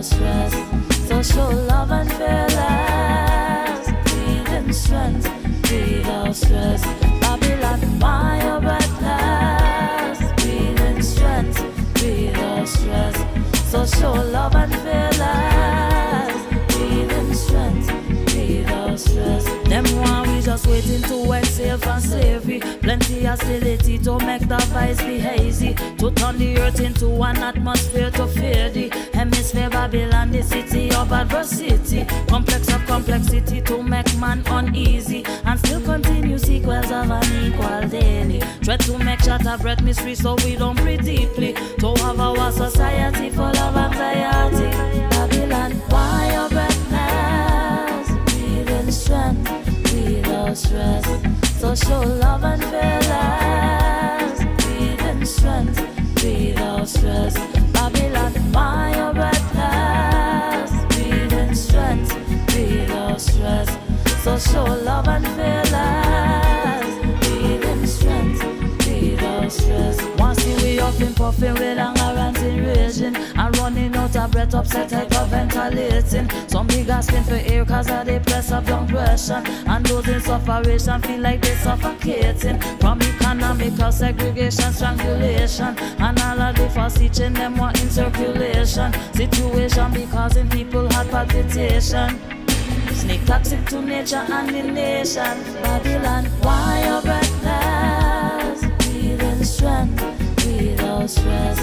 stress. So show love and fearless. Breathe in strength, breathe out stress. Babylon, why you breathless? Breathe in strength, breathe out stress. So show love and fearless. Breathe in strength, breathe out stress. Them one we just waiting to exhale from slavery. Plenty hostility to make the vice be hazy. To turn the earth into an atmosphere to fear the hemisphere Babylon, the city of adversity. Complex of complexity to make man uneasy. And still continue sequels of unequal daily. Try to make shatter breath mystery so we don't breathe deeply. To have our society full of anxiety. Babylon, why your breathless? Breathe in strength, breathe out stress. So show love and fearless. Breathe in strength, breathe out stress. Babylon, why you breathless? Breathe in strength, breathe out stress. So show love and fearless. Breathe in strength, breathe out stress. Once we huffing, puffing with anger and raging, and running out of breath, upset, hyperventilating. Some be gasping for air cause of the press of young pressure. And those in sufferation feel like they suffocating from economical segregation, strangulation, and all of the fast teaching them what in circulation. Situation be causing people heart palpitation. Snake toxic to nature and the nation. Babylon, why you breathless? Breathe in strength, breathe out stress.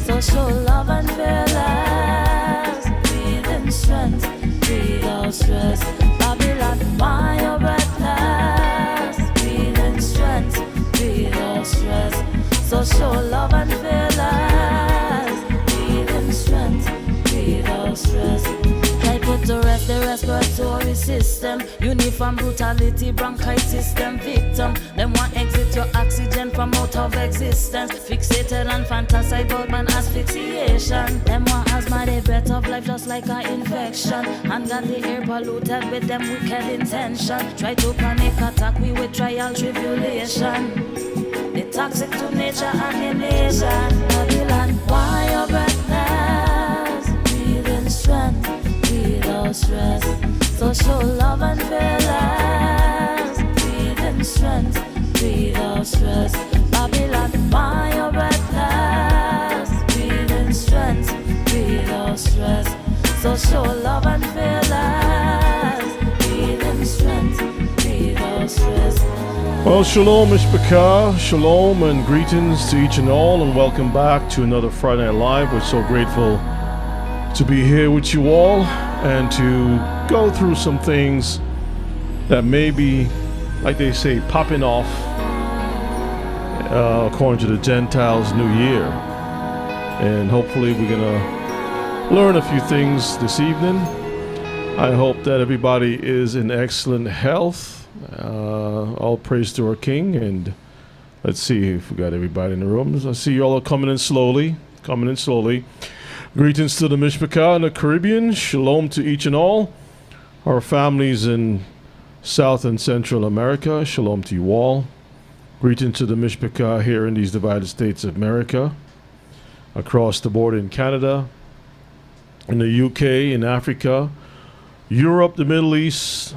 So show love and fearless. Breathe in strength, breathe out stress. Babylon, why you breathless? Breathe in strength, breathe out stress. So show love and fearless. Breathe in strength, breathe out stress. Put to rest the respiratory system. Uniform brutality, bronchitis, them victim. Them want exit your oxygen from out of existence. Fixated and fantasize about man asphyxiation. Them want asthma, they breath of life just like an infection. And got the air polluted with them wicked intention. Try to panic attack we with trial tribulation. They toxic to nature and the nation. Babylon, why you breathless? Breathe in strength, breathe out stress. So show love and fearless. Breathe in strength, breathe out stress. Babylon, why you breathless? Breathe in strength, breathe out stress. So show love and fearless. Breathe in strength, breathe out stress. Well, shalom, Mishpachah, shalom, and greetings to each and all, and welcome back to another Friday Night Live. We're so grateful to be here with you all and to go through some things that may be, like they say, popping off according to the Gentiles' New Year. And hopefully we're going to learn a few things this evening. I hope that everybody is in excellent health. All praise to our King. And let's see if we got everybody in the rooms. I see you all are coming in slowly. Greetings to the Mishpachah in the Caribbean. Shalom to each and all. Our families in South and Central America. Shalom to you all. Greetings to the Mishpachah here in these divided states of America. Across the border in Canada, in the UK, in Africa, Europe, the Middle East,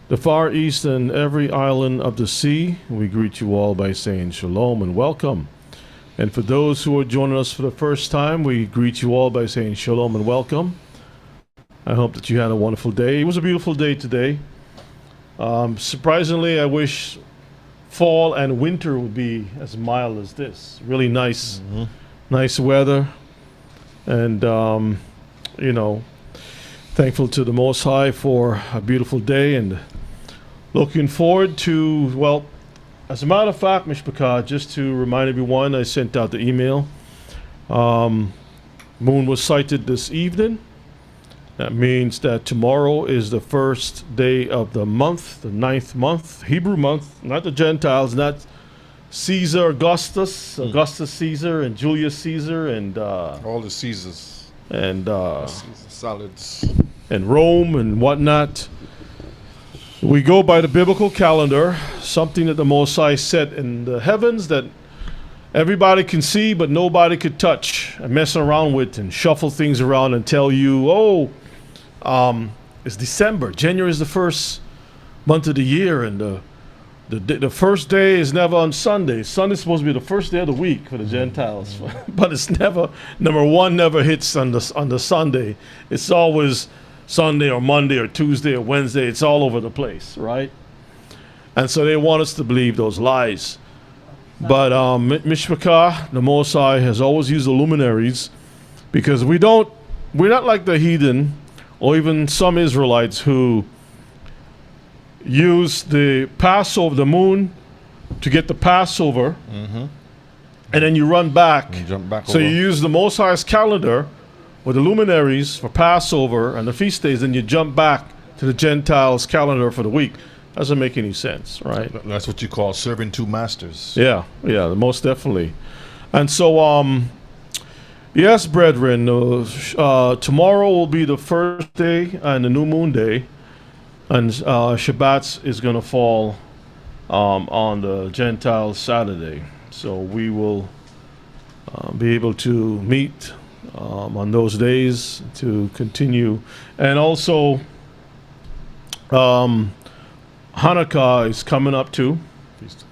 the Far East, and every island of the sea. We greet you all by saying shalom and welcome. And for those who are joining us for the first time, we greet you all by saying shalom and welcome. I hope that you had a wonderful day. It was a beautiful day today. Surprisingly, I wish fall and winter would be as mild as this. Really nice, nice weather. And, thankful to the Most High for a beautiful day and looking forward to, well, as a matter of fact, Mishpachah, just to remind everyone, I sent out the email. Moon was sighted this evening. That means that tomorrow is the first day of the month, the 9th month, Hebrew month, not the Gentiles, not Caesar Augustus, Augustus Caesar and Julius Caesar and all the Caesars and Caesar salads and Rome and whatnot. We go by the biblical calendar, something that the Most High set in the heavens that everybody can see, but nobody could touch and mess around with and shuffle things around and tell you, oh, it's December. January is the first month of the year, and the first day is never on Sunday. Sunday's supposed to be the first day of the week for the Gentiles, but it's never, number one, never hits on the Sunday. It's always Sunday or Monday or Tuesday or Wednesday. It's all over the place, right? And so they want us to believe those lies. But Mishpachah, the Most High, has always used the luminaries, because we're not like the heathen or even some Israelites who use the Passover, the moon, to get the Passover, and then you run back. And jump back So over. you use the Most High's calendar with the luminaries for Passover and the feast days, and you jump back to the Gentiles' calendar for the week. Doesn't make any sense, right? That's what you call serving two masters. Yeah, most definitely. And so, yes, brethren, tomorrow will be the first day and the new moon day, and Shabbat is going to fall on the Gentile Saturday. So we will be able to meet on those days to continue. And also, Hanukkah is coming up too. Feast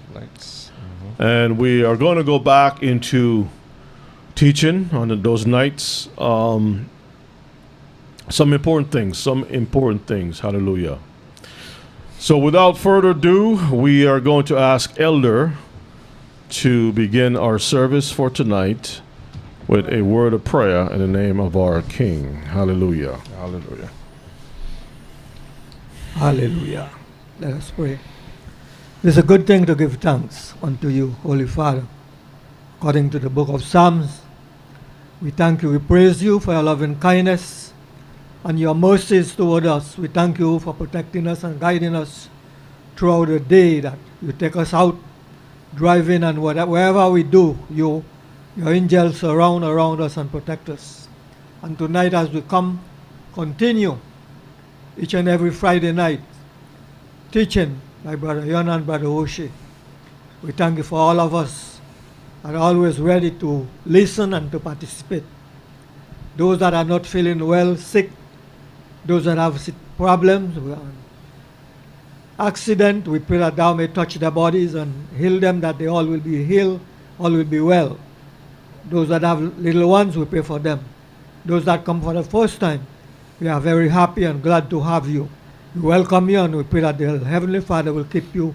of Lights. And we are going to go back into teaching on those nights some important things. Hallelujah. So without further ado, we are going to ask Elder to begin our service for tonight with a word of prayer in the name of our King. Hallelujah. Hallelujah. Hallelujah. Let us pray. It is a good thing to give thanks unto you, Holy Father. According to the book of Psalms, we thank you, we praise you for your loving kindness and your mercies toward us. We thank you for protecting us and guiding us throughout the day, that you take us out, driving, and wherever we do, your angels surround around us and protect us. And tonight, as we continue each and every Friday night, teaching by Brother Yonah and Brother Oshé. We thank you for all of us are always ready to listen and to participate. Those that are not feeling well, sick, those that have problems, accident, we pray that thou may touch their bodies and heal them, that they all will be healed, all will be well. Those that have little ones, we pray for them. Those that come for the first time, we are very happy and glad to have you. We welcome you, and we pray that the Heavenly Father will keep you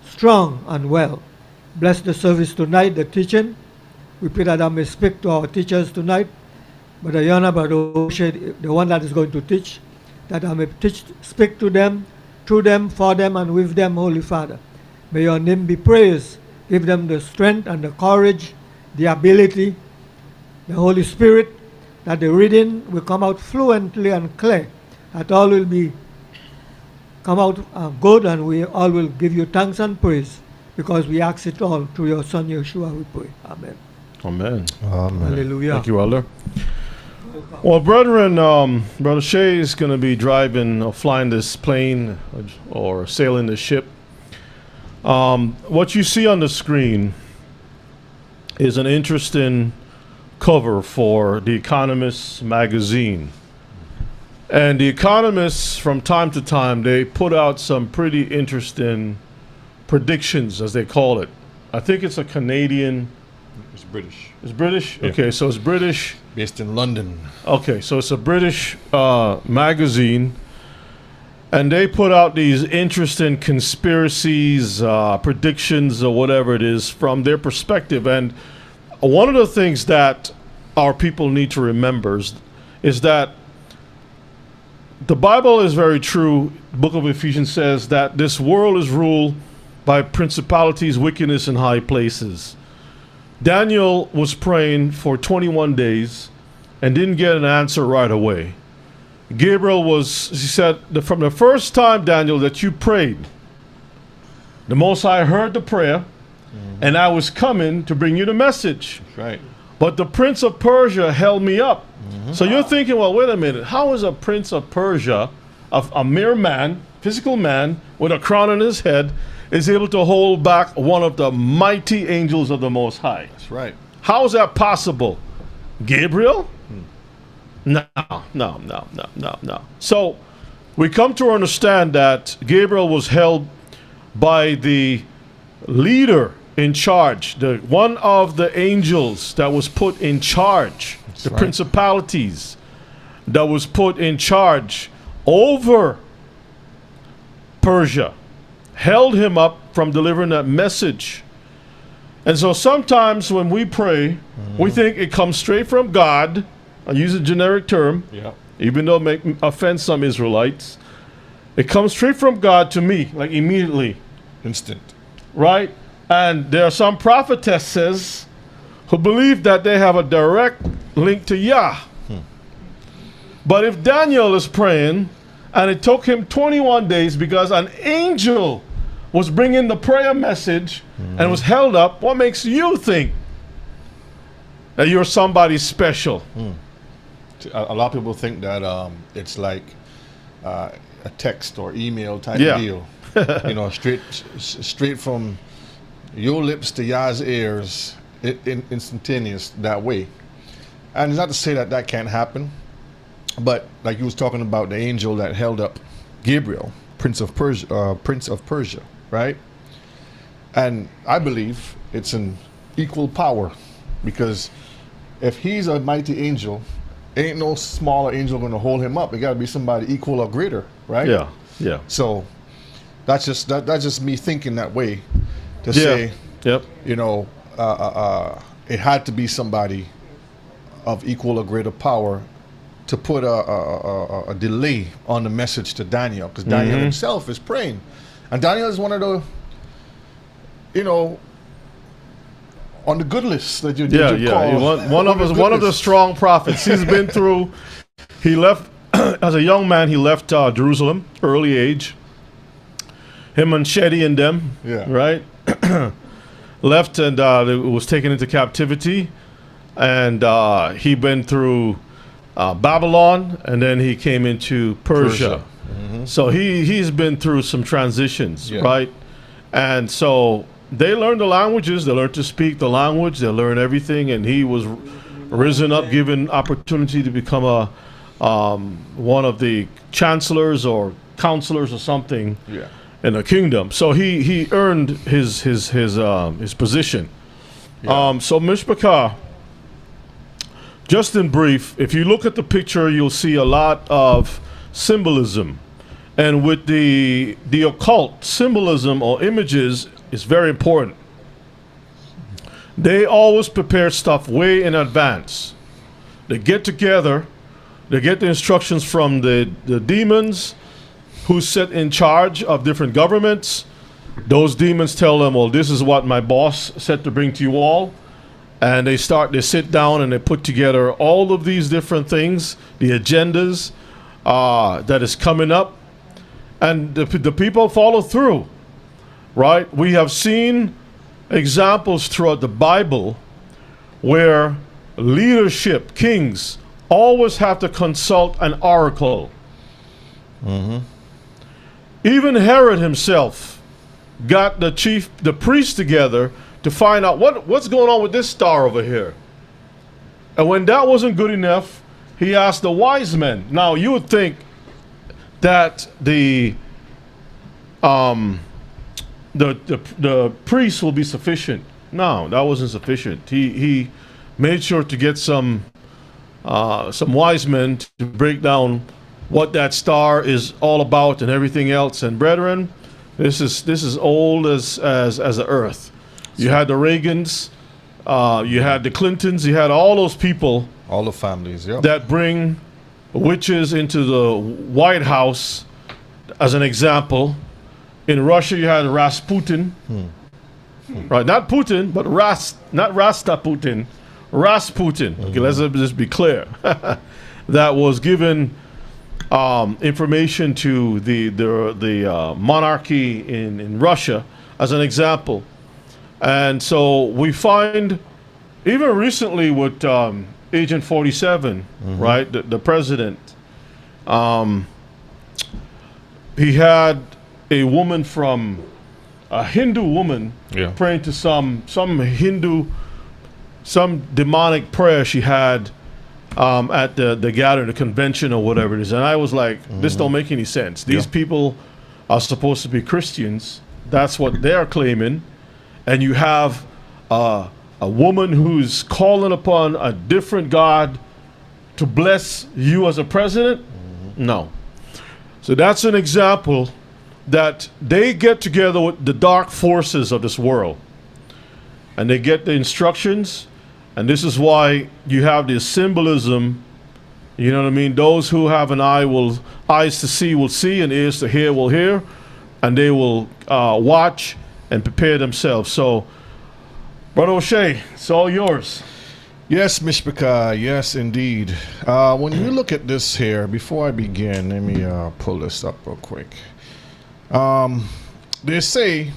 strong and well. Bless the service tonight, the teaching. We pray that I may speak to our teachers tonight, Brother Yonah, Brother Oshé, the one that is going to teach, that I may speak to them, through them, for them, and with them, Holy Father. May your name be praised. Give them the strength and the courage, the ability, the Holy Spirit, that the reading will come out fluently and clear, that all will come out good, and we all will give you thanks and praise, because we ask it all through your Son Yeshua, we pray. Amen. Amen. Amen. Hallelujah. Thank you, Elder. Well, brethren, Brother Shay is going to be driving or flying this plane or sailing this ship. What you see on the screen is an interesting cover for The Economist magazine. And The Economist, from time to time, they put out some pretty interesting predictions, as they call it. I think it's a Canadian. It's British. It's British? Yeah. Okay, so it's British. Based in London. Okay, so it's a British magazine. And they put out these interesting conspiracies, predictions, or whatever it is, from their perspective. And one of the things that our people need to remember is that the Bible is very true. The book of Ephesians says that this world is ruled by principalities, wickedness in high places. Daniel was praying for 21 days and didn't get an answer right away. Gabriel he said, from the first time, Daniel, that you prayed, the Most High heard the prayer, and I was coming to bring you the message. That's right. But the prince of Persia held me up. So you're thinking, well, wait a minute. How is a prince of Persia, a mere man, physical man with a crown on his head is able to hold back one of the mighty angels of the Most High. That's right. How is that possible? Gabriel? No. So we come to understand that Gabriel was held by the leader in charge, the one of the angels that was put in charge, the right. principalities that was put in charge over Persia, held him up from delivering that message. And so sometimes when we pray, we think it comes straight from God. I use a generic term, Yeah. even though it may offend some Israelites. It comes straight from God to me, like immediately, Instant. right? And there are some prophetesses who believe that they have a direct link to Yah. But if Daniel is praying, and it took him 21 days because an angel was bringing the prayer message and was held up, what makes you think that you're somebody special? A lot of people think that it's like a text or email type Yeah. deal. Straight from your lips to Yah's ears, instantaneous that way. And it's not to say that that can't happen, but like you was talking about the angel that held up Gabriel, Prince of Persia, right? And I believe it's an equal power, because if he's a mighty angel, ain't no smaller angel going to hold him up. It got to be somebody equal or greater, right? Yeah. So that's just me thinking that way to say, Yep. it had to be somebody of equal or greater power to put a delay on the message to Daniel, because Daniel himself is praying, and Daniel is one of the, on the good list that you call One of the strong prophets. He's been through. He left as a young man. He left Jerusalem, early age. Him and Shedi and them, Yeah. right? Left and was taken into captivity, and he went through Babylon, and then he came into Persia. So he's been through some transitions, Yeah. right? And so they learned the languages. They learned to speak the language. They learned everything, and he was risen up, given opportunity to become one of the chancellors or counselors or something Yeah. in the kingdom. So he earned his position. Yeah. So Mishpachah, just in brief, if you look at the picture, you'll see a lot of symbolism, and with the occult, symbolism or images is very important. They always prepare stuff way in advance. They get together, they get the instructions from the demons who sit in charge of different governments. Those demons tell them, well, this is what my boss said to bring to you all. And they sit down and they put together all of these different things, the agendas that is coming up. And the people follow through, right? We have seen examples throughout the Bible where leadership, kings, always have to consult an oracle. Even Herod himself got the priests together to find out what's going on with this star over here. And when that wasn't good enough, he asked the wise men. Now you would think that the priest will be sufficient. No, that wasn't sufficient. He made sure to get some wise men to break down what that star is all about and everything else. And brethren, this is old as the earth. You had the Reagans, you had the Clintons, you had all those people, All the families, yeah. that bring witches into the White House, as an example. In Russia, you had Rasputin, right? Not Putin, but not Rasta Putin, Rasputin. Okay, let's just be clear. That was given information to the monarchy in Russia, as an example. And so we find, even recently with Agent 47, right, the president, he had a woman from a Hindu woman Yeah. praying to some Hindu, some demonic prayer she had at the gathering, the convention or whatever it is. And I was like, this don't make any sense. These Yeah. people are supposed to be Christians. That's what they're claiming. And you have a woman who's calling upon a different God to bless you as a president? No. So that's an example that they get together with the dark forces of this world. And they get the instructions. And this is why you have this symbolism. You know what I mean? Those who have eyes to see will see, and ears to hear will hear. And they will watch and prepare themselves. So, Brother O'Shea, it's all yours. Yes, Mishpachah, yes, indeed. When you look at this here, before I begin, let me pull this up real quick. They say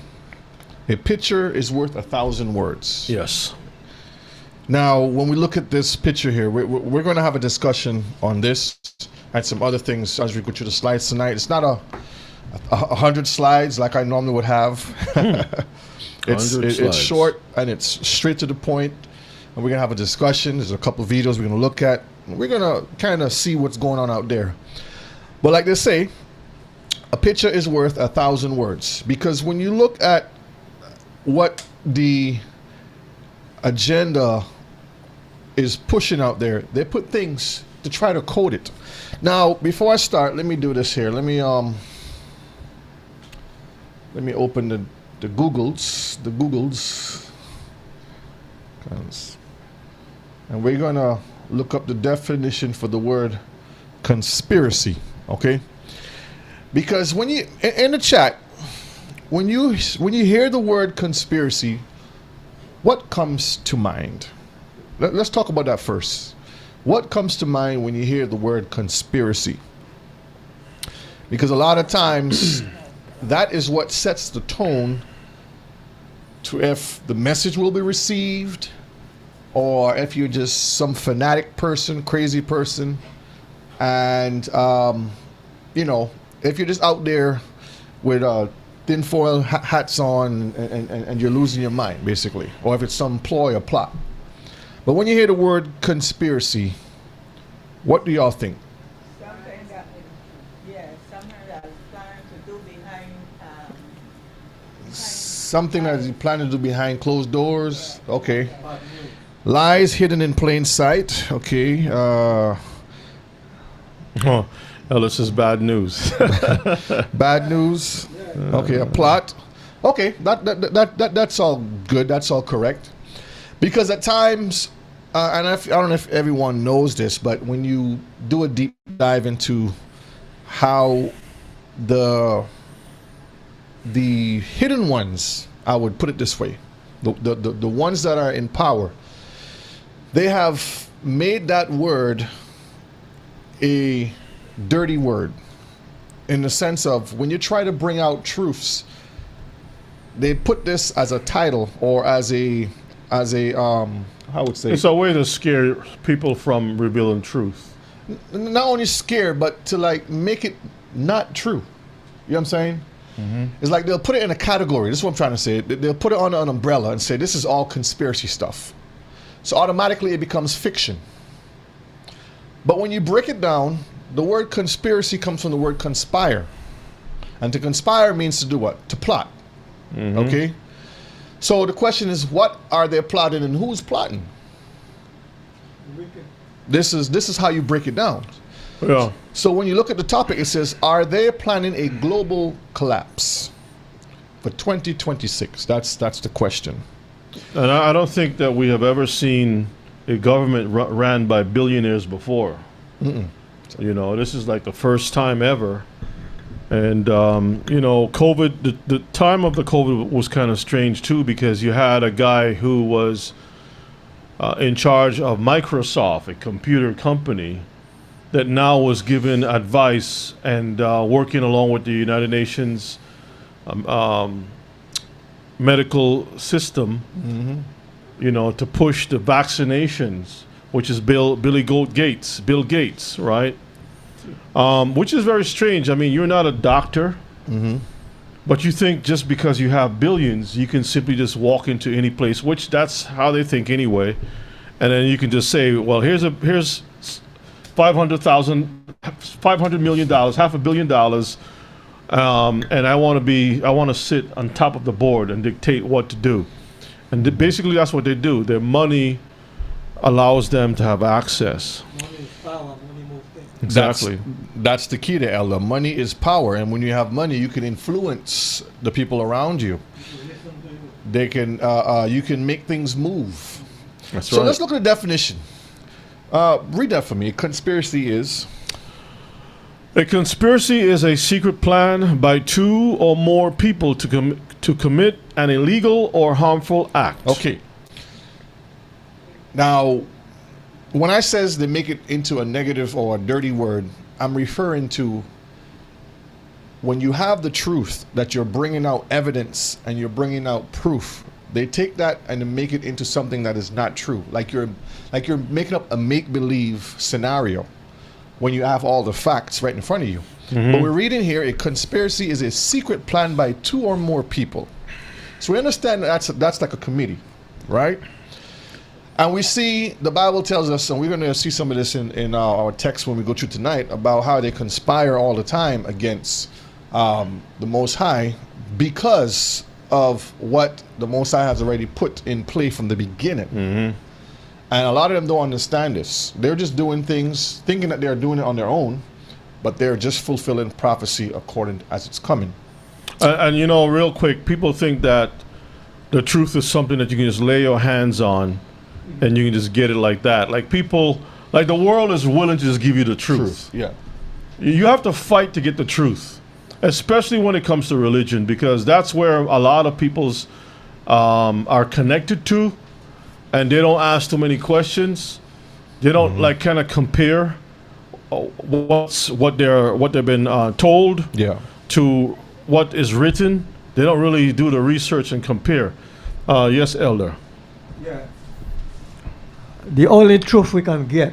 a picture is worth 1,000 words. Yes. Now, when we look at this picture here, we're going to have a discussion on this and some other things as we go through the slides tonight. It's not a 100 slides like I normally would have. It's short and it's straight to the point. And we're going to have a discussion. There's a couple of videos we're going to look at. We're going to kind of see what's going on out there. But like they say, a picture is worth 1,000 words. Because when you look at what the agenda is pushing out there, they put things to try to code it. Now, before I start, let me do this here. Let me open the Googles. And we're going to look up the definition for the word conspiracy, okay? Because when you, in the chat, when you hear the word conspiracy, what comes to mind? Let's talk about that first. What comes to mind when you hear the word conspiracy? Because a lot of times, that is what sets the tone to if the message will be received, or if you're just some fanatic person, crazy person, and you know, if you're just out there with tinfoil hats on and you're losing your mind, basically, or if it's some ploy or plot. But when you hear the word conspiracy, what do y'all think? Something that is trying to do behind Something that he's planning to do behind closed doors. Okay. Lies hidden in plain sight. Okay. This is bad news. Bad news. Okay, a plot. Okay, that's all good. That's all correct. Because at times, and I don't know if everyone knows this, but when you do a deep dive into how the hidden ones, I would put it this way, the ones that are in power, they have made that word a dirty word, in the sense of when you try to bring out truths, they put this as a title or as a how would say, it's a way to scare people from revealing truth. Not only scare, but to like make it not true. You know what I'm saying? Mm-hmm. It's like they'll put it in a category. This is what I'm trying to say. They'll put it under an umbrella and say this is all conspiracy stuff. So automatically it becomes fiction. But when you break it down, the word conspiracy comes from the word conspire. And to conspire means to do what? To plot. Mm-hmm. Okay? So the question is, what are they plotting and who's plotting? This is how you break it down. Yeah. So when you look at the topic, it says, are they planning a global collapse for 2026? That's the question. And I don't think that we have ever seen a government ran by billionaires before. Mm-mm. You know, this is like the first time ever. And, you know, COVID, the time of the COVID was kind of strange, too, because you had a guy who was in charge of Microsoft, a computer company, that now was given advice and working along with the United Nations medical system, mm-hmm. you know, to push the vaccinations, which is Bill Gates, right? which is very strange. I mean, you're not a doctor, but you think just because you have billions, you can simply just walk into any place, which that's how they think anyway, and then you can just say, well, here's $500 million, $500 million, and I want to sit on top of the board and dictate what to do, and basically that's what they do. Their money allows them to have access. Money is power, money moves things. Exactly. That's the key to Elder. Money is power, and when you have money, you can influence the people around you. They can, you can make things move. That's So right. let's look at the definition. Read that for me. Conspiracy is. A conspiracy is a secret plan by two or more people to commit an illegal or harmful act. Okay. Now, when I says they make it into a negative or a dirty word, I'm referring to when you have the truth that you're bringing out evidence and you're bringing out proof. They take that and they make it into something that is not true. Like you're making up a make-believe scenario when you have all the facts right in front of you. But we're reading here, a conspiracy is a secret plan by two or more people. So we understand that's like a committee, right? And we see, the Bible tells us, and we're going to see some of this in our text when we go through tonight, about how they conspire all the time against the Most High because of what the Most High has already put in play from the beginning. And a lot of them don't understand this. They're just doing things, thinking that they're doing it on their own, but they're just fulfilling prophecy according as it's coming. And you know, real quick, people think that the truth is something that you can just lay your hands on and you can just get it like that. Like people, like the world is willing to just give you the truth. Yeah. You have to fight to get the truth, especially when it comes to religion, because that's where a lot of people's are connected to, and they don't ask too many questions. They don't like kind of compare what they've been told Yeah. to what is written. They don't really do the research and compare. Yes, Elder. Yeah. The only truth we can get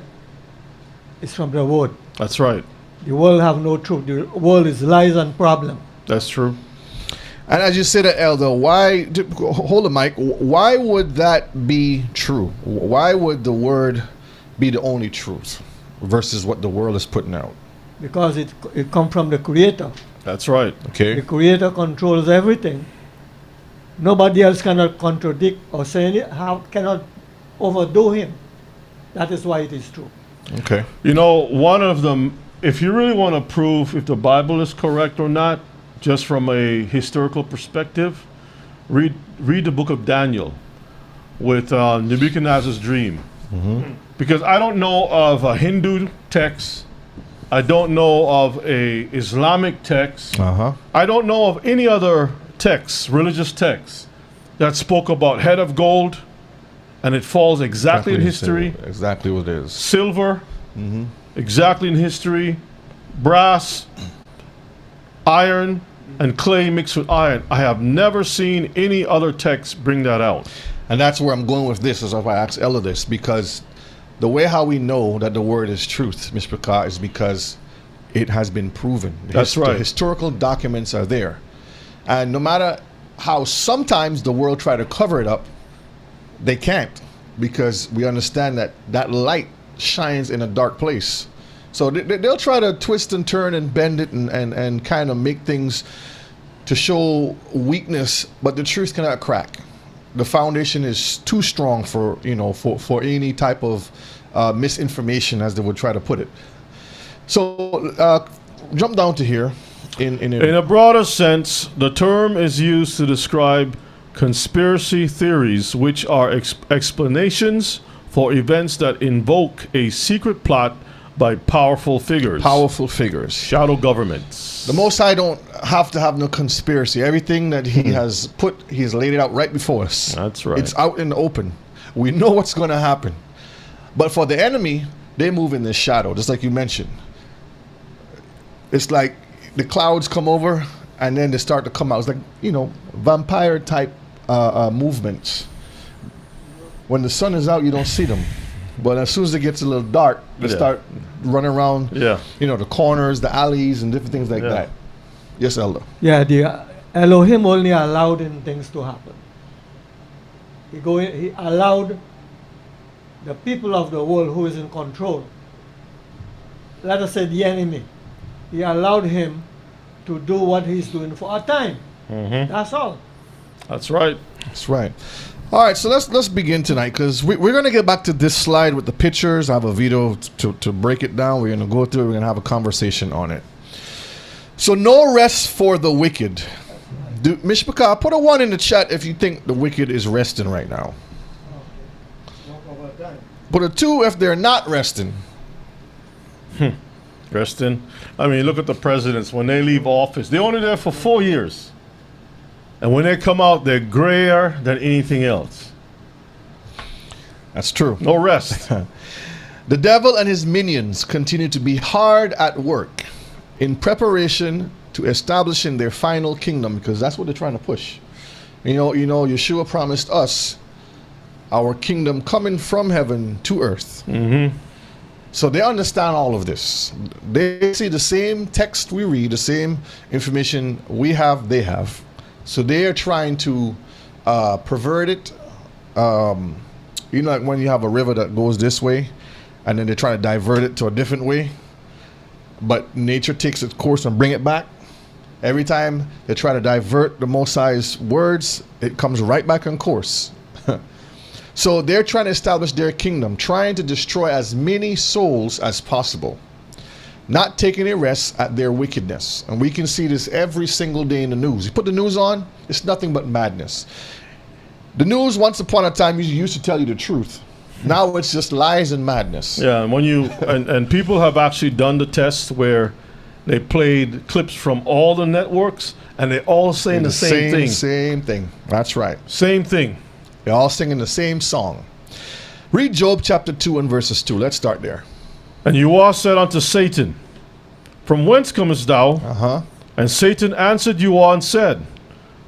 is from the word. That's right. The world have no truth. The world is lies and problem. That's true. And as you said, Elder, hold the mic, why would that be true? Why would the word be the only truth versus what the world is putting out? Because it comes from the Creator. That's right. The Okay. Creator controls everything. Nobody else cannot contradict or say cannot overdo Him. That is why it is true. Okay. You know, one of them, if you really want to prove if the Bible is correct or not, just from a historical perspective, read the book of Daniel with Nebuchadnezzar's dream. Because I don't know of a Hindu text, I don't know of a Islamic text, I don't know of any other text, religious text, that spoke about head of gold, and it falls exactly in history. Exactly what it is. Silver, exactly in history. Brass, iron, and clay mixed with iron. I have never seen any other text bring that out. And that's where I'm going with this, as if I ask Ella this, because the way how we know that the word is truth, Mr. Picard, is because it has been proven. That's right. The historical documents are there. And no matter how sometimes the world try to cover it up, they can't, because we understand that that light shines in a dark place. So they'll try to twist and turn and bend it and kind of make things to show weakness, but the truth cannot crack. The foundation is too strong for for any type of misinformation, as they would try to put it. So jump down to here. In a broader sense, the term is used to describe conspiracy theories, which are explanations for events that invoke a secret plot by powerful figures. Powerful figures. Shadow governments. The Most High don't have to have no conspiracy. Everything that He has put, He has laid it out right before us. That's right. It's out in the open. We know what's going to happen. But for the enemy, they move in the shadow, just like you mentioned. It's like the clouds come over and then they start to come out. It's like, vampire type movements. When the sun is out, you don't see them. But as soon as it gets a little dark, they Yeah. start running around, Yeah. the corners, the alleys, and different things like Yeah. that. Yes, Elder. Yeah, the Elohim only allowed in things to happen. He allowed the people of the world who is in control, let us say the enemy, he allowed him to do what he's doing for a time. Mm-hmm. That's all. That's right. That's right. All right, so let's begin tonight because we're going to get back to this slide with the pictures. I have a video to break it down. We're going to go through it. We're going to have a conversation on it. So no rest for the wicked. Mishpachah, put a 1 in the chat if you think the wicked is resting right now. Put a 2 if they're not resting. Resting. I mean, look at the presidents. When they leave office, they're only there for 4 years. And when they come out, they're grayer than anything else. That's true. No rest. The devil and his minions continue to be hard at work in preparation to establishing their final kingdom, because that's what they're trying to push. Yeshua promised us our kingdom coming from heaven to earth. Mm-hmm. So they understand all of this. They see the same text we read, the same information we have, they have. So they are trying to pervert it. Like when you have a river that goes this way, and then they try to divert it to a different way. But nature takes its course and bring it back. Every time they try to divert the Most High's words, it comes right back on course. So they're trying to establish their kingdom, trying to destroy as many souls as possible, not taking a rest at their wickedness. And we can see this every single day in the news. You put the news on, it's nothing but madness. The news, once upon a time, used to tell you the truth. Now it's just lies and madness. Yeah, and when you and people have actually done the test where they played clips from all the networks and they're all saying the same thing. Same thing. That's right. Same thing. They're all singing the same song. Read Job chapter 2 and verses 2. Let's start there. And you all said unto Satan, From whence comest thou? Uh-huh. And Satan answered you all and said,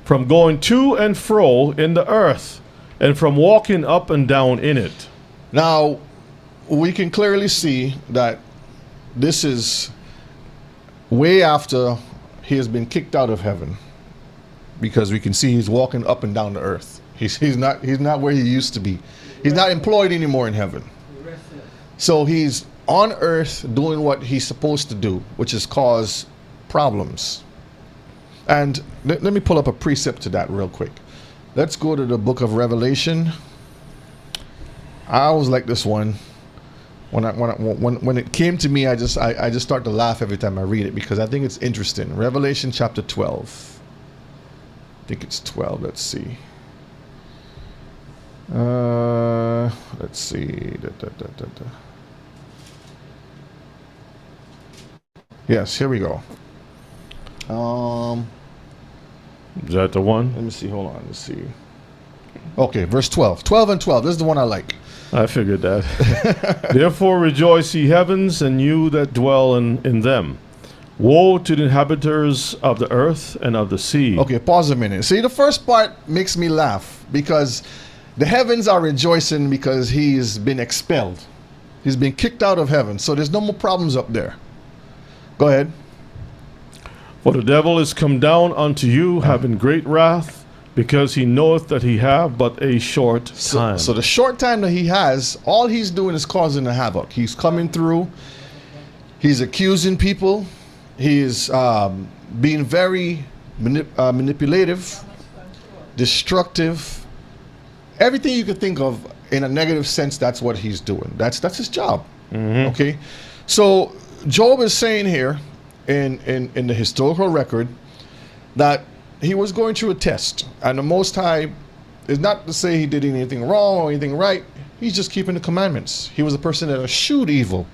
From going to and fro in the earth, and from walking up and down in it. Now, we can clearly see that this is way after he has been kicked out of heaven, because we can see he's walking up and down the earth. He's not where he used to be. He's not employed anymore in heaven. So he's on earth doing what he's supposed to do, which is cause problems. And let me pull up a precept to that real quick. Let's go to the book of Revelation. I always like this one. When it came to me, I just start to laugh every time I read it because I think it's interesting. Revelation chapter 12. I think it's 12. Let's see. Let's see. Yes, here we go. Is that the one? Let me see. Hold on. Let's see. Okay, verse 12. 12 and 12. This is the one I like. I figured that. Therefore rejoice, ye heavens, and you that dwell in them. Woe to the inhabitants of the earth and of the sea. Okay, pause a minute. See, the first part makes me laugh because the heavens are rejoicing because he's been expelled. He's been kicked out of heaven. So there's no more problems up there. Go ahead. For the devil is come down unto you, having great wrath, because he knoweth that he have but a short time. So the short time that he has, all he's doing is causing a havoc. He's coming through. He's accusing people. He's being very manipulative, destructive. Everything you could think of in a negative sense, that's what he's doing. That's his job. Mm-hmm. Okay? So Job is saying here in the historical record that he was going through a test. And the Most High is not to say he did anything wrong or anything right. He's just keeping the commandments. He was a person that eschewed evil.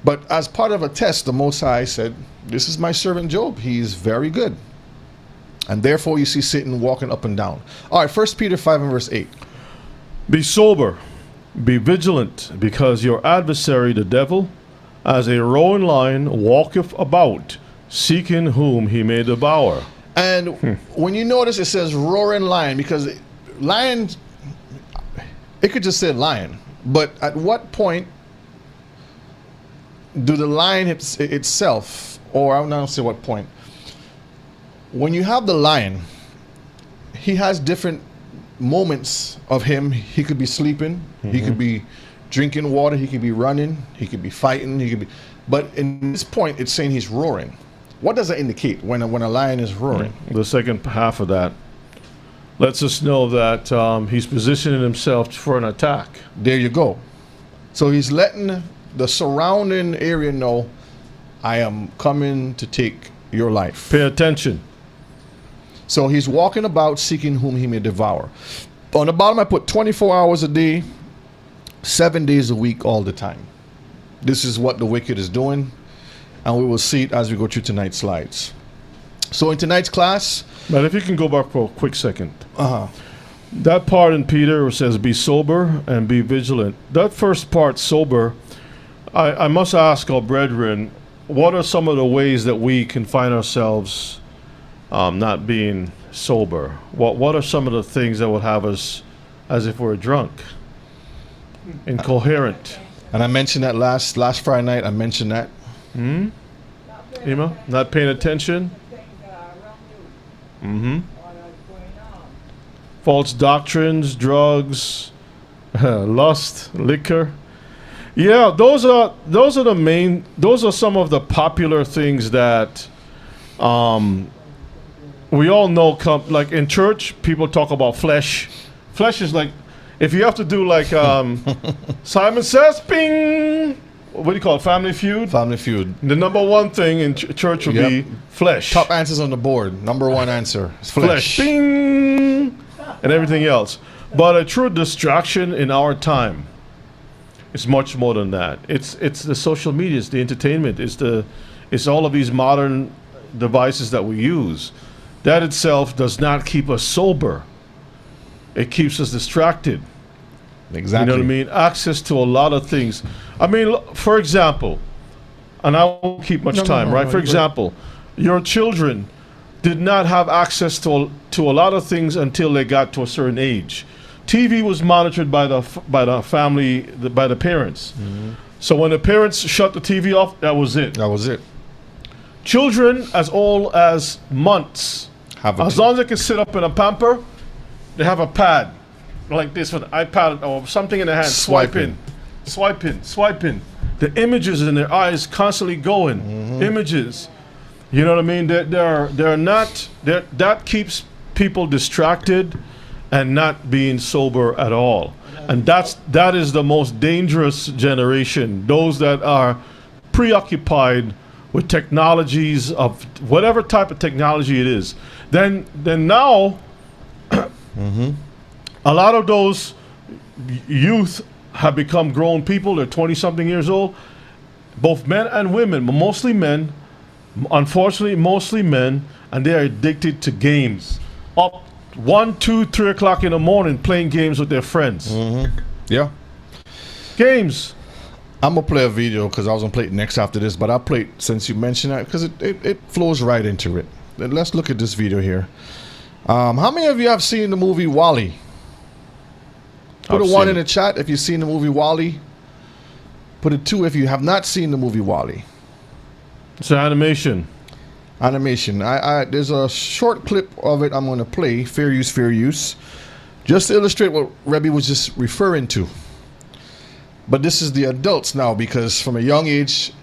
But as part of a test, the Most High said, this is my servant Job. He's very good. And therefore you see Satan walking up and down. All right, 1 Peter 5 and verse 8. Be sober, be vigilant, because your adversary the devil, as a roaring lion, walketh about, seeking whom he may devour. And when you notice it says roaring lion, because lion, it could just say lion. But at what point do the lion itself, or I don't say what point, when you have the lion, he has different moments of him. He could be sleeping, he could be drinking water, he could be running, he could be fighting, he could be. But in this point, it's saying he's roaring. What does that indicate when a lion is roaring? The second half of that lets us know that he's positioning himself for an attack. There you go. So he's letting the surrounding area know, I am coming to take your life. Pay attention. So he's walking about seeking whom he may devour. On the bottom, I put 24 hours a day, 7 days a week, all the time. This is what the wicked is doing, and we will see it as we go through tonight's slides. So in tonight's class... But if you can go back for a quick second. That part in Peter says, be sober and be vigilant. That first part, sober, I must ask our brethren, what are some of the ways that we can find ourselves not being sober? What are some of the things that would have us as if we're drunk, incoherent? And I mentioned that last Friday night. I mentioned that. Ima, not paying attention. False doctrines, drugs, lust, liquor. Yeah, those are the main. Those are some of the popular things that we all know. Like in church, people talk about flesh. Flesh is like, if you have to do like Simon Says, ping. What do you call it? Family Feud? Family Feud. The number one thing in church would be flesh. Top answers on the board. Number one answer is flesh. Bing! And everything else. But a true distraction in our time is much more than that. It's the social media, it's the entertainment, it's all of these modern devices that we use. That itself does not keep us sober. It keeps us distracted. Exactly. You know what I mean? Access to a lot of things. I mean, for example, and I won't keep much time, right? For example, your children did not have access to a lot of things until they got to a certain age. TV was monitored by the family, by the parents. So when the parents shut the TV off, that was it. That was it. Children as old as months, as long as they can sit up in a pamper, they have a pad like this with an iPad or something in their hand, swiping. The images in their eyes constantly going. Images. You know what I mean? They're not. That keeps people distracted and not being sober at all. And that is the most dangerous generation. Those that are preoccupied with technologies of whatever type of technology it is. Then now. A lot of those youth have become grown people. They're 20-something years old, both men and women, but mostly men. Unfortunately, mostly men, and they are addicted to games. Up 1, 2, 3 o'clock in the morning playing games with their friends. Yeah. Games. I'm going to play a video because I was going to play it next after this, but I'll play it since you mentioned that because it flows right into it. Let's look at this video here. How many of you have seen the movie WALL-E? Put a 1 in the chat if you've seen the movie WALL-E. Put a 2 if you have not seen the movie WALL-E. It's an animation. There's a short clip of it I'm going to play. Fair use. Just to illustrate what Rebbe was just referring to. But this is the adults now because from a young age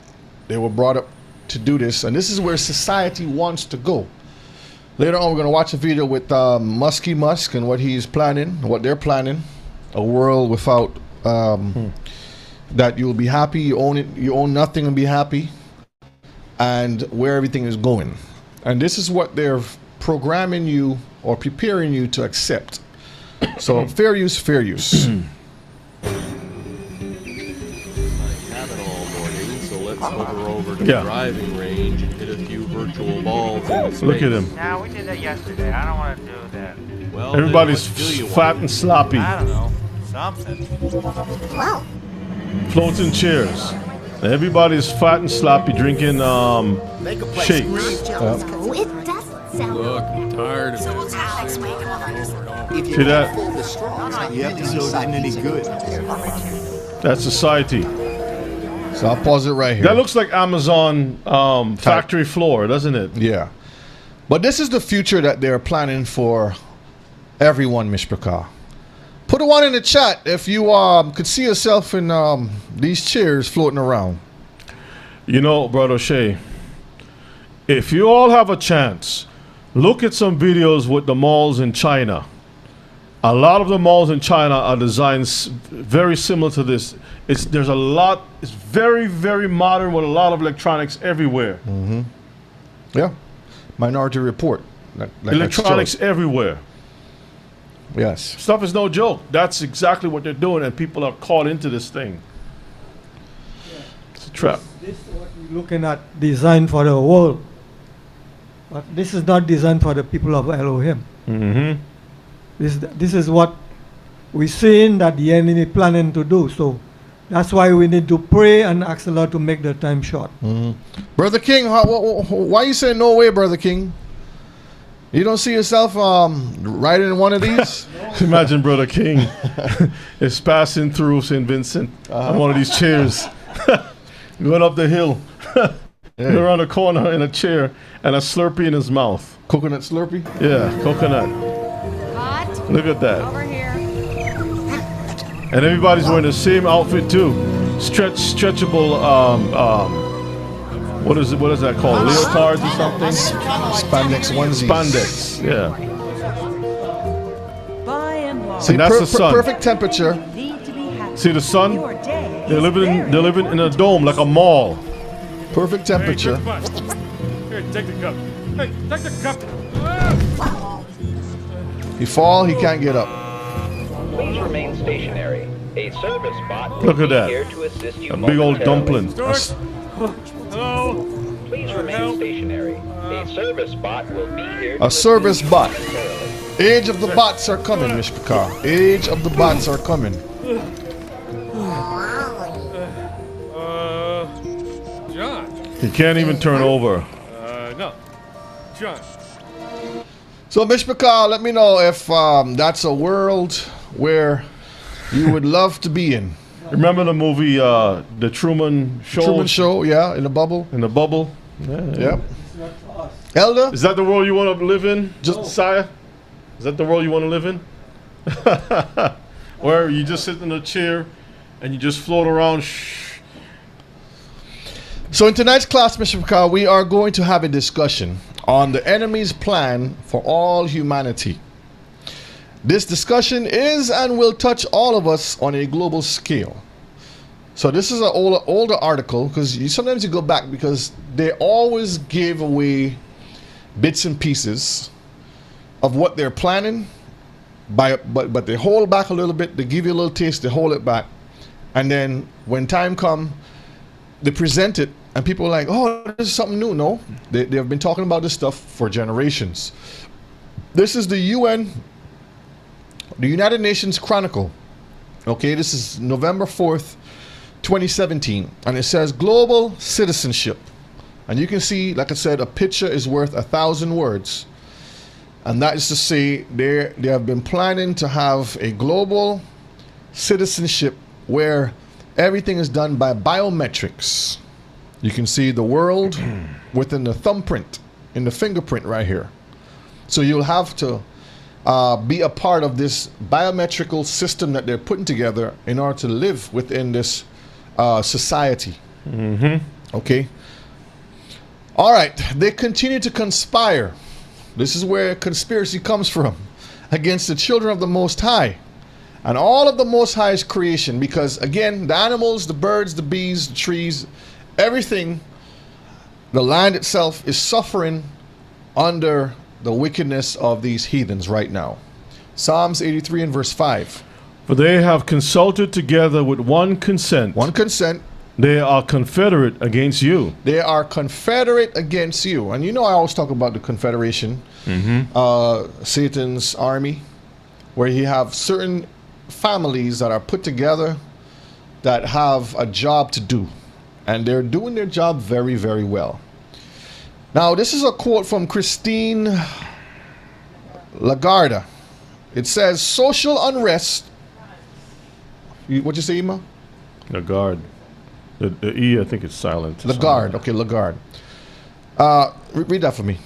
they were brought up to do this. And this is where society wants to go. Later on we're going to watch a video with Muskie Musk and what he's planning, what they're planning. A world without that you'll be happy, you own nothing and be happy, and where everything is going. And this is what they're programming you or preparing you to accept. So fair use. I have it all morning, so let's hover over to the driving range and hit a few virtual balls in space. Look at him. Nah, we did that yesterday. I don't want to do that. Well, everybody's fat and sloppy. I don't know. Something. Wow. Floating chairs. Everybody's fat and sloppy drinking shakes. It doesn't Look, I'm tired of it. If you See that? can't fool the strong, you have to decide any good. That's society. So I'll pause it right here. That looks like Amazon factory floor, doesn't it? Yeah. But this is the future that they're planning for everyone, Mishpachah. Put a one in the chat if you could see yourself in these chairs floating around. You know, Brother Shay, if you all have a chance, look at some videos with the malls in China. A lot of the malls in China are designed very similar to this. There's a lot. It's very, very modern with a lot of electronics everywhere. Yeah. Minority Report. Like Electronics everywhere. Yes. Stuff is no joke. That's exactly what they're doing, and people are caught into this thing. It's a trap. This is what we're looking at, designed for the world. But this is not designed for the people of Elohim. Mm-hmm. This is what we're seeing that the enemy planning to do. So that's why we need to pray and ask the Lord to make the time short. Brother King, why you say no way, Brother King? You don't see yourself riding in one of these? Imagine Brother King is passing through St. Vincent on one of these chairs, going up the hill, around the corner in a chair, and a Slurpee in his mouth. Coconut Slurpee? Yeah, coconut. Hot. Look at that. Over here. And everybody's wearing the same outfit too. Stretchable. What is that called? Leotards or something? Spandex onesies. Spandex. Yeah. By and large, See, that's the sun. Perfect temperature. need to be happy. See the sun? Your day They're is living in a dome like a mall. Perfect temperature. Here, take the cup. Hey, take the cup. He fall, he can't get up. Please remain stationary. A service bot will Look at be that. here to assist you A big old momentarily. dumpling. Hello. Please remain stationary. A service bot will be here to A service assist you bot. momentarily. Age of the bots are coming, Mishpachah. Age of the bots are coming. John. He can't even turn over. No. John. So, Mishpachah, let me know if that's a world where you would love to be in. Remember the movie The Truman Show? Truman Show, yeah, in the bubble. In the bubble? Yeah. Yep. Elder? Is that the world you want to live in, Josiah? Is that the world you want to live in? Where you just sit in a chair and you just float around? So in tonight's class, Mr. Picard, we are going to have a discussion on the enemy's plan for all humanity. This discussion is and will touch all of us on a global scale. So this is an older article, because sometimes you go back because they always give away bits and pieces of what they're planning, but they hold back a little bit. They give you a little taste, they hold it back, and then when time comes, they present it, and people are like, "Oh, this is something new." No, they have been talking about this stuff for generations. This is the United Nations Chronicle. Okay, this is November 4th, 2017, and it says global citizenship. And you can see, like I said, a picture is worth 1,000 words. And that is to say, they have been planning to have a global citizenship where everything is done by biometrics. You can see the world within the thumbprint, in the fingerprint right here. So you'll have to be a part of this biometrical system that they're putting together in order to live within this society. Okay. All right. They continue to conspire. This is where conspiracy comes from, against the children of the Most High and all of the Most High's creation. Because again, the animals, the birds, the bees, the trees, everything, the land itself is suffering under the wickedness of these heathens right now. Psalms 83 and verse 5. For they have consulted together with one consent. One consent. They are confederate against you. They are confederate against you. And you know I always talk about the confederation, Satan's army, where you have certain families that are put together that have a job to do. And they're doing their job very, very well. Now, this is a quote from Christine Lagarde. It says, social unrest. What you say, Ima? Lagarde. The E, I think it's silent. Lagarde. Okay, Lagarde. Read that for me.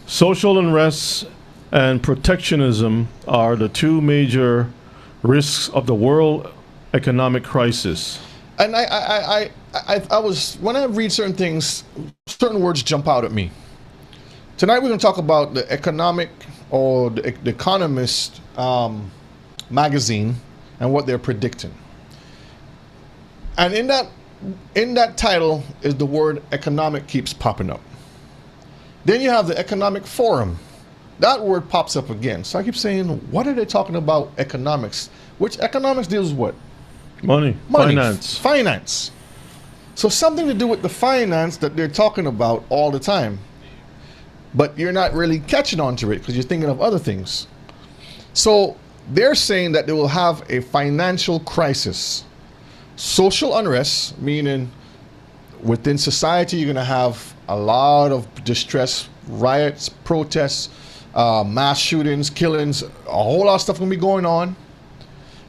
Social unrest and protectionism are the two major risks of the world economic crisis. And I was, when I read certain things, certain words jump out at me. Tonight we're going to talk about the economic, or the Economist magazine, and what they're predicting. And in that title is the word economic keeps popping up. Then you have the Economic Forum. That word pops up again. So I keep saying, what are they talking about economics? Which economics deals with what? Money. Finance. Finance. So something to do with the finance that they're talking about all the time. But you're not really catching on to it because you're thinking of other things. So they're saying that they will have a financial crisis. Social unrest, meaning within society, you're going to have a lot of distress, riots, protests, mass shootings, killings, a whole lot of stuff going to be going on,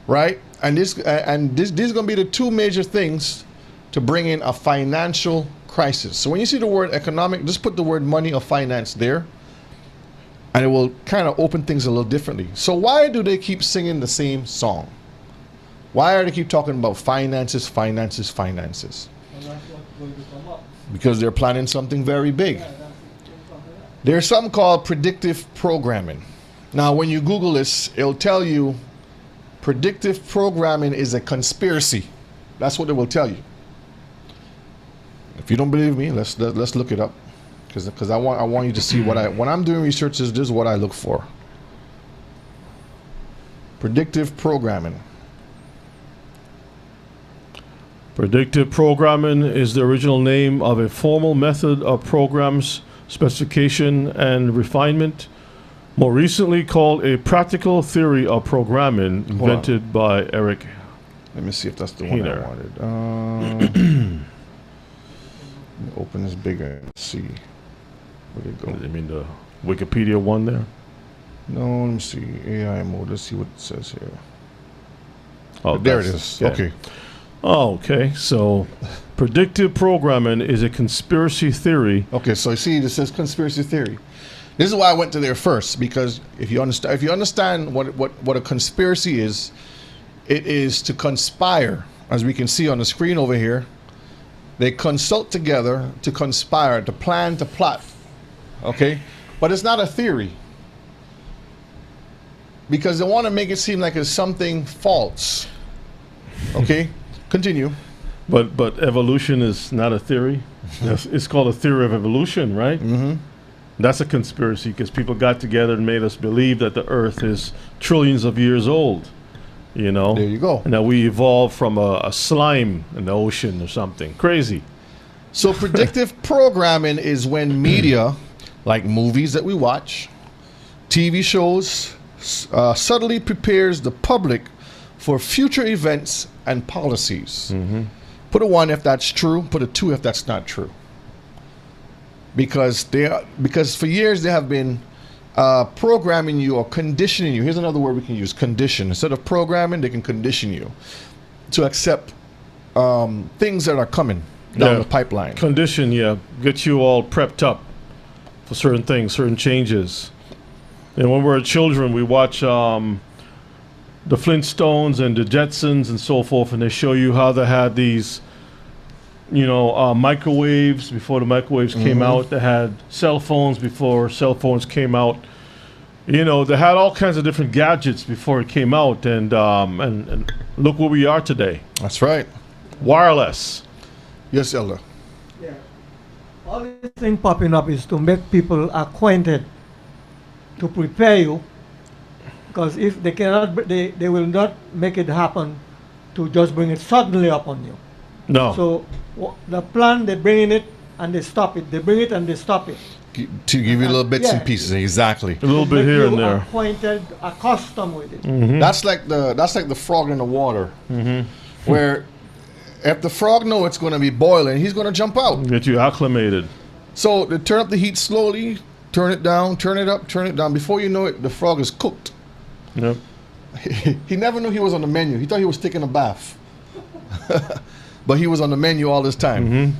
right? And these are going to be the two major things to bring in a financial crisis. So when you see the word economic, just put the word money or finance there, and it will kind of open things a little differently. So why do they keep singing the same song? Why are they keep talking about finances, finances, finances? Because they're planning something very big. There's something called predictive programming. Now, when you Google this, it'll tell you predictive programming is a conspiracy. That's what it will tell you. If you don't believe me, let's look it up, because I want you to see when I'm doing research. This is what I look for. Predictive programming. Predictive programming is the original name of a formal method of programs specification and refinement, more recently called a practical theory of programming, invented by Eric. Let me see if that's the one I wanted. Open this bigger and see where it go. I mean the Wikipedia one there? No, let me see. AI mode. Let's see what it says here. Oh, there it is. Yeah. Okay. Oh, okay. So, predictive programming is a conspiracy theory. Okay, so you see, this says conspiracy theory. This is why I went to there first, because if you understand what a conspiracy is, it is to conspire. As we can see on the screen over here, they consult together to conspire, to plan, to plot. Okay, but it's not a theory, because they want to make it seem like it's something false. Okay. Continue. But evolution is not a theory. It's called a theory of evolution, right? Mm-hmm. That's a conspiracy because people got together and made us believe that the Earth is trillions of years old. You know? There you go. And that we evolved from a slime in the ocean or something. Crazy. So predictive programming is when media, like movies that we watch, TV shows, subtly prepares the public for future events and policies. Mm-hmm. Put a 1 if that's true, put a 2 if that's not true. Because for years they have been programming you or conditioning you. Here's another word we can use, condition. Instead of programming, they can condition you to accept things that are coming down the pipeline. Condition, get you all prepped up for certain things, certain changes. And when we're children, we watch the Flintstones and the Jetsons and so forth, and they show you how they had these, microwaves before the microwaves came out. They had cell phones before cell phones came out. They had all kinds of different gadgets before it came out, and look where we are today. That's right. Wireless. Yes, Elder. Yeah. All this thing popping up is to make people acquainted, to prepare you. Because if they cannot, they will not make it happen to just bring it suddenly upon you. No. So the plan, they bring in it and they stop it. They bring it and they stop it. To give you little bits and pieces, exactly. A little bit here and there. Acquainted, accustomed with it. Mm-hmm. That's like the frog in the water, where if the frog knows it's going to be boiling, he's going to jump out. Get you acclimated. So they turn up the heat slowly, turn it down, turn it up, turn it down. Before you know it, the frog is cooked. Yep. He never knew he was on the menu. He thought he was taking a bath. But he was on the menu all this time. Mm-hmm.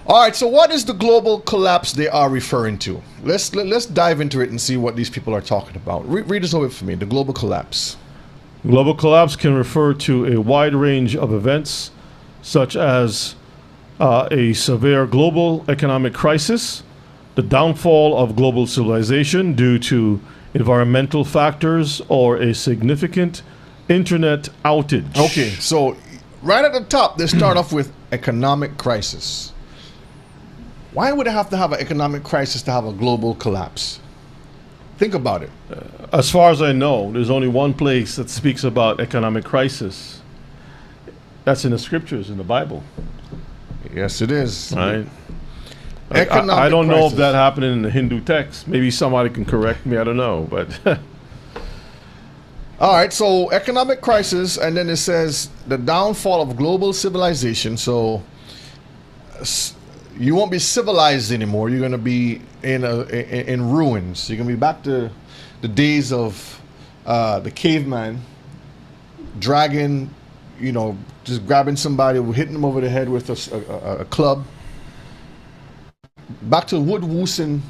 All right, so what is the global collapse they are referring to? Let's dive into it and see what these people are talking about. Read this over for me, the global collapse. Global collapse can refer to a wide range of events, such as a severe global economic crisis, the downfall of global civilization due to environmental factors, or a significant internet outage. Okay, so right at the top, they start off with economic crisis. Why would they have to have an economic crisis to have a global collapse? Think about it. As far as I know, there's only one place that speaks about economic crisis. That's in the scriptures, in the Bible. Yes, it is. Right. Economic I don't know if crisis. that happened in the Hindu text. Maybe somebody can correct me. I don't know, but All right, so economic crisis, and then it says the downfall of global civilization. So you won't be civilized anymore. You're going to be in ruins. You're going to be back to the days of the caveman, dragging, just grabbing somebody, hitting them over the head with a club. Back to wood-woosing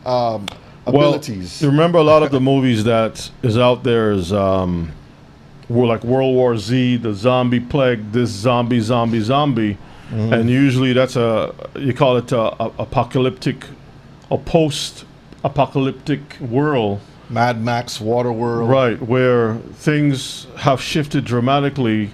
abilities. Well, remember a lot of the movies that is out there is were like World War Z, the zombie plague, this zombie. Mm-hmm. And usually that's you call it a apocalyptic, a post-apocalyptic world. Mad Max, Waterworld. Right, where things have shifted dramatically,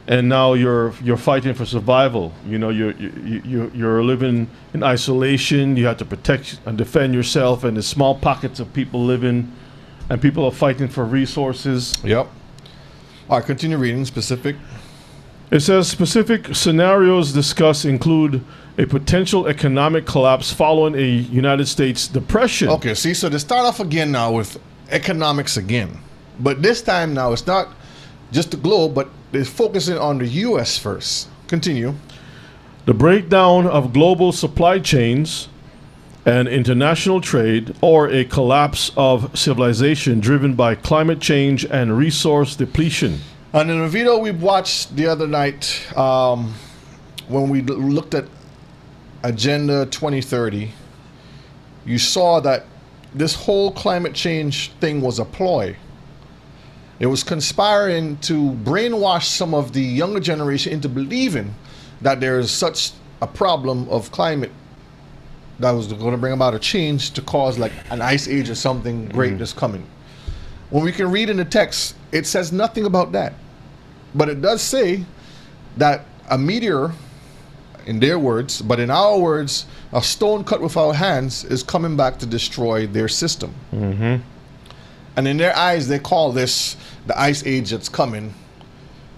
and now you're fighting for survival. You're living in isolation. You have to protect and defend yourself, and there's small pockets of people living, and people are fighting for resources. Yep. All right, continue reading. Specific. It says specific scenarios discussed include a potential economic collapse following a United States depression. Okay, see, so they start off again now with economics again. But this time now it's not just the globe, but they're focusing on the U.S. first. Continue. The breakdown of global supply chains and international trade, or a collapse of civilization driven by climate change and resource depletion. And in a video we watched the other night, when we looked at Agenda 2030, you saw that this whole climate change thing was a ploy. It was conspiring to brainwash some of the younger generation into believing that there is such a problem of climate that was going to bring about a change to cause like an ice age or something great that's coming. When we can read in the text, it says nothing about that. But it does say that a meteor, in their words, but in our words, a stone cut with our hands is coming back to destroy their system. Mm-hmm. And in their eyes, they call this the ice age that's coming.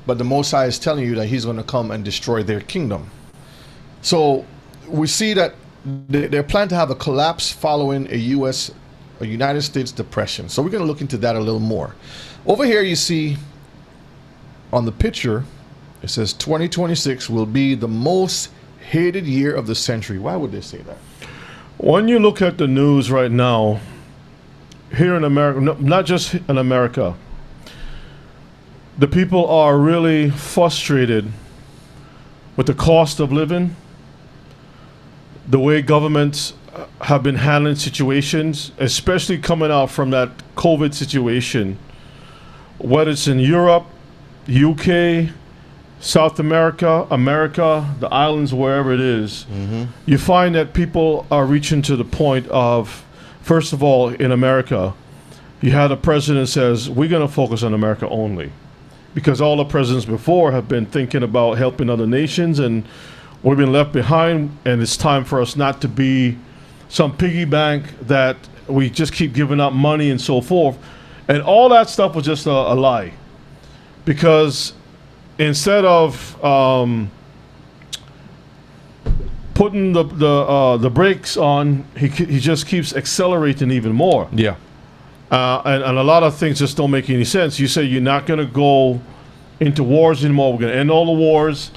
But the Most High is telling you that he's going to come and destroy their kingdom. So we see that they're planning to have a collapse following a United States depression. So we're going to look into that a little more. Over here you see on the picture, it says 2026 will be the most hated year of the century. Why would they say that? When you look at the news right now, here in America, not just in America, the people are really frustrated with the cost of living, the way governments have been handling situations, especially coming out from that COVID situation, whether it's in Europe, UK, South America, the islands, wherever it is. Mm-hmm. You find that people are reaching to the point of, first of all, in America, you had a president says, we're going to focus on America only. Because all the presidents before have been thinking about helping other nations, and we've been left behind, and it's time for us not to be some piggy bank that we just keep giving up money and so forth. And all that stuff was just a lie. Because instead of putting the brakes on, he just keeps accelerating even more. Yeah. And a lot of things just don't make any sense. You say you're not going to go into wars anymore. We're going to end all the wars.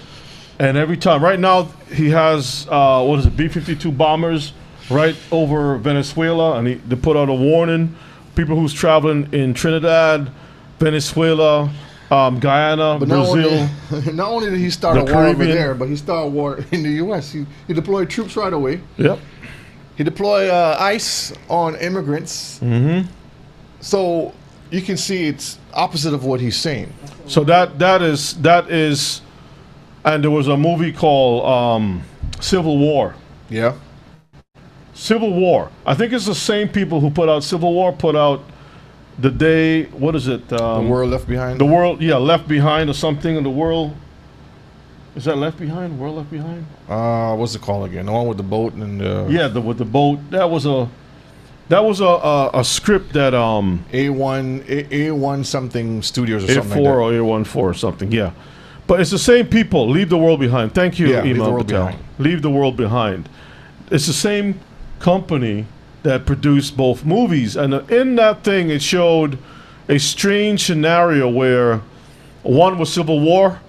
And every time, right now, he has B-52 bombers right over Venezuela, and they put out a warning. People who's traveling in Trinidad, Venezuela, Guyana, But Brazil. not only did he start a the war over Caribbean. there, but he started a war in the U.S. He deployed troops right away. Yep. He deployed ICE on immigrants. Mm-hmm. So you can see it's opposite of what he's saying. So that is, and there was a movie called Civil War. Yeah. Civil War. I think it's the same people who put out Civil War put out the day. What is it? The World Left Behind. The World, yeah, Left Behind or something. In the world, is that Left Behind? World Left Behind? What's it called again? The one with the boat and Yeah, with the boat. That was a script that A1 something studios or A4 something like or A14 or something. Yeah, but it's the same people. Leave the world behind. Thank you, Yeah, Leave the Imam World Patel. Behind. Leave the world behind. It's the same company that produced both movies, and in that thing, it showed a strange scenario where one was Civil War,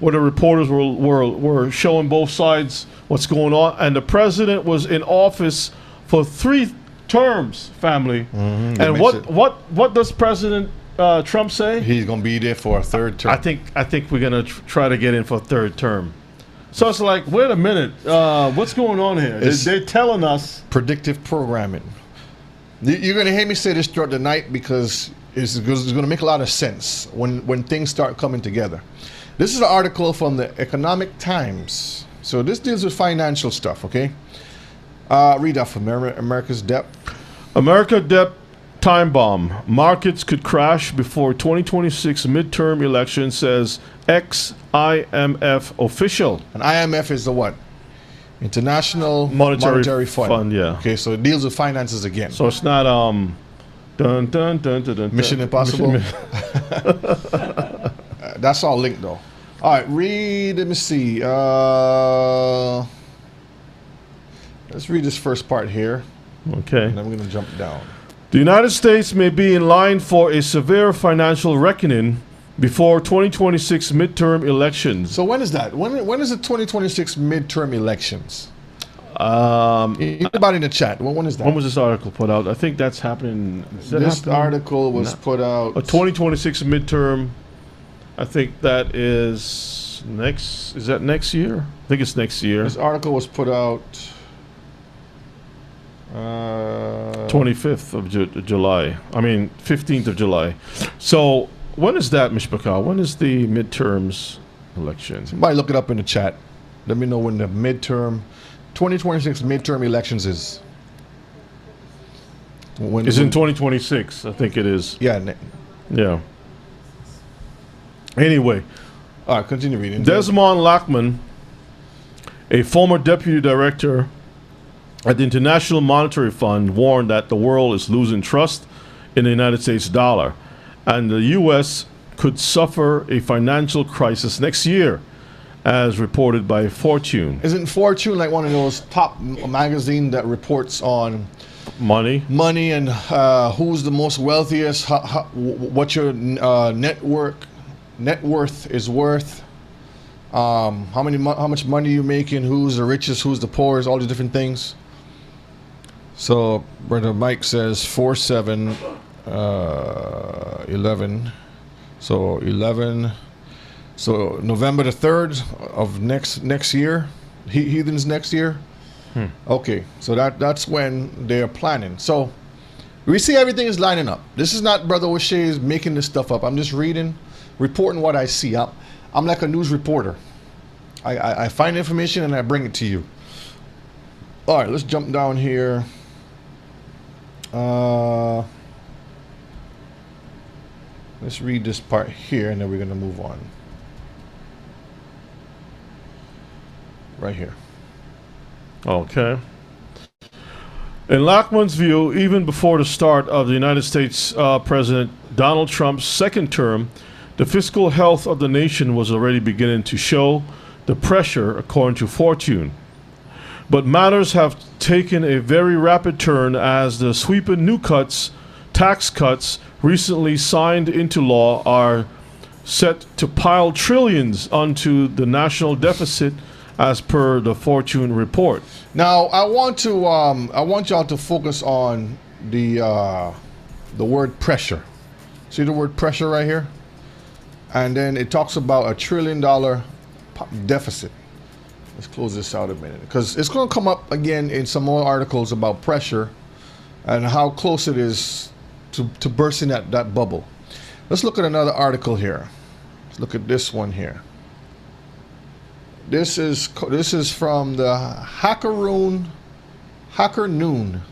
where the reporters were showing both sides what's going on, and the president was in office for 3 terms, family. They And mix it. what does President Trump say? He's going to be there for a third term. I think we're gonna try to get in for a 3rd term. So it's like, wait a minute, what's going on here? They're telling us. Predictive programming. You're going to hear me say this throughout the night because it's going to make a lot of sense when things start coming together. This is an article from the Economic Times. So this deals with financial stuff, okay? Read that from America's Debt. America debt time bomb. Markets could crash before 2026 midterm election, says ex-IMF official. And IMF is the what? International Monetary Fund. Fund, yeah. Okay, so it deals with finances again. So it's not dun dun dun dun dun. Mission Impossible. That's all linked though. All right, let me see. Let's read this first part here, Okay. and then we're going to jump down. The United States may be in line for a severe financial reckoning before 2026 midterm elections. So when is that? When is the 2026 midterm elections? Anybody in the chat? When is that? When was this article put out? I think that's happening. Is that This happening? article was put out. A 2026 midterm. I think that is next. Is that next year? I think it's next year. This article was put out 25th of July. I mean, 15th of July. So when is that, Mishpaka? When is the midterms election? Somebody look it up in the chat. Let me know when the 2026 midterm elections is. It's in 2026. I think it is. Yeah. Yeah. Anyway, All right, continue reading. Desmond Lachman, a former deputy director at the International Monetary Fund, warned that the world is losing trust in the United States dollar, and the U.S. could suffer a financial crisis next year, as reported by Fortune. Isn't Fortune like one of those top magazines that reports on Money. and who's the most wealthiest, what your net worth is worth, how much money you're making, who's the richest, who's the poorest, all these different things. So Brother Mike says 4/7/11. So 11. So November the 3rd of next year, Heathens next year. Okay, so that's when they're planning. So we see everything is lining up. This is not Brother O'Shea's making this stuff up. I'm just reporting what I see. I'm like a news reporter. I find information and I bring it to you. All right, let's jump down here. Let's read this part here and then we're going to move on. Right here. Okay. In Lachman's view, even before the start of the United States President Donald Trump's 2nd term, the fiscal health of the nation was already beginning to show the pressure, according to Fortune. But matters have taken a very rapid turn as the sweeping new tax cuts recently signed into law are set to pile trillions onto the national deficit, as per the Fortune report. Now, I want y'all to focus on the word pressure. See the word pressure right here? And then it talks about $1 trillion deficit. Let's close this out a minute, because it's going to come up again in some more articles about pressure and how close it is to bursting that bubble. Let's look at another article here. Let's look at this one here. This is from the Hacker Noon. Hacker Noon.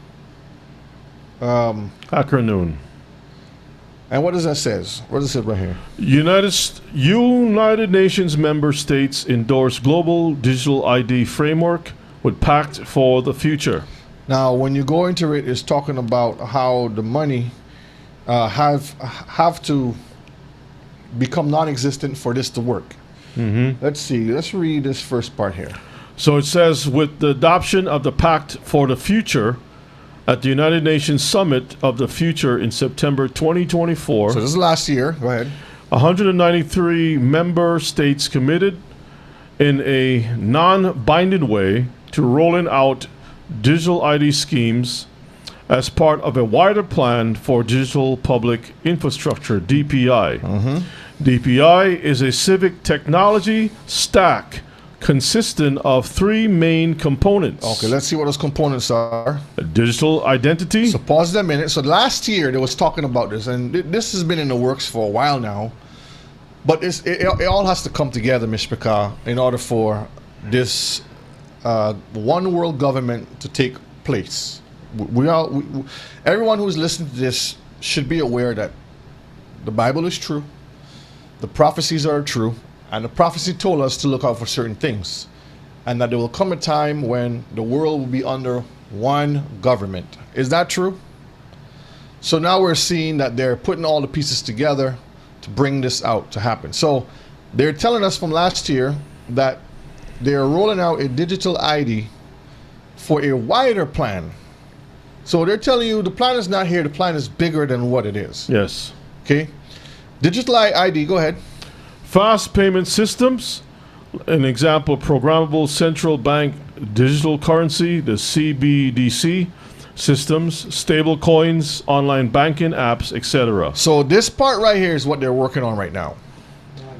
And what does that says? What does it say right here? United Nations member states endorse global digital ID framework with Pact for the Future. Now, when you go into it, it's talking about how the money have to become non-existent for this to work. Mm-hmm. Let's see. Let's read this first part here. So it says, with the adoption of the Pact for the Future at the United Nations Summit of the Future in September 2024. So this is last year. Go ahead. 193 member states committed in a non-binding way to rolling out digital ID schemes as part of a wider plan for digital public infrastructure, DPI. Mm-hmm. DPI is a civic technology stack consisting of three main components. Okay, let's see what those components are. A digital identity. So pause a minute. So last year they was talking about this, and this has been in the works for a while now. But it all has to come together, Mishpaka, in order for this one world government to take place. Everyone who's listening to this should be aware that the Bible is true, the prophecies are true, and the prophecy told us to look out for certain things, and that there will come a time when the world will be under one government. Is that true? So now we're seeing that they're putting all the pieces together to bring this out to happen. So they're telling us from last year that they're rolling out a digital ID for a wider plan. So they're telling you the plan is not here, the plan is bigger than what it is. Yes. Okay. Digital ID, go ahead. Fast payment systems, an example, programmable central bank digital currency, the CBDC systems, stable coins, online banking apps, etc. So this part right here is what they're working on right now.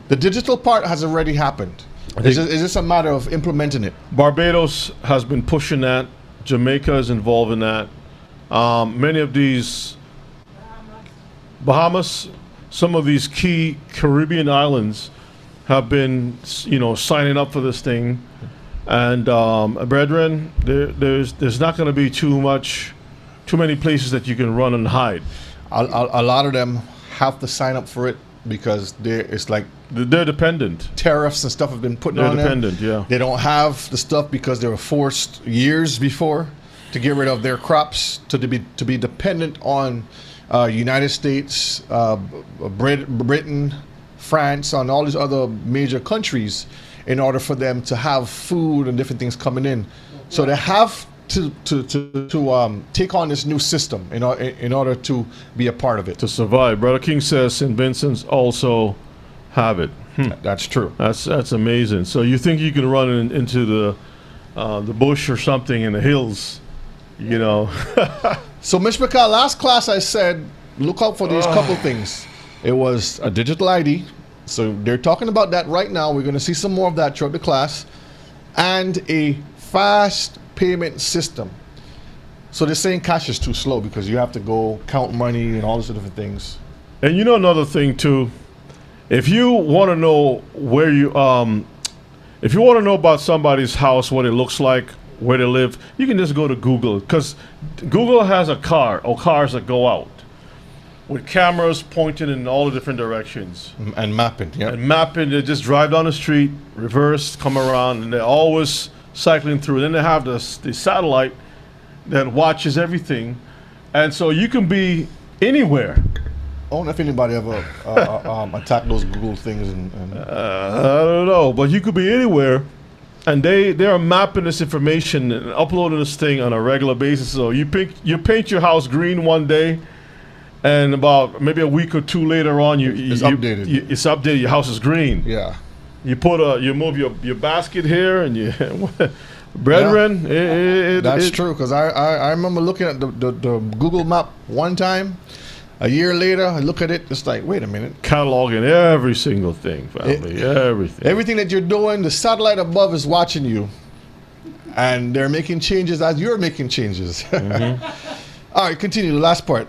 The digital part has already happened. Is this a matter of implementing it? Barbados has been pushing that. Jamaica is involved in that. Many of these Bahamas, some of these key Caribbean islands have been, signing up for this thing. And brethren, there's not going to be too many places that you can run and hide. A lot of them have to sign up for it because it's like they're dependent. Tariffs and stuff have been put on them. They're dependent, yeah. They don't have the stuff because they were forced years before to get rid of their crops, to be dependent on United States, Britain, France, and all these other major countries in order for them to have food and different things coming in. So they have to take on this new system in order to be a part of it. To survive. Brother King says St. Vincent's also have it. That's true. That's amazing. So you think you can run into the bush or something in the hills, So Mishpaka, last class I said, look out for these couple things. It was a digital ID. So they're talking about that right now. We're going to see some more of that throughout the class. And a fast payment system. So they're saying cash is too slow because you have to go count money and all these different things. And another thing too, if you want to know where if you want to know about somebody's house, what it looks like, where they live, you can just go to Google, because Google has a car or cars that go out with cameras pointing in all the different directions. And mapping, yeah. And mapping, they just drive down the street, reverse, come around, and they're always cycling through. Then they have the satellite that watches everything. And so you can be anywhere. I don't know if anybody ever attacked those Google things. I don't know, but you could be anywhere. And they are mapping this information and uploading this thing on a regular basis. So you paint your house green one day, and about maybe a week or two later on, It's updated. It's updated. Your house is green. Yeah. You move your basket here, and you, brethren, That's true, because I remember looking at the Google map one time. A year later, I look at it, it's like, wait a minute. Cataloging every single thing, family, everything. Everything that you're doing, the satellite above is watching you. And they're making changes as you're making changes. All right, continue, the last part.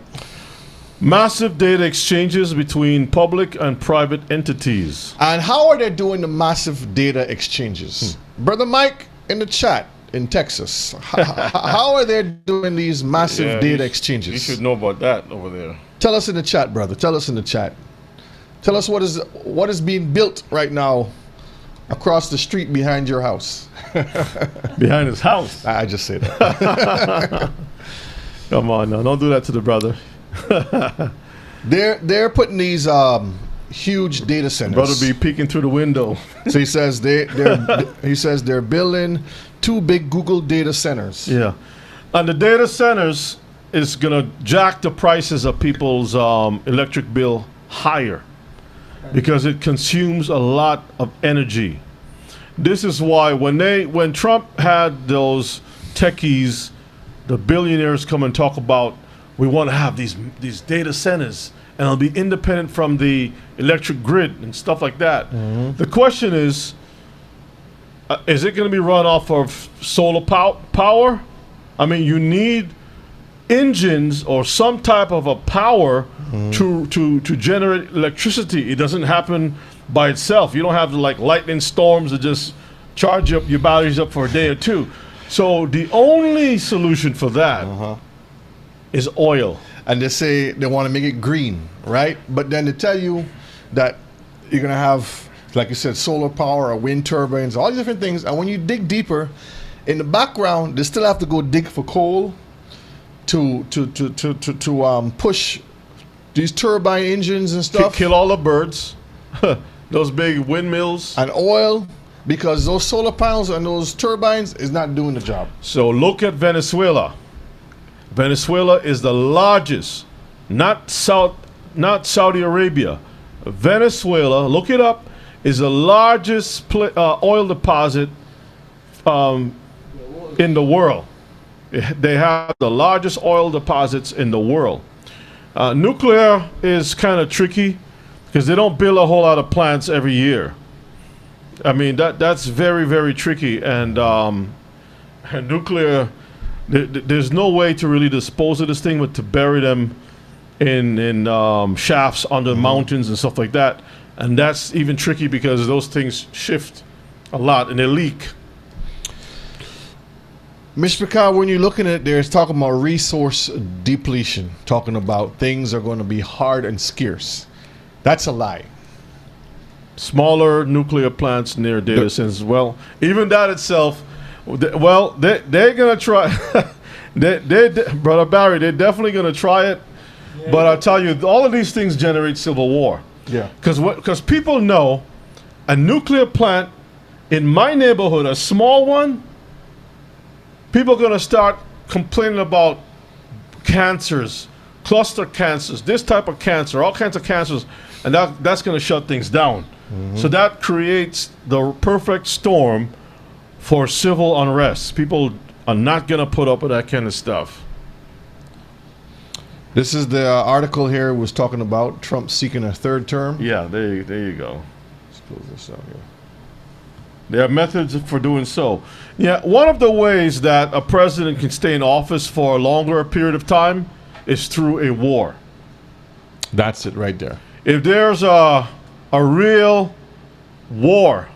Massive data exchanges between public and private entities. And how are they doing the massive data exchanges? Brother Mike in the chat in Texas, how are they doing these massive data exchanges? You should know about that over there. Tell us in the chat, brother. Tell us in the chat. Tell us what is being built right now across the street behind your house. Behind his house? I just say that. Come on now, don't do that to the brother. They're putting these huge data centers. Brother be peeking through the window. So he says they're building 2 big Google data centers. Yeah, and the data centers is gonna jack the prices of people's electric bill higher because it consumes a lot of energy. This is why when Trump had those techies, the billionaires come and talk about, we want to have these data centers and it'll be independent from the electric grid and stuff like that. The question is it going to be run off of solar power? I mean, you need engines or some type of a power to generate electricity. It doesn't happen by itself. You don't have like lightning storms that just charge up your batteries up for a day or two. So the only solution for that is oil. And they say they want to make it green, right? But then they tell you that you're going to have, like you said, solar power or wind turbines, all these different things. And when you dig deeper, in the background, they still have to go dig for coal to push these turbine engines and stuff. Kill all the birds, those big windmills. And oil, because those solar panels and those turbines is not doing the job. So look at Venezuela. Venezuela is the largest, not Saudi Arabia. Venezuela, look it up, is the largest oil deposit in the world. They have the largest oil deposits in the world. Nuclear is kind of tricky because they don't build a whole lot of plants every year. I mean, that's very, very tricky. And nuclear, there's no way to really dispose of this thing but to bury them in shafts under mountains and stuff like that. And that's even tricky because those things shift a lot and they leak. Mr. Picard, when you're looking at it, there's talking about resource depletion, talking about things are going to be hard and scarce. That's a lie. Smaller nuclear plants near data centers. Well, even that itself, they're going to try. Brother Barry, they're definitely going to try it. Yeah. But I tell you, all of these things generate civil war. Yeah. Because people know a nuclear plant in my neighborhood, a small one, people are going to start complaining about cancers, cluster cancers, this type of cancer, all kinds of cancers, and that's going to shut things down. So that creates the perfect storm for civil unrest. People are not going to put up with that kind of stuff. This is the article here was talking about Trump seeking a third term. Yeah, there you go. Let's close this out here. There are methods for doing so. Yeah, one of the ways that a president can stay in office for a longer period of time is through a war. That's it right there. If there's a real war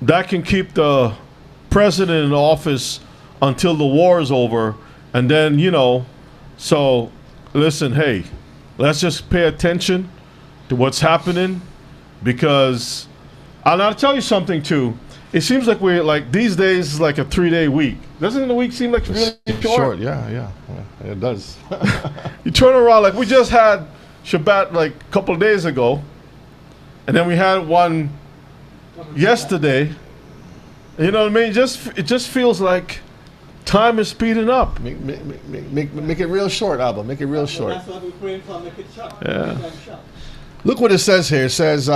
that can keep the president in office until the war is over, and then, so listen, hey, let's just pay attention to what's happening, because I'll tell you something too. It seems like we're like these days is like a 3-day week. Doesn't the week seem like really short? Yeah, it does. You turn around, like we just had Shabbat like a couple of days ago, and then we had one yesterday. You know what I mean? It just feels like Time is speeding up. Make it real short, Abba. Make it real short. That's what we're praying for. Make it short. Yeah. Make it short. Look what it says here. It says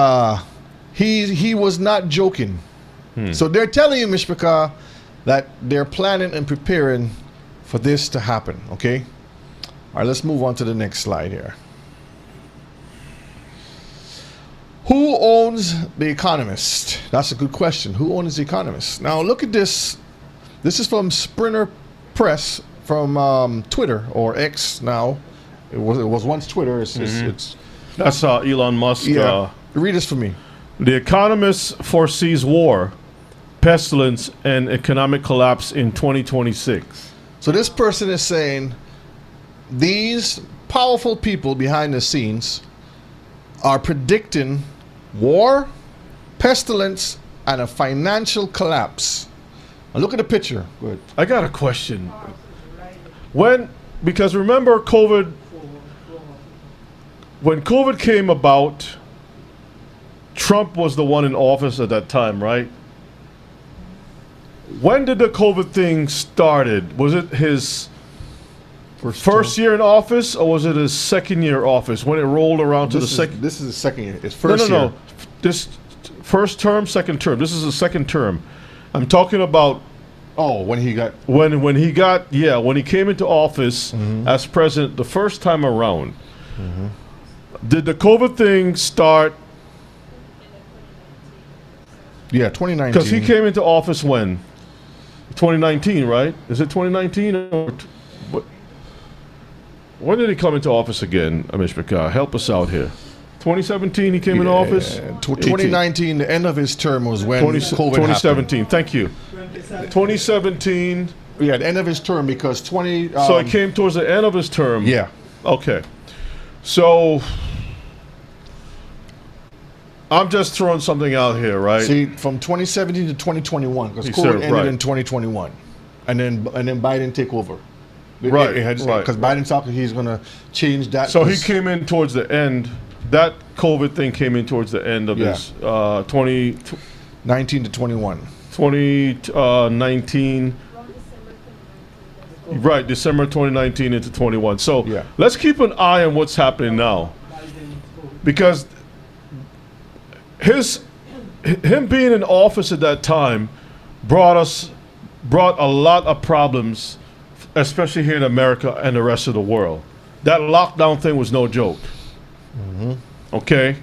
he was not joking. So they're telling you, Mishpachah, that they're planning and preparing for this to happen. Okay. All right. Let's move on to the next slide here. Who owns The Economist? That's a good question. Who owns The Economist? Now look at this. This is from Sprinter Press from Twitter or X now. It was once Twitter. It's That's Elon Musk. yeah. Read this for me. The Economist foresees war, pestilence, and economic collapse in 2026. So this person is saying these powerful people behind the scenes are predicting war, pestilence, and a financial collapse. Now look at the picture. Good. I got a question. Because remember COVID, when COVID came about, Trump was the one in office at that time, right? When did the COVID thing started? Was it his first year in office, or was it his second year office when it rolled around to the second? This is the second year. It's first No. year. This first term, second term. This is the second term. I'm talking about Oh, when he got when he came into office as president the first time around. Did the COVID thing start? 2019. Because he came into office when? 2019, right? Is it 2019 or? When did he come into office again, Mishpachah? Help us out here. 2017 he came in office? 2019, the end of his term was when COVID 2017, thank you. 2017. Yeah, the end of his term because So it came towards the end of his term. Yeah. Okay. So I'm just throwing something out here, right? See, from 2017 to 2021, because He COVID served, ended right. in 2021, and then Biden take over. Right, Because right. Biden's talking, he's going to change that. So he came in towards the end. That COVID thing came in towards the end of his 19 to 21. 2019. Right, December 2019 into 21. So Yeah. let's keep an eye on what's happening now, because him being in office at that time brought a lot of problems, especially here in America and the rest of the world. That lockdown thing was no joke. Okay,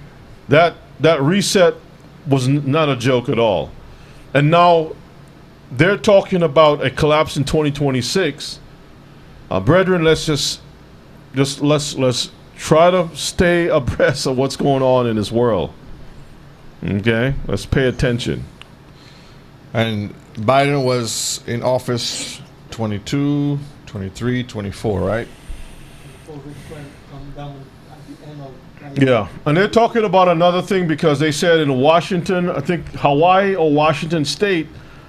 that reset was not a joke at all, and now they're talking about a collapse in 2026. Brethren, let's try to stay abreast of what's going on in this world. Okay, let's pay attention. And Biden was in office 22, 23, 24, right? Yeah, and they're talking about another thing because they said in Washington, I think Hawaii or Washington State,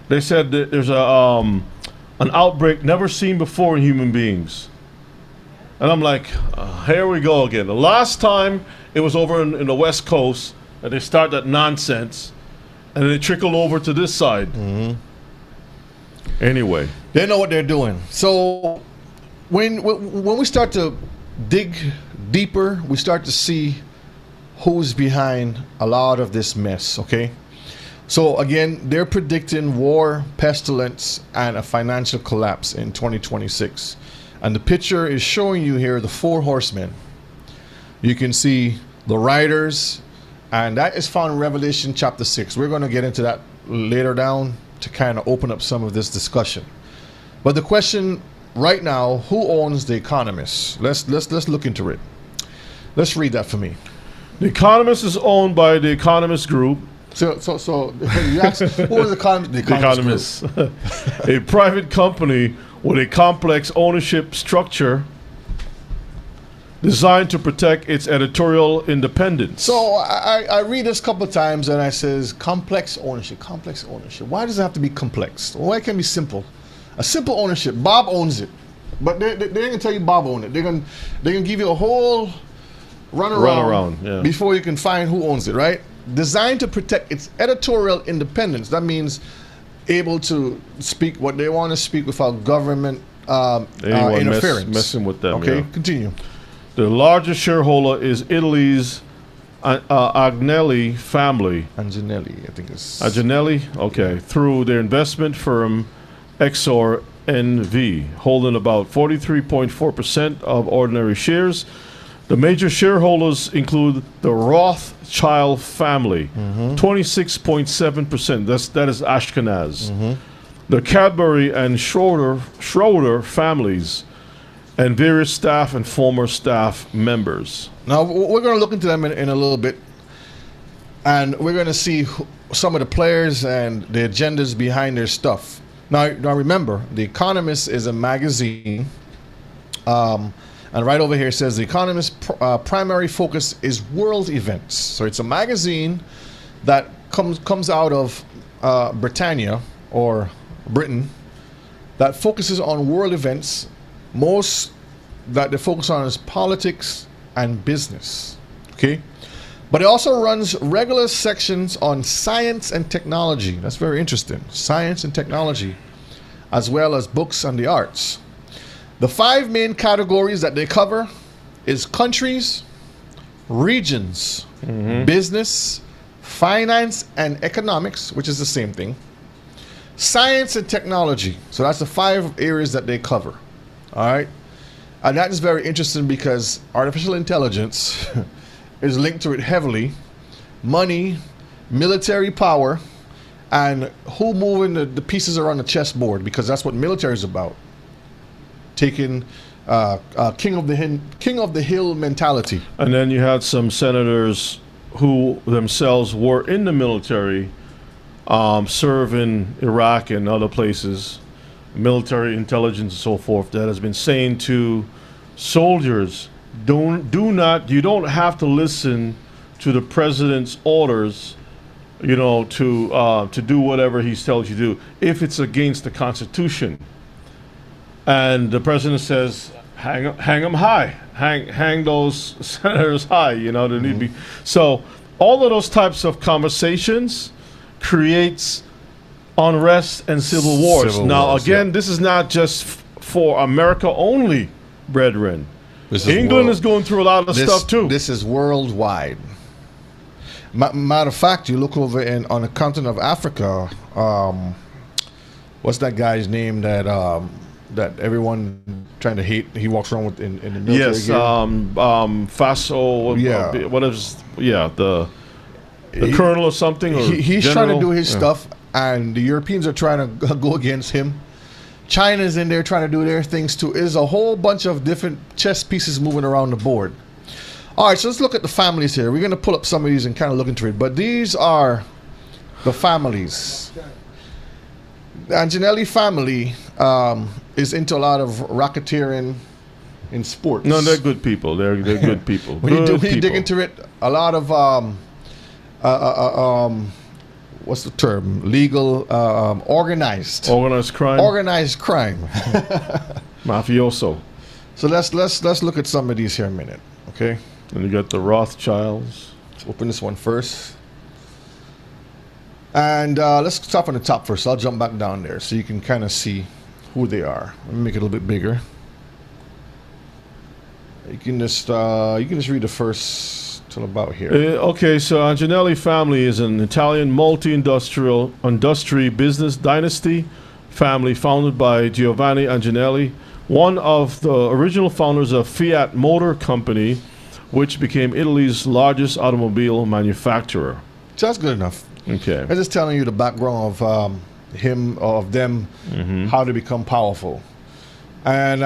they said that there's an outbreak never seen before in human beings. And I'm like, here we go again. The last time it was over in the West Coast, and they start that nonsense, and then they trickle over to this side. Anyway, They know what they're doing. So when we start to dig deeper, we start to see who's behind a lot of this mess, okay? So again, they're predicting war, pestilence, and a financial collapse in 2026. And the picture is showing you here the four horsemen. You can see the riders, and that is found in Revelation chapter 6. We're going to get into that later down to kind of open up some of this discussion. But the question right now, who owns The Economist? Let's look into it. Let's read that for me. The Economist is owned by the Economist Group. So you asked, what was The Economist? The Economist, a private company with a complex ownership structure designed to protect its editorial independence. So I read this a couple of times and I says complex ownership. Why does it have to be complex? Why can't it be simple? A simple ownership. Bob owns it, but they're gonna tell you Bob owns it. They're gonna give you a whole run around yeah. before you can find who owns it. Right? Designed to protect its editorial independence. That means able to speak what they want to speak without government Anyone interference. messing with them. Okay, yeah. continue. The largest shareholder is Italy's Agnelli family. Anginelli, I think it's. Agnelli, okay, through their investment firm Exor NV, holding about 43.4% of ordinary shares. The major shareholders include the Rothschild family, 26.7%. That is Ashkenaz. The Cadbury and Schroeder families, and various staff and former staff members. Now we're going to look into them in a little bit, and we're going to see some of the players and the agendas behind their stuff. Now remember, The Economist is a magazine, and right over here it says The Economist's primary focus is world events. So it's a magazine that comes out of Britannia or Britain that focuses on world events. Most that they focus on is politics and business. Okay, but it also runs regular sections on science and technology. That's very interesting. Science and technology, as well as books and the arts. The 5 main categories that they cover is countries, regions, business, finance and economics, which is the same thing, science and technology. So that's the 5 areas that they cover. All right. And that is very interesting because artificial intelligence is linked to it heavily. Money, military power, and who moving the pieces around the chessboard, because that's what military is about. Taking king of the hill mentality. And then you had some senators who themselves were in the military, serve in Iraq and other places, military intelligence and so forth, that has been saying to soldiers, you don't have to listen to the president's orders, to do whatever he tells you to do if it's against the Constitution. And the president says, hang them high, hang those senators high. They need to be. So all of those types of conversations creates unrest and civil wars. This is not just for America only, brethren. England is going through a lot of stuff too. This is worldwide. Matter of fact, you look over on the continent of Africa. What's that guy's name that everyone trying to hate? He walks around with in the military. Yes, Faso. Yeah. What is? Yeah, the colonel or something. Or he's general? trying to do his stuff, and the Europeans are trying to go against him. China's in there trying to do their things too. There's a whole bunch of different chess pieces moving around the board. All right, so let's look at the families here. We're going to pull up some of these and kind of look into it. But these are the families. The Anginelli family is into a lot of racketeering in sports. No, they're good people. They're good people. When you dig into it, a lot of what's the term? Legal, organized crime. Organized crime. Mafioso. So let's look at some of these here a minute, okay? And you got the Rothschilds. Let's open this one first. And let's start from the top first. I'll jump back down there so you can kind of see who they are. Let me make it a little bit bigger. You can just read the first till about here. Okay, so Anginelli family is an Italian multi-industry business dynasty family founded by Giovanni Anginelli, one of the original founders of Fiat Motor Company, which became Italy's largest automobile manufacturer. Just good enough. Okay. I'm just telling you the background of them, how they become powerful. And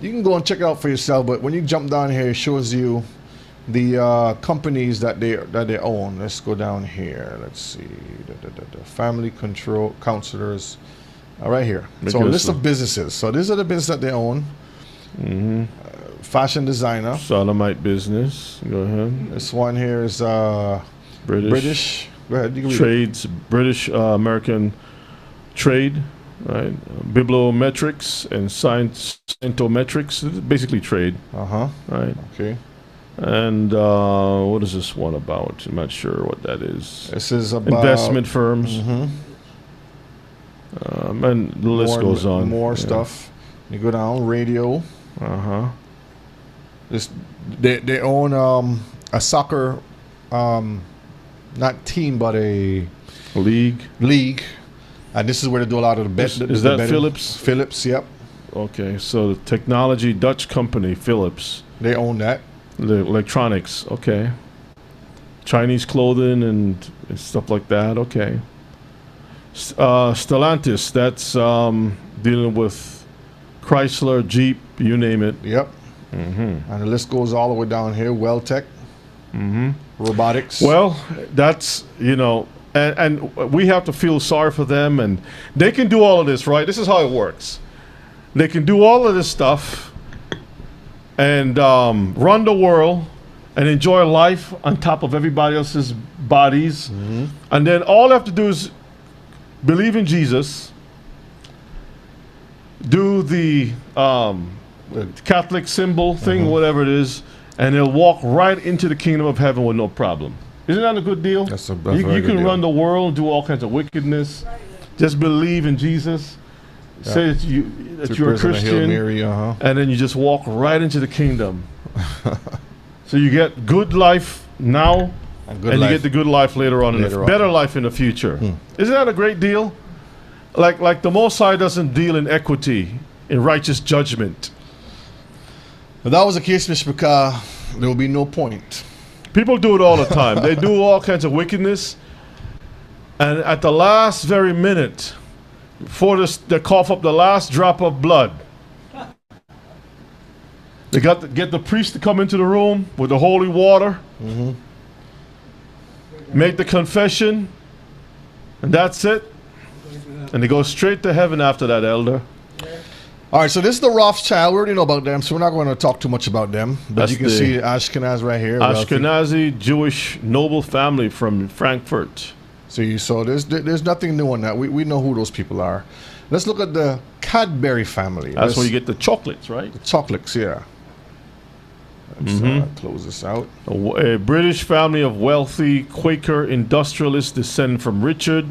you can go and check it out for yourself, but when you jump down here, it shows you the companies that they own. Let's go down here. Let's see. The family control counselors. Right here. So a list of businesses. So these are the businesses that they own. Fashion designer. Sodomite business. Go ahead. This one here is British. Go ahead. You can Trades. British American trade. Right. Bibliometrics and scientometrics. Basically trade. Right. Okay. And what is this one about? I'm not sure what that is. This is about investment firms. And the list goes on. More Yeah. stuff. You go down, radio. Uh-huh. They own a soccer, not team, but a League. and this is where they do a lot of the bet. Is that Philips? Philips, yep. Okay, so the technology Dutch company Philips, They own that. the electronics. Okay. Chinese clothing and stuff like that. Okay. Stellantis, that's dealing with Chrysler, Jeep, you name it. Yep. Mm-hmm. And the list goes all the way down here. Welltech, Mm-hmm. robotics. Well, that's, and we have to feel sorry for them, and they can do all of this, right? This is how it works. They can do all of this stuff and run the world and enjoy life on top of everybody else's bodies. Mm-hmm. And then all they have to do is believe in Jesus, do the Catholic symbol thing, Mm-hmm. whatever it is, and they'll walk right into the kingdom of heaven with no problem. Isn't that a good deal? That's a you very you good can deal. run the world, do all kinds of wickedness, just believe in Jesus, say that, you're a Hail Christian, Mary, and then you just walk right into the kingdom. So you get good life now, and and you get the good life later on, Later on. better life in the future. Isn't that a great deal? Like the Most High doesn't deal in equity, in righteous judgment. If that was the case, Mr. Picard, there would be no point. People do it all the time. They do all kinds of wickedness, and at the last very minute, before they cough up the last drop of blood, they got to get the priest to come into the room with the holy water, make the confession, and that's it. And they go straight to heaven after that, elder. All right, so this is the Rothschild. We already know about them, so we're not going to talk too much about them. But That's you can the see Ashkenaz right here. wealthy. Ashkenazi Jewish noble family from Frankfurt. See, so there's nothing new on that. We know who those people are. Let's look at the Cadbury family. That's where you get the chocolates, right? the chocolates, yeah. Let's close this out. A British family of wealthy Quaker industrialists descended from Richard.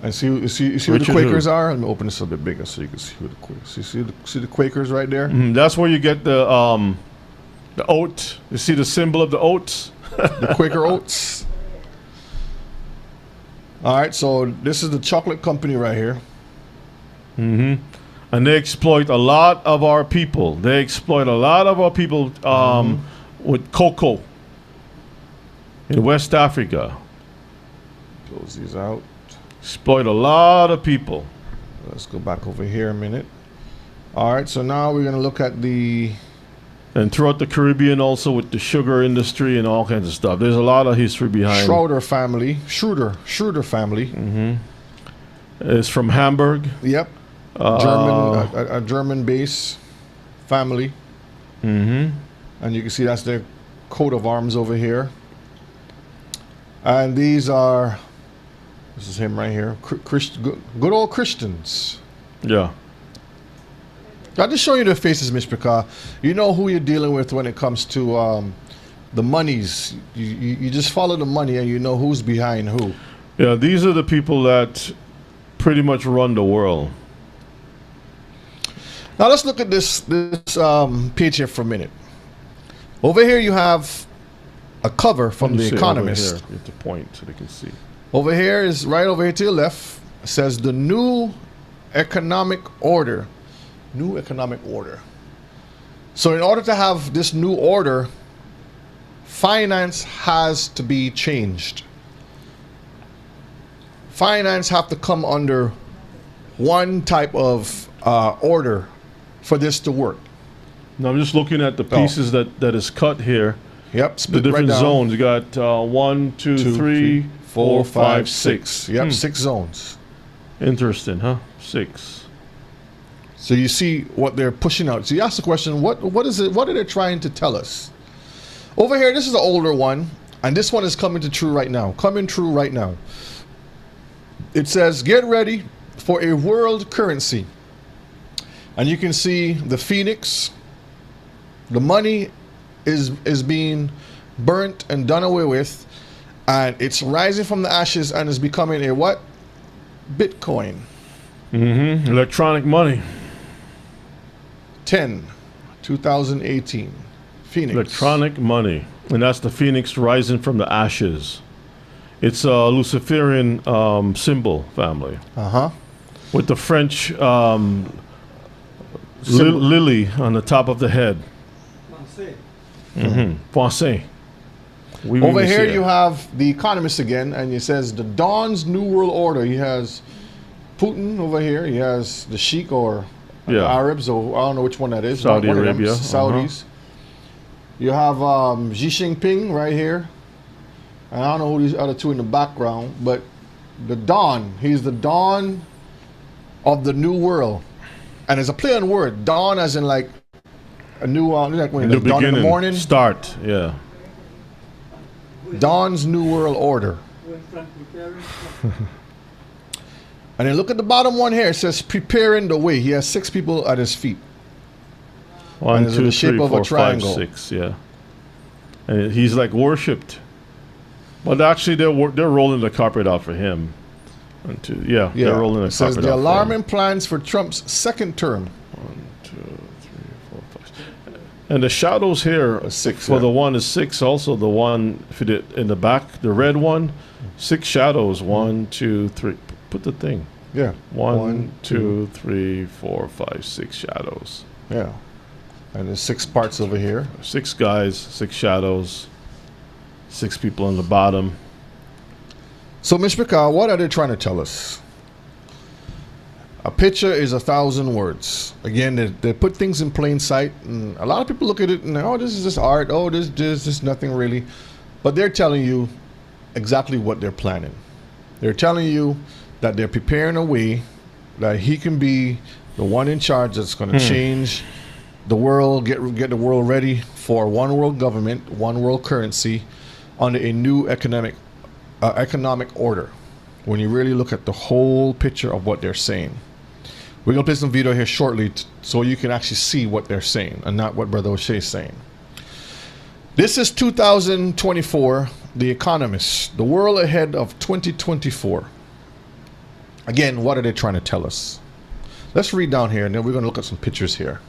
And see who the Richard Quakers who? are? Let me open this a bit bigger so you can see who the Quakers. See the Quakers right there? That's where you get the oat. You see the symbol of the oats? The Quaker Oats. All right, so this is the chocolate company right here. And they exploit a lot of our people. They exploit a lot of our people with cocoa in West Africa. Close these out. Exploit a lot of people. Let's go back over here a minute. All right, so now we're going to look at the And throughout the Caribbean also with the sugar industry and all kinds of stuff. There's a lot of history behind. Schroeder family. Schroeder family. It's from Hamburg. Yep. A German base family. And you can see that's their coat of arms over here. And these are, this is him right here, good old Christians. Yeah. I'll just show you their faces, Mr. Picard. You know who you're dealing with when it comes to the monies. You just follow the money and you know who's behind who. Yeah, these are the people that pretty much run the world. Now let's look at this page here for a minute. Over here you have a cover from The Economist. Over here, at the point so they can see. Over here is right over here to your left. It says the new economic order. New economic order. So in order to have this new order, finance has to be changed. Finance have to come under one type of order for this to work. Now I'm just looking at the pieces that is cut here. Yep, The split different right down. zones. You got 1, 2, 3, 4, 5, 6. Yep, 6 zones. Interesting, huh? 6. So you see what they're pushing out. So you ask the question, what is it? What are they trying to tell us? Over here, this is the older one, and this one is coming true right now. It says, get ready for a world currency. And you can see the phoenix. The money is being burnt and done away with, and it's rising from the ashes and is becoming a what? Bitcoin. Electronic money. 10, 2018. Phoenix. Electronic money. And that's the phoenix rising from the ashes. It's a Luciferian symbol family. Uh-huh. With the French lily on the top of the head. Français. Over here you have The Economist again, and it says the Dawn's New World Order. He has Putin over here. He has the Sheikh or the Arabs, or I don't know which one that is. Saudi one Arabia. Saudis. You have Xi Jinping right here. And I don't know who these other two in the background, but the Dawn. He's the Dawn of the New World. And it's a play on word. Dawn as in like a new, like when new dawn in the morning. Start, yeah. Dawn's New World Order. And then look at the bottom one here. It says preparing the way. He has 6 people at his feet. 1, 2, 3, 4, 5, triangle. 6, yeah. And he's like worshipped. But actually, they're rolling the carpet out for him. 1, 2, yeah, they're rolling the it says carpet the out alarming plans for Trump's second term. 1, 2, 3, 4, 5. And the shadows here for the one is 6. Also, the one in the back, the red one, 6 shadows. 1, 2, 3. Put the thing. Yeah. 1, 2, 3, 4, 5, 6 shadows. Yeah. And there's 6 parts over here. 6 guys, 6 shadows, 6 people on the bottom. So, Mishpika, what are they trying to tell us? A picture is 1,000 words. Again, they put things in plain sight, and a lot of people look at it and, oh, this is just art. Oh, this is nothing really. But they're telling you exactly what they're planning. They're telling you that they're preparing a way that he can be the one in charge that's going to change the world, get the world ready for one world government, one world currency, under a new economic order. When you really look at the whole picture of what they're saying, we're gonna play some video here shortly, so you can actually see what they're saying and not what Brother O'Shea is saying. This is 2024, The Economist, the world ahead of 2024. Again, what are they trying to tell us? Let's read down here, and then we're gonna look at some pictures here.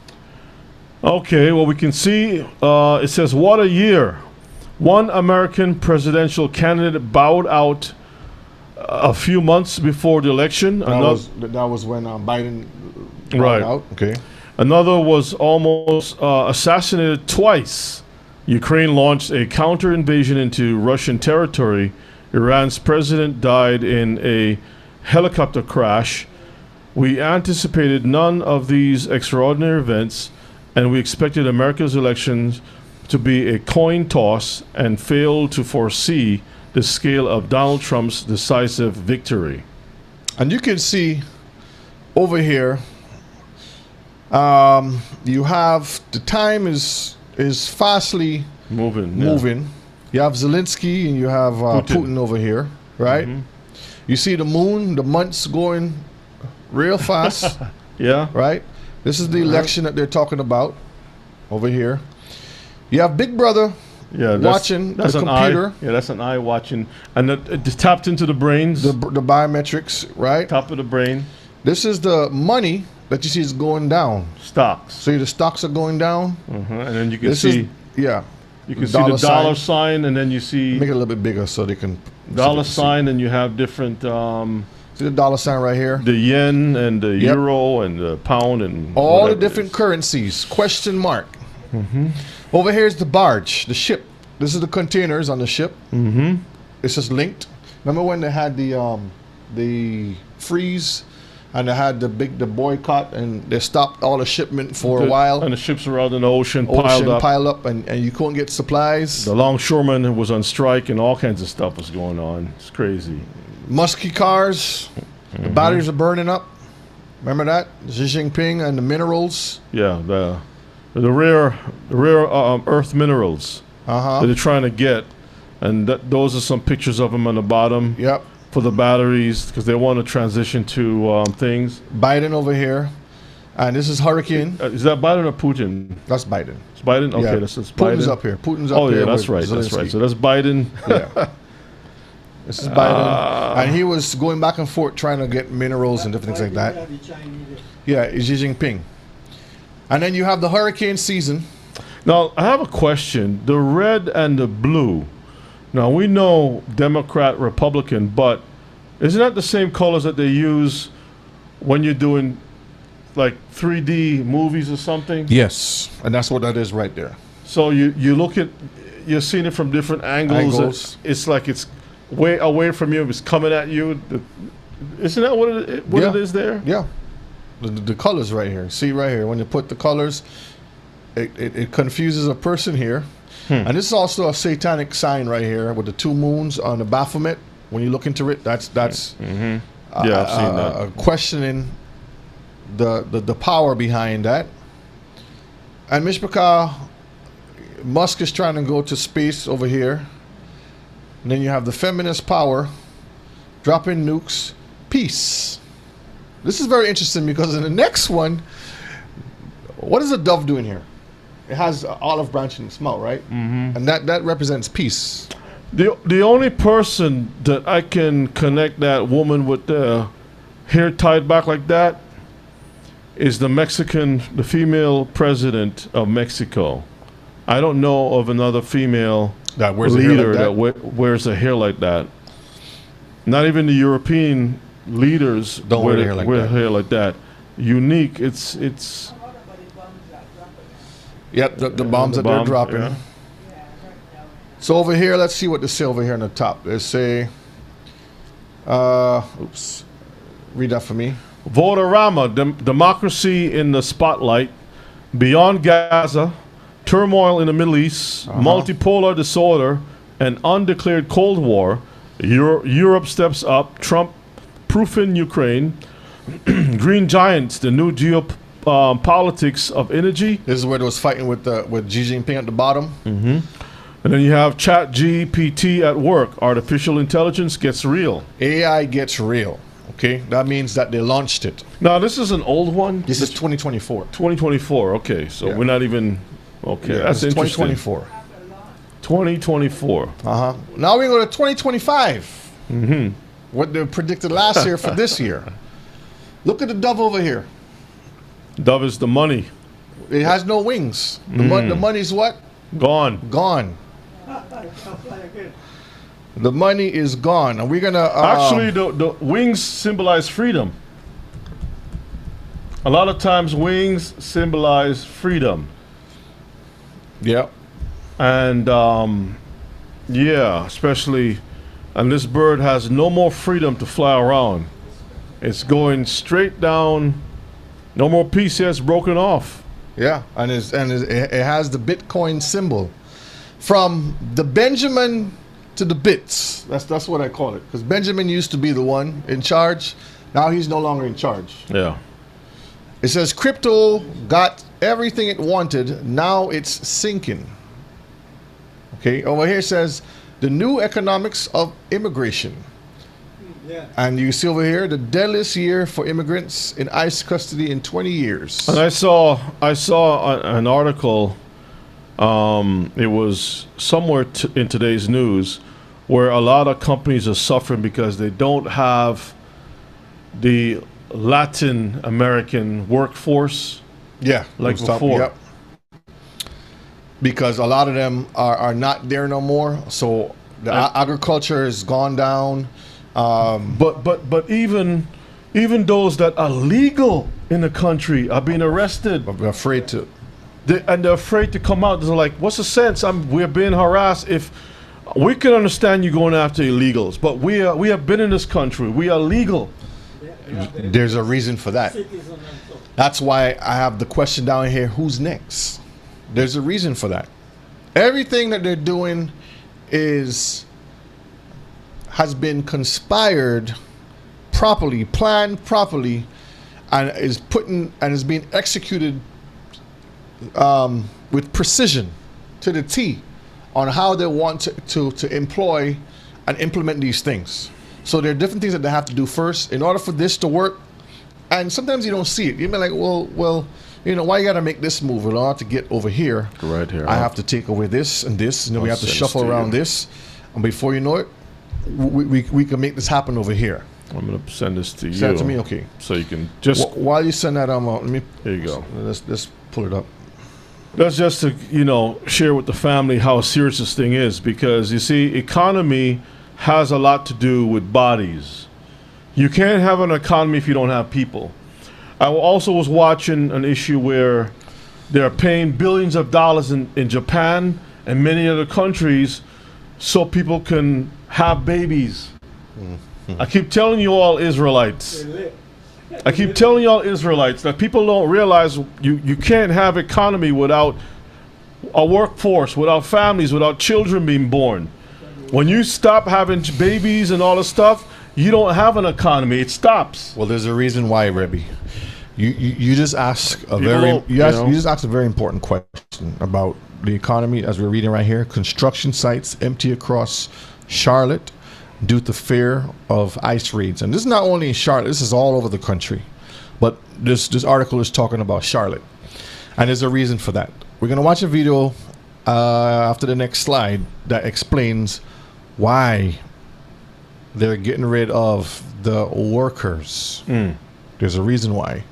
Okay, well, we can see it says, what a year. One American presidential candidate bowed out a few months before the election. That was when Biden bowed out. Okay. Another was almost assassinated twice. Ukraine launched a counter-invasion into Russian territory. Iran's president died in a helicopter crash. We anticipated none of these extraordinary events, and we expected America's elections to be a coin toss and failed to foresee the scale of Donald Trump's decisive victory. And you can see over here, you have the time is fastly moving. You have Zelensky and you have Putin over here, right? You see the moon, the months going real fast. Yeah. Right? This is the election that they're talking about over here. You have Big Brother watching that's the computer. Yeah, that's an eye watching. And it tapped into the brains. The biometrics, right? Top of the brain. This is the money that you see is going down. Stocks. See, the stocks are going down. And then you can see... You can see the dollar sign, and then you see... Make it a little bit bigger so they can... Dollar sign, and you have different... see the dollar sign right here? The yen, and the euro, and the pound, and... all the different currencies. Question mark. Over here is the barge, the ship. This is the containers on the ship. It's just linked. Remember when they had the freeze and they had the boycott and they stopped all the shipment for a while? And the ships were out in the ocean piled up, and you couldn't get supplies. The longshoreman was on strike and all kinds of stuff was going on. It's crazy. Muskie cars, the batteries are burning up. Remember that? Xi Jinping and the minerals. Yeah, the rare earth minerals that they're trying to get, and those are some pictures of them on the bottom. Yep. For the batteries, because they want to transition to things. Biden over here, and this is Hurricane. Is that Biden or Putin? That's Biden. It's Biden. Okay, yeah. this is Biden. Putin's up here. Putin's up here. Oh yeah, that's right. That's right. So that's Biden. Yeah. This is Biden. And he was going back and forth trying to get minerals and different things like that. Yeah, it's Xi Jinping. And then you have the hurricane season. Now, I have a question. The red and the blue. Now, we know Democrat, Republican, but isn't that the same colors that they use when you're doing like 3D movies or something? Yes. And that's what that is right there. So you look at, you're seeing it from different angles. It's like it's way away from you. It's coming at you. Isn't that what it is there? Yeah. The colors right here. See right here. When you put the colors, it confuses a person here. And this is also a satanic sign right here with the two moons on the Baphomet. When you look into it, that's Yeah, I've seen that. questioning the power behind that. And Mishpachah, Musk is trying to go to space over here. And then you have the feminist power, dropping nukes, peace. This is very interesting because in the next one, what is a dove doing here? It has an olive branch in its mouth, right? Mm-hmm. And that represents peace. The only person that I can connect that woman with the hair tied back like that is the female president of Mexico. I don't know of another female leader that wears a hair like that. Not even the European leaders don't wear hair like that. Unique. It's. Yep, the bombs that they're dropping. Yeah. So over here, let's see what they say over here on the top. They say, oops, read that for me. Votorama, democracy in the spotlight, beyond Gaza, turmoil in the Middle East, multipolar disorder, and undeclared Cold War. Europe steps up, Trump proofing Ukraine, Green Giants, the new geopolitics of energy. This is where they was fighting with Xi Jinping at the bottom. Mm-hmm. And then you have ChatGPT at work. Artificial intelligence gets real. AI gets real. Okay, that means that they launched it. Now, this is an old one? This is 2024. 2024, okay. So we're not even, okay, that's interesting. 2024. 2024. Now we go to 2025. Mm-hmm. What they predicted last year for this year. Look at the dove over here. Dove is the money. It has no wings. The money's what? Gone. Gone. The money is gone. And we're going to... Actually, the wings symbolize freedom. A lot of times, wings symbolize freedom. Yeah. And, especially... And this bird has no more freedom to fly around. It's going straight down. No more PCS broken off. Yeah, and it has the Bitcoin symbol. From the Benjamin to the bits. That's what I call it. Because Benjamin used to be the one in charge. Now he's no longer in charge. Yeah. It says crypto got everything it wanted. Now it's sinking. Okay, over here it says the new economics of immigration. Yeah. And you see over here the deadliest year for immigrants in ICE custody in 20 years. And I saw an article. It was somewhere in today's news where a lot of companies are suffering because they don't have the Latin American workforce. Yeah, like before. Yep. Because a lot of them are not there no more. So the agriculture has gone down. But even those that are legal in the country are being arrested. They're afraid to. They're afraid to come out. They're like, what's the sense? We're being harassed. If we can understand you going after illegals, but we have been in this country. We are legal. There's a reason for that. That's why I have the question down here, who's next? There's a reason for that. Everything that they're doing has been conspired properly, planned properly, and is being executed with precision to the T on how they want to employ and implement these things. So there are different things that they have to do first in order for this to work. And sometimes you don't see it. You'll be like, well, why you got to make this move in order to get over here? Right here. I have to take away this and this, and then we have to shuffle around this. And before you know it, we can make this happen over here. I'm gonna send this to you. Send it to me, okay. So you can just while you send that out, let me. There you go. Let's pull it up. That's just to share with the family how serious this thing is, because you see, economy has a lot to do with bodies. You can't have an economy if you don't have people. I also was watching an issue where they're paying billions of dollars in Japan and many other countries so people can have babies. I keep telling you all Israelites. I keep telling y'all Israelites that people don't realize you can't have economy without a workforce, without families, without children being born. When you stop having babies and all this stuff, you don't have an economy. It stops. Well, there's a reason why, Rebbe. You just ask a you just asked a very important question about the economy, as we're reading right here. Construction sites empty across Charlotte due to fear of ICE raids, and this is not only in Charlotte. This is all over the country. But this article is talking about Charlotte, and there's a reason for that. We're gonna watch a video after the next slide that explains why they're getting rid of the workers. There's a reason why.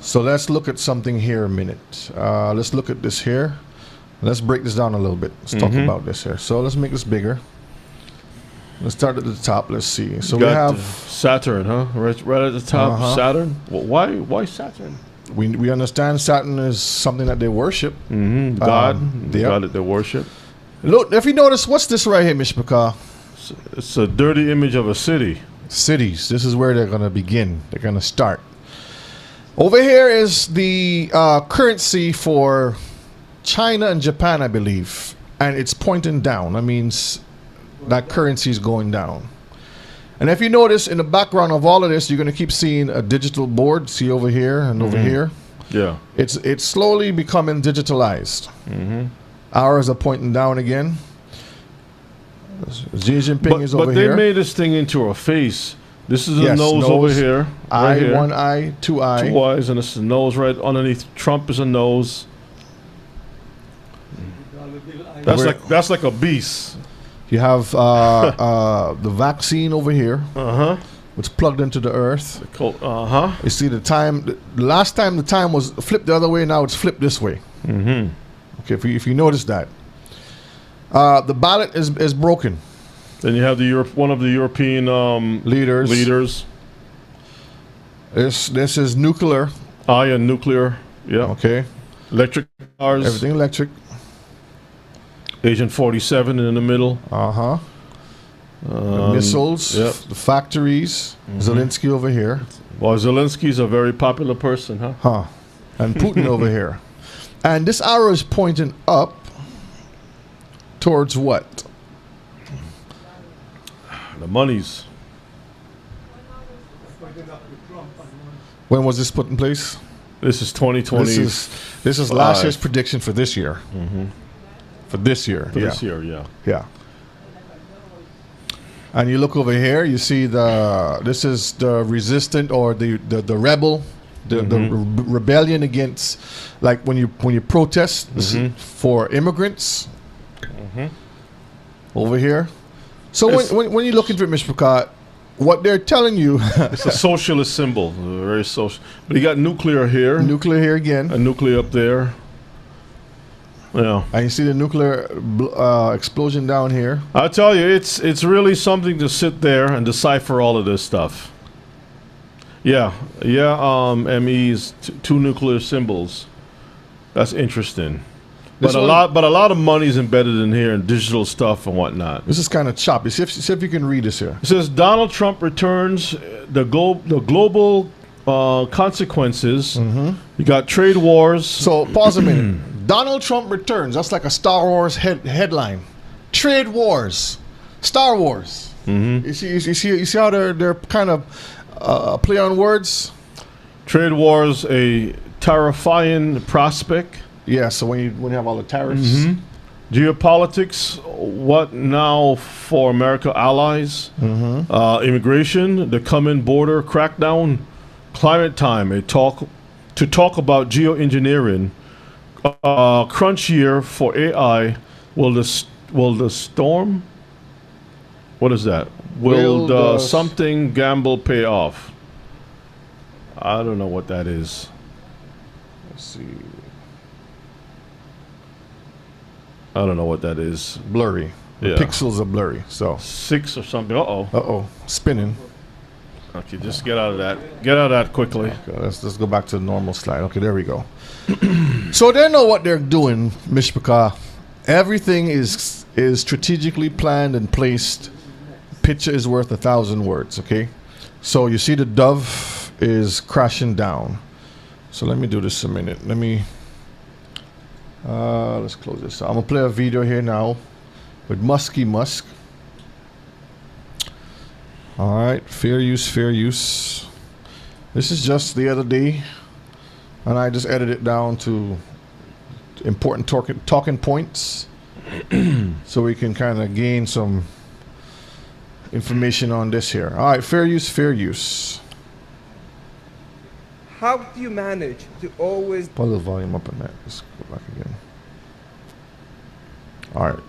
So let's look at something here a minute. Let's look at this here. Let's break this down a little bit. Let's talk about this here. So let's make this bigger. Let's start at the top. Let's see. So we have Saturn, huh? Right at the top. Saturn. Well, why Saturn? We understand Saturn is something that they worship. God, the God that they worship. Look, if you notice, what's this right here, Mishpachah? It's a dirty image of a city. Cities. This is where they're going to begin. They're going to start. Over here is the currency for China and Japan, I believe, and it's pointing down. That means that currency is going down. And if you notice in the background of all of this, you're going to keep seeing a digital board. See over here and over here. Yeah, it's slowly becoming digitalized. Ours are pointing down again. Xi Jinping is over here. But they made this thing into a face. This is a nose over here. Eye, here. One eye, two eyes. Two eyes, and this is a nose right underneath. Trump is a nose. That's like a beast. You have the vaccine over here. It's plugged into the earth. You see the time. The last time the time was flipped the other way. Now it's flipped this way. Okay, if you notice that. The ballot is broken. Then you have one of the European leaders. This is nuclear. Nuclear. Yeah. Okay. Electric cars. Everything electric. Agent 47 in the middle. The missiles. Yep. The factories. Zelensky over here. Well, Zelensky's a very popular person, huh? And Putin over here. And this arrow is pointing up towards what? The monies. When was this put in place? This is 2020. This is last year's prediction for this year. For this year. This year, yeah. Yeah. And you look over here, you see this is the resistant or the rebel, the rebellion against, like when you protest for immigrants. Over here. So when you look into it, Mr. Picard, what they're telling you, it's a socialist symbol, very social. But you got nuclear here. Nuclear here again. A nuclear up there. Yeah. And you see the nuclear explosion down here. I tell you, it's really something to sit there and decipher all of this stuff. Yeah. ME's two nuclear symbols. That's interesting. But a lot of money is embedded in here and digital stuff and whatnot. This is kind of choppy. See if you can read this here. It says Donald Trump returns the global consequences. You got trade wars. So pause a minute. Donald Trump returns. That's like a Star Wars headline. Trade wars, Star Wars. You see how they're kind of play on words. Trade wars, a terrifying prospect. Yeah, so when you have all the tariffs. Geopolitics, what now for America allies? Immigration, the coming border crackdown, climate time, to talk about geoengineering, crunch year for AI, will the storm What is that? Will Will the the- something gamble pay off? I don't know what that is. Let's see. I don't know what that is. Blurry. The Yeah. pixels are blurry. So. 6 or something. Uh-oh. Uh-oh. Spinning. Okay, just get out of that. Get out of that quickly. Okay, let's go back to the normal slide. Okay, there we go. So they know what they're doing, Mishpaka. Everything is strategically planned and placed. Picture is worth 1,000 words, okay? So you see the dove is crashing down. So let me do this a minute. Let's close this. I'm gonna play a video here now with Musky Musk. All right, fair use, fair use. This is just the other day, and I just edited it down to important talking points, so we can kind of gain some information on this here. All right, fair use, fair use. How do you manage to always Put the volume up on that. Let's go back again. All right.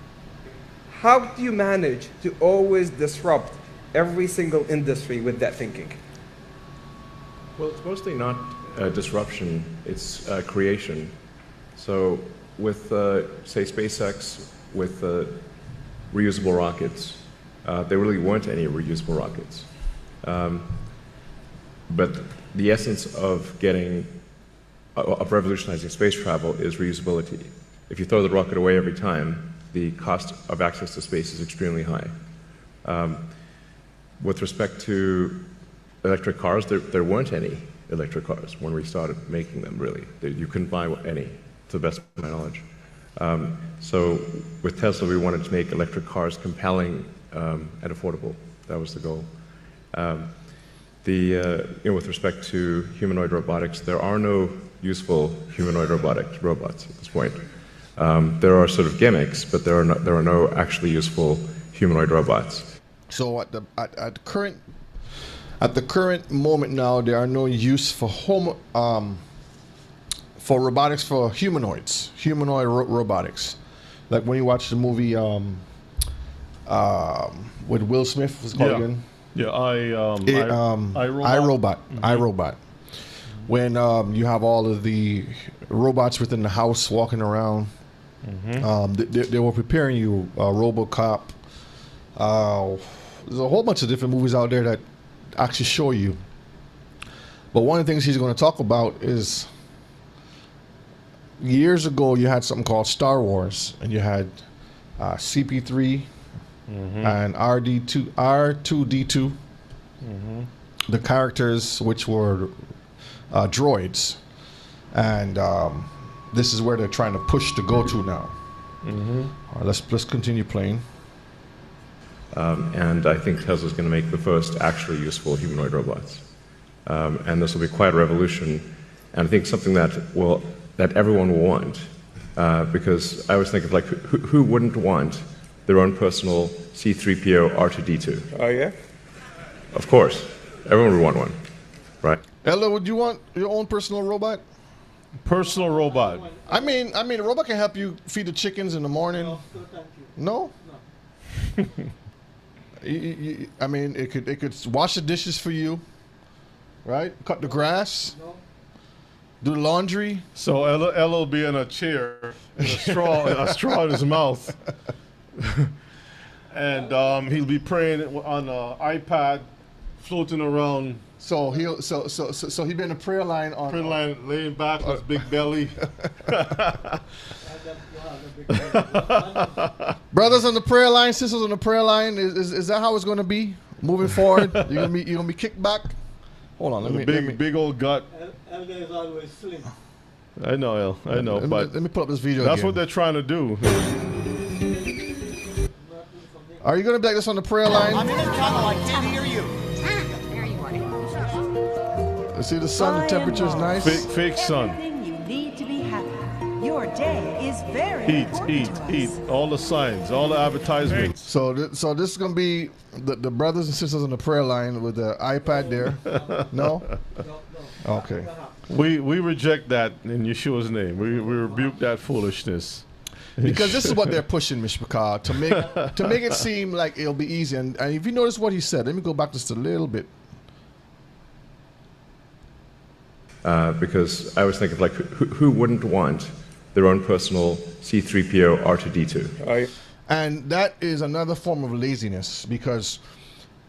How do you manage to always disrupt every single industry with that thinking? Well, it's mostly not disruption, it's creation. So with, say, SpaceX, with reusable rockets, there really weren't any reusable rockets. But the essence of of revolutionizing space travel is reusability. If you throw the rocket away every time, the cost of access to space is extremely high. With respect to electric cars, there weren't any electric cars when we started making them, really. You couldn't buy any, to the best of my knowledge. So with Tesla, we wanted to make electric cars compelling and affordable. That was the goal. With respect to humanoid robotics, there are no useful humanoid robots at this point. There are sort of gimmicks, but there are no actually useful humanoid robots. So at the current moment now, there are no use for robotics for humanoids, robotics. Like when you watch the movie with Will Smith, what's it called again? Yeah, iRobot. iRobot. iRobot. When you have all of the robots within the house walking around, they were preparing you. RoboCop. There's a whole bunch of different movies out there that actually show you. But one of the things he's going to talk about is years ago you had something called Star Wars, and you had CP3 and R2D2, the characters which were droids, and this is where they're trying to push to go to now. All right, let's continue playing. And I think Tesla's going to make the first actually useful humanoid robots. And this will be quite a revolution, and I think something that everyone will want. Because I always think of who wouldn't want their own personal C-3PO R2D2? Oh yeah? Of course. Everyone would want one, right? Ella, would you want your own personal robot? Personal robot. I mean, a robot can help you feed the chickens in the morning. No? I mean, it could wash the dishes for you, right? Cut the grass, do the laundry. So Ella will be in a chair, with a straw in his mouth, and he'll be praying on an iPad, floating around. So he'll be in a prayer line laying back with his big belly. Brothers on the prayer line, sisters on the prayer line, is that how it's going to be moving forward? You're gonna be kicked back. Hold on, let me big old gut. Elder is always slim. I know, El. I know, let me pull up this video. That's again. what they're trying to do. Are you gonna be like this on the prayer line? I'm in the tunnel. I can't hear you. There you are. You see the sun, the temperature is nice. Fake sun. Everything you need to be happy. Your day is very Eat. important to us. All the signs, all the advertisements. So this is gonna be the brothers and sisters on the prayer line with the iPad there. No? Okay. We reject that in Yeshua's name. We rebuke that foolishness. Because this is what they're pushing, Mishpachah, to make it seem like it'll be easy. And if you notice what he said, let me go back just a little bit. Because I was thinking, like, who wouldn't want their own personal C-3PO R2-D2? Right. And that is another form of laziness, because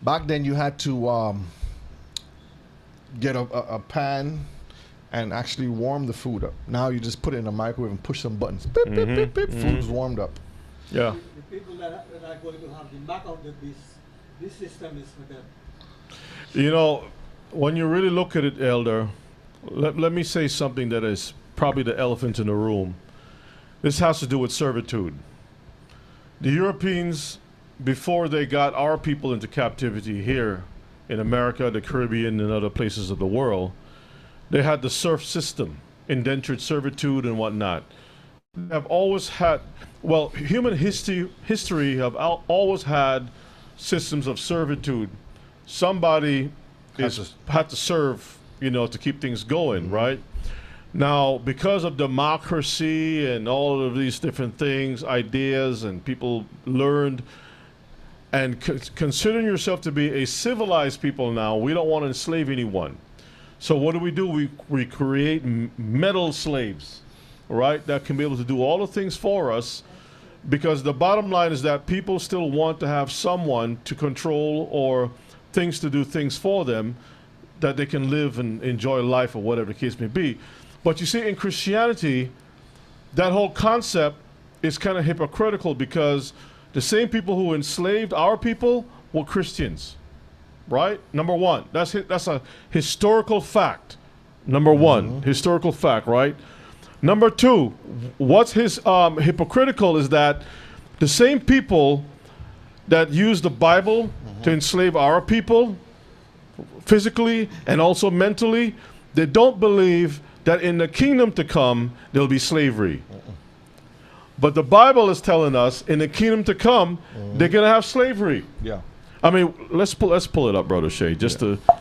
back then you had to get a pan and actually warm the food up. Now you just put it in a microwave and push some buttons. Beep, beep, beep, beep. Food's warmed up. Yeah. The people that are going to have the back of the beast, this system is for them. You know, when you really look at it, Elder, let me say something that is probably the elephant in the room. This has to do with servitude. The Europeans, before they got our people into captivity here in America, the Caribbean, and other places of the world, they had the serf system, indentured servitude and whatnot. They have always had, well, human history have always had systems of servitude. Somebody had to serve, to keep things going, right? Now, because of democracy and all of these different things, ideas, and people learned, and considering yourself to be a civilized people now, we don't want to enslave anyone. So what do? We create metal slaves, right, that can be able to do all the things for us, because the bottom line is that people still want to have someone to control or things to do things for them, that they can live and enjoy life or whatever the case may be. But you see, in Christianity, that whole concept is kind of hypocritical, because the same people who enslaved our people were Christians, right? Number one, that's a historical fact. Number one, historical fact, right? Number two, what's hypocritical is that the same people that use the Bible to enslave our people, physically and also mentally, they don't believe that in the kingdom to come there'll be slavery. But the Bible is telling us in the kingdom to come they're gonna have slavery. Yeah. I mean, let's pull it up, Brother Shay.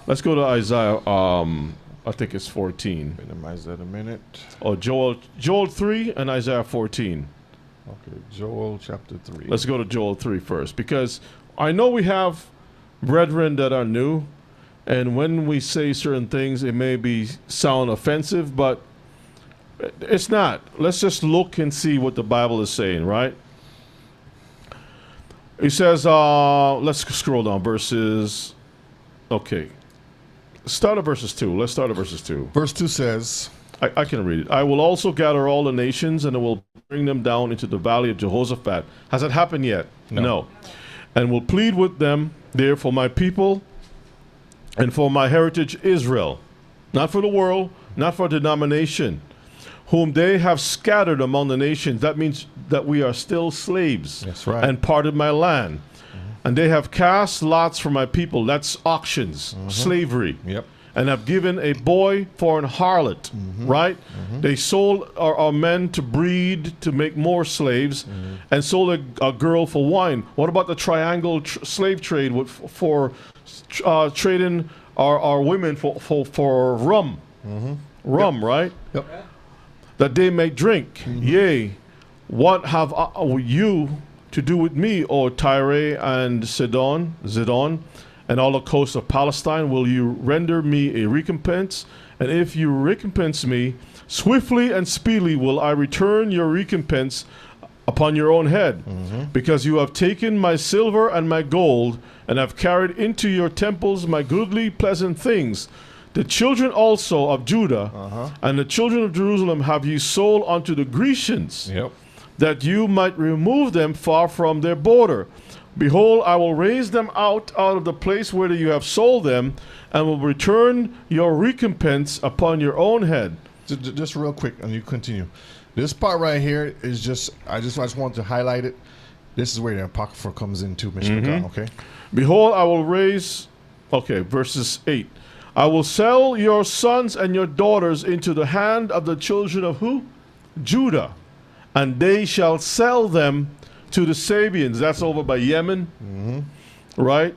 Let's go to Isaiah. I think it's 14. Minimize that a minute. Oh, Joel 3 and Isaiah 14. Okay, Joel chapter 3. Let's go to Joel 3 first, because I know we have brethren that are new, and when we say certain things, it may sound offensive, but it's not. Let's just look and see what the Bible is saying, right? It says, let's scroll down verses. Okay. Start at verses 2. Let's start at verses 2. Verse 2 says, I can read it. I will also gather all the nations, and I will bring them down into the valley of Jehoshaphat. Has it happened yet? No. And will plead with them there for my people and for my heritage Israel. Not for the world, not for denomination, whom they have scattered among the nations. That means that we are still slaves. That's right. And parted my land. And they have cast lots for my people. That's auctions, slavery. Yep. And have given a boy for an harlot, right? They sold our men to breed, to make more slaves, and sold a girl for wine. What about the triangle slave trade for trading our women for rum? Rum, right? Yep. That they may drink. Yea, what have you to do with me, O Tyre and Zidon, and all the coasts of Palestine? Will you render me a recompense? And if you recompense me, swiftly and speedily will I return your recompense upon your own head, because you have taken my silver and my gold, and have carried into your temples my goodly pleasant things. The children also of Judah and the children of Jerusalem have ye sold unto the Grecians, that you might remove them far from their border. Behold, I will raise them out of the place where you have sold them, and will return your recompense upon your own head. Just real quick, and you continue. This part right here is just, I just want to highlight it. This is where the Apocrypha comes into, Mr. Okay? Behold, I will raise, verses 8. I will sell your sons and your daughters into the hand of the children of who? Judah. And they shall sell them to the Sabians. That's over by Yemen, right?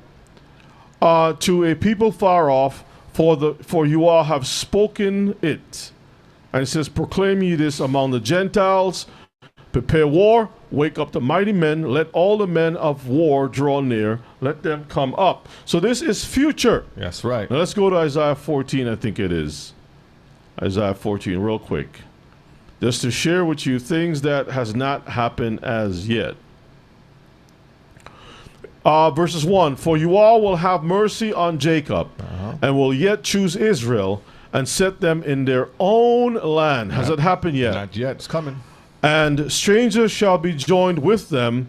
To a people far off, for you all have spoken it. And it says, proclaim ye this among the Gentiles, Prepare war, wake up the mighty men, let all the men of war draw near, let them come up. So this is future. That's right. Now let's go to Isaiah 14, I think it is. Isaiah 14, real quick. Just to share with you things that has not happened as yet. Verses 1, for you all will have mercy on Jacob, and will yet choose Israel, and set them in their own land. Has it happened yet? Not yet. It's coming. And strangers shall be joined with them,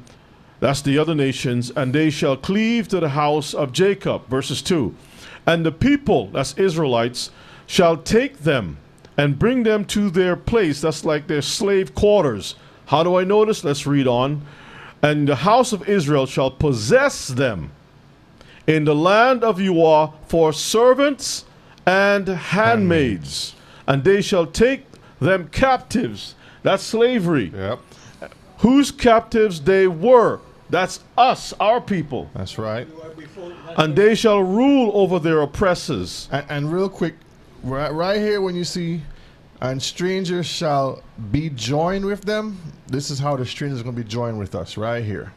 that's the other nations, and they shall cleave to the house of Jacob. Verses 2, and the people, that's Israelites, shall take them and bring them to their place, that's like their slave quarters. How do I know this? Let's read on. And the house of Israel shall possess them in the land of Uah for servants and handmaids, and they shall take them captives. That's slavery. Yep. Whose captives they were. That's us, our people. That's right. And they shall rule over their oppressors. And real quick, right here when you see, and strangers shall be joined with them, this is how the strangers are going to be joined with us, right here.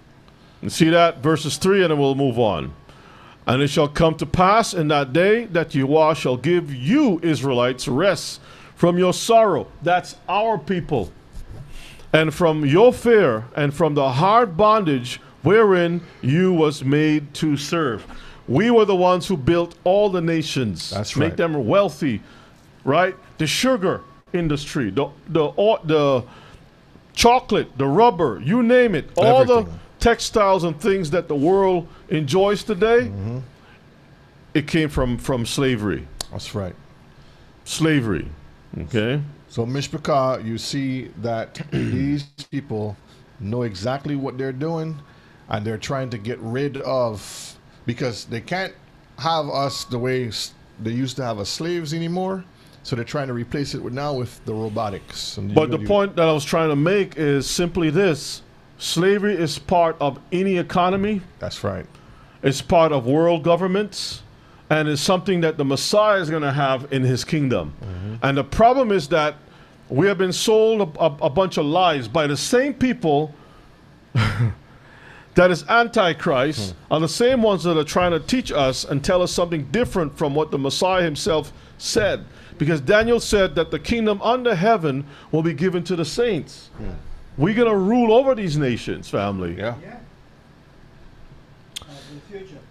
And see that? Verses 3, and then we'll move on. And it shall come to pass in that day that Yahweh shall give you, Israelites, rest from your sorrow. That's our people. And from your fear, and from the hard bondage wherein you was made to serve. We were the ones who built all the nations. That's right. Make them wealthy, right? The sugar industry, the chocolate, the rubber, you name it. All the textiles and things that the world enjoys today, it came from slavery. That's right. Slavery. Okay. So Mishpachah, you see that these people know exactly what they're doing, and they're trying to get rid of, because they can't have us the way they used to have us slaves anymore. So they're trying to replace it now with the robotics. But the point that I was trying to make is simply this. Slavery is part of any economy. That's right. It's part of world governments. And it's something that the Messiah is going to have in his kingdom. And the problem is that we have been sold a bunch of lies by the same people that is Antichrist, are the same ones that are trying to teach us and tell us something different from what the Messiah himself said. Because Daniel said that the kingdom under heaven will be given to the saints. We're going to rule over these nations, family. Yeah.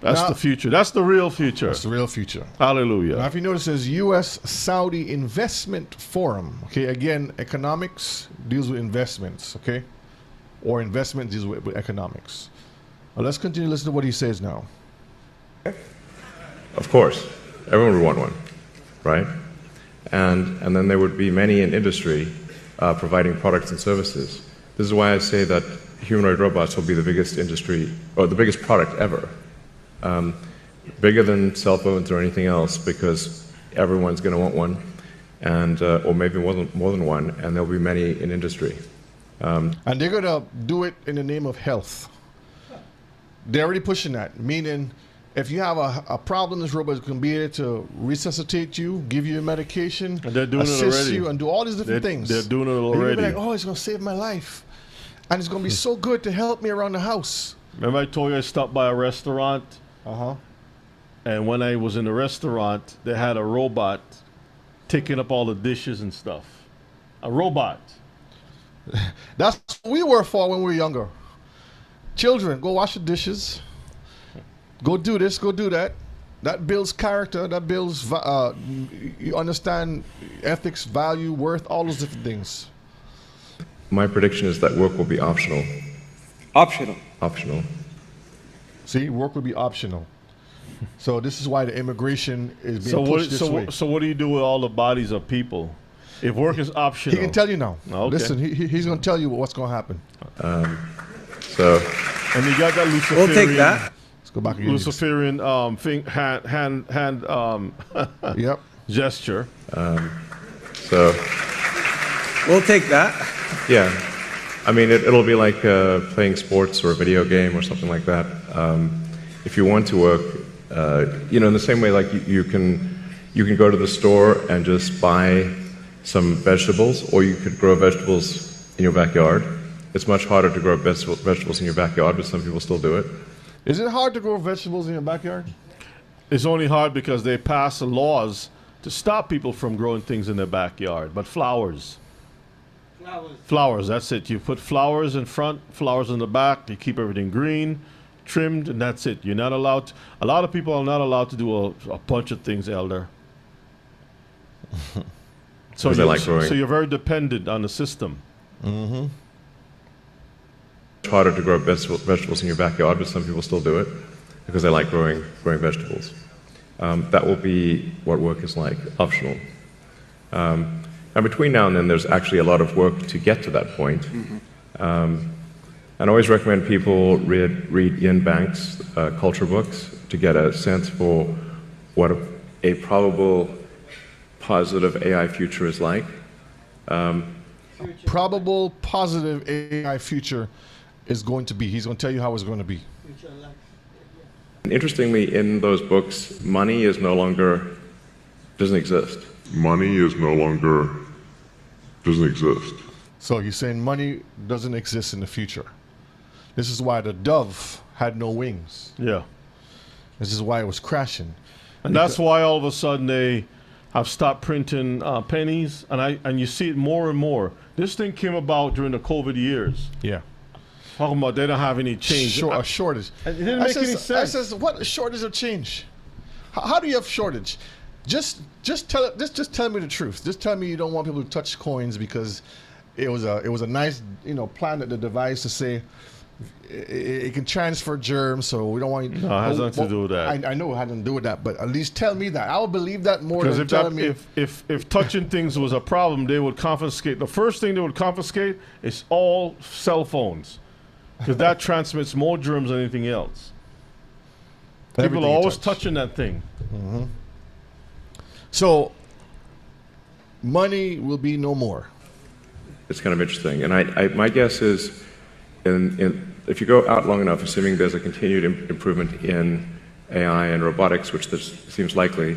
That's the future. That's the real future. That's the real future. Hallelujah. Now, if you notice, it says U.S.-Saudi Investment Forum. Okay, again, economics deals with investments, okay? Or investment deals with economics. Well, let's continue to listen to what he says now. Of course. Everyone would want one, right? And then there would be many in industry providing products and services. This is why I say that humanoid robots will be the biggest industry, or the biggest product ever. Bigger than cell phones or anything else, because everyone's going to want one, and or maybe more than one, and there'll be many in industry. And they're going to do it in the name of health. They're already pushing that, meaning if you have a problem, this robot can be able to resuscitate you, give you a medication, and they're doing assist it already. you, and do all these different things. They're doing it And already. you'll be like, oh, it's going to save my life. And it's going to be so good to help me around the house. Remember I told you I stopped by a restaurant? And when I was in the restaurant, they had a robot taking up all the dishes and stuff. A robot. That's what we were for when we were younger. Children, go wash the dishes. Go do this, go do that. That builds character. That builds, you understand ethics, value, worth, all those different things. My prediction is that work will be optional. Optional. Optional. See, work will be optional. So this is why the immigration is being pushed this way. So what do you do with all the bodies of people? If work is optional. He can tell you now. Okay. Listen, he's going to tell you what's going to happen. And you got that Luciferian. We'll take that. Let's go back again. Luciferian hand yep. gesture. So we'll take that. Yeah. I mean, it'll be like playing sports or a video game or something like that. If you want to work, in the same way, like you can go to the store and just buy some vegetables, or you could grow vegetables in your backyard. It's much harder to grow vegetables in your backyard, but some people still do it. Is it hard to grow vegetables in your backyard? It's only hard because they pass laws to stop people from growing things in their backyard. But flowers. Flowers, that's it. You put flowers in front, flowers in the back. You keep everything green, trimmed, and that's it. You're not allowed. A lot of people are not allowed to do a bunch of things, Elder. So you're very dependent on the system. Mm-hmm. It's harder to grow vegetables in your backyard, but some people still do it because they like growing vegetables. That will be what work is like, optional. And between now and then, there's actually a lot of work to get to that point. And I always recommend people read Ian Banks' culture books to get a sense for what a probable positive AI future is like. Probable positive AI future is going to be. He's going to tell you how it's going to be. And interestingly, in those books, money is doesn't exist. Money is no longer doesn't exist. So you're saying money doesn't exist in the future. This is why the dove had no wings. Yeah. This is why it was crashing. And that's why all of a sudden they have stopped printing pennies, and you see it more and more. This thing came about during the COVID years. Yeah. Talking about they don't have any change. A shortage. It didn't make any sense. I says, what shortage of change? How do you have shortage? Just tell me the truth. Just tell me you don't want people to touch coins because it was a nice plan that the device to say it can transfer germs, so we don't want you. No, it has nothing to do with that. I know it had nothing to do with that, but at least tell me that. I will believe that more than telling me. If touching things was a problem, they would confiscate. The first thing they would confiscate is all cell phones, because that transmits more germs than anything else. People are always touching that thing. Mm-hmm. So, money will be no more. It's kind of interesting, and my guess is, if you go out long enough, assuming there's a continued improvement in AI and robotics, which seems likely,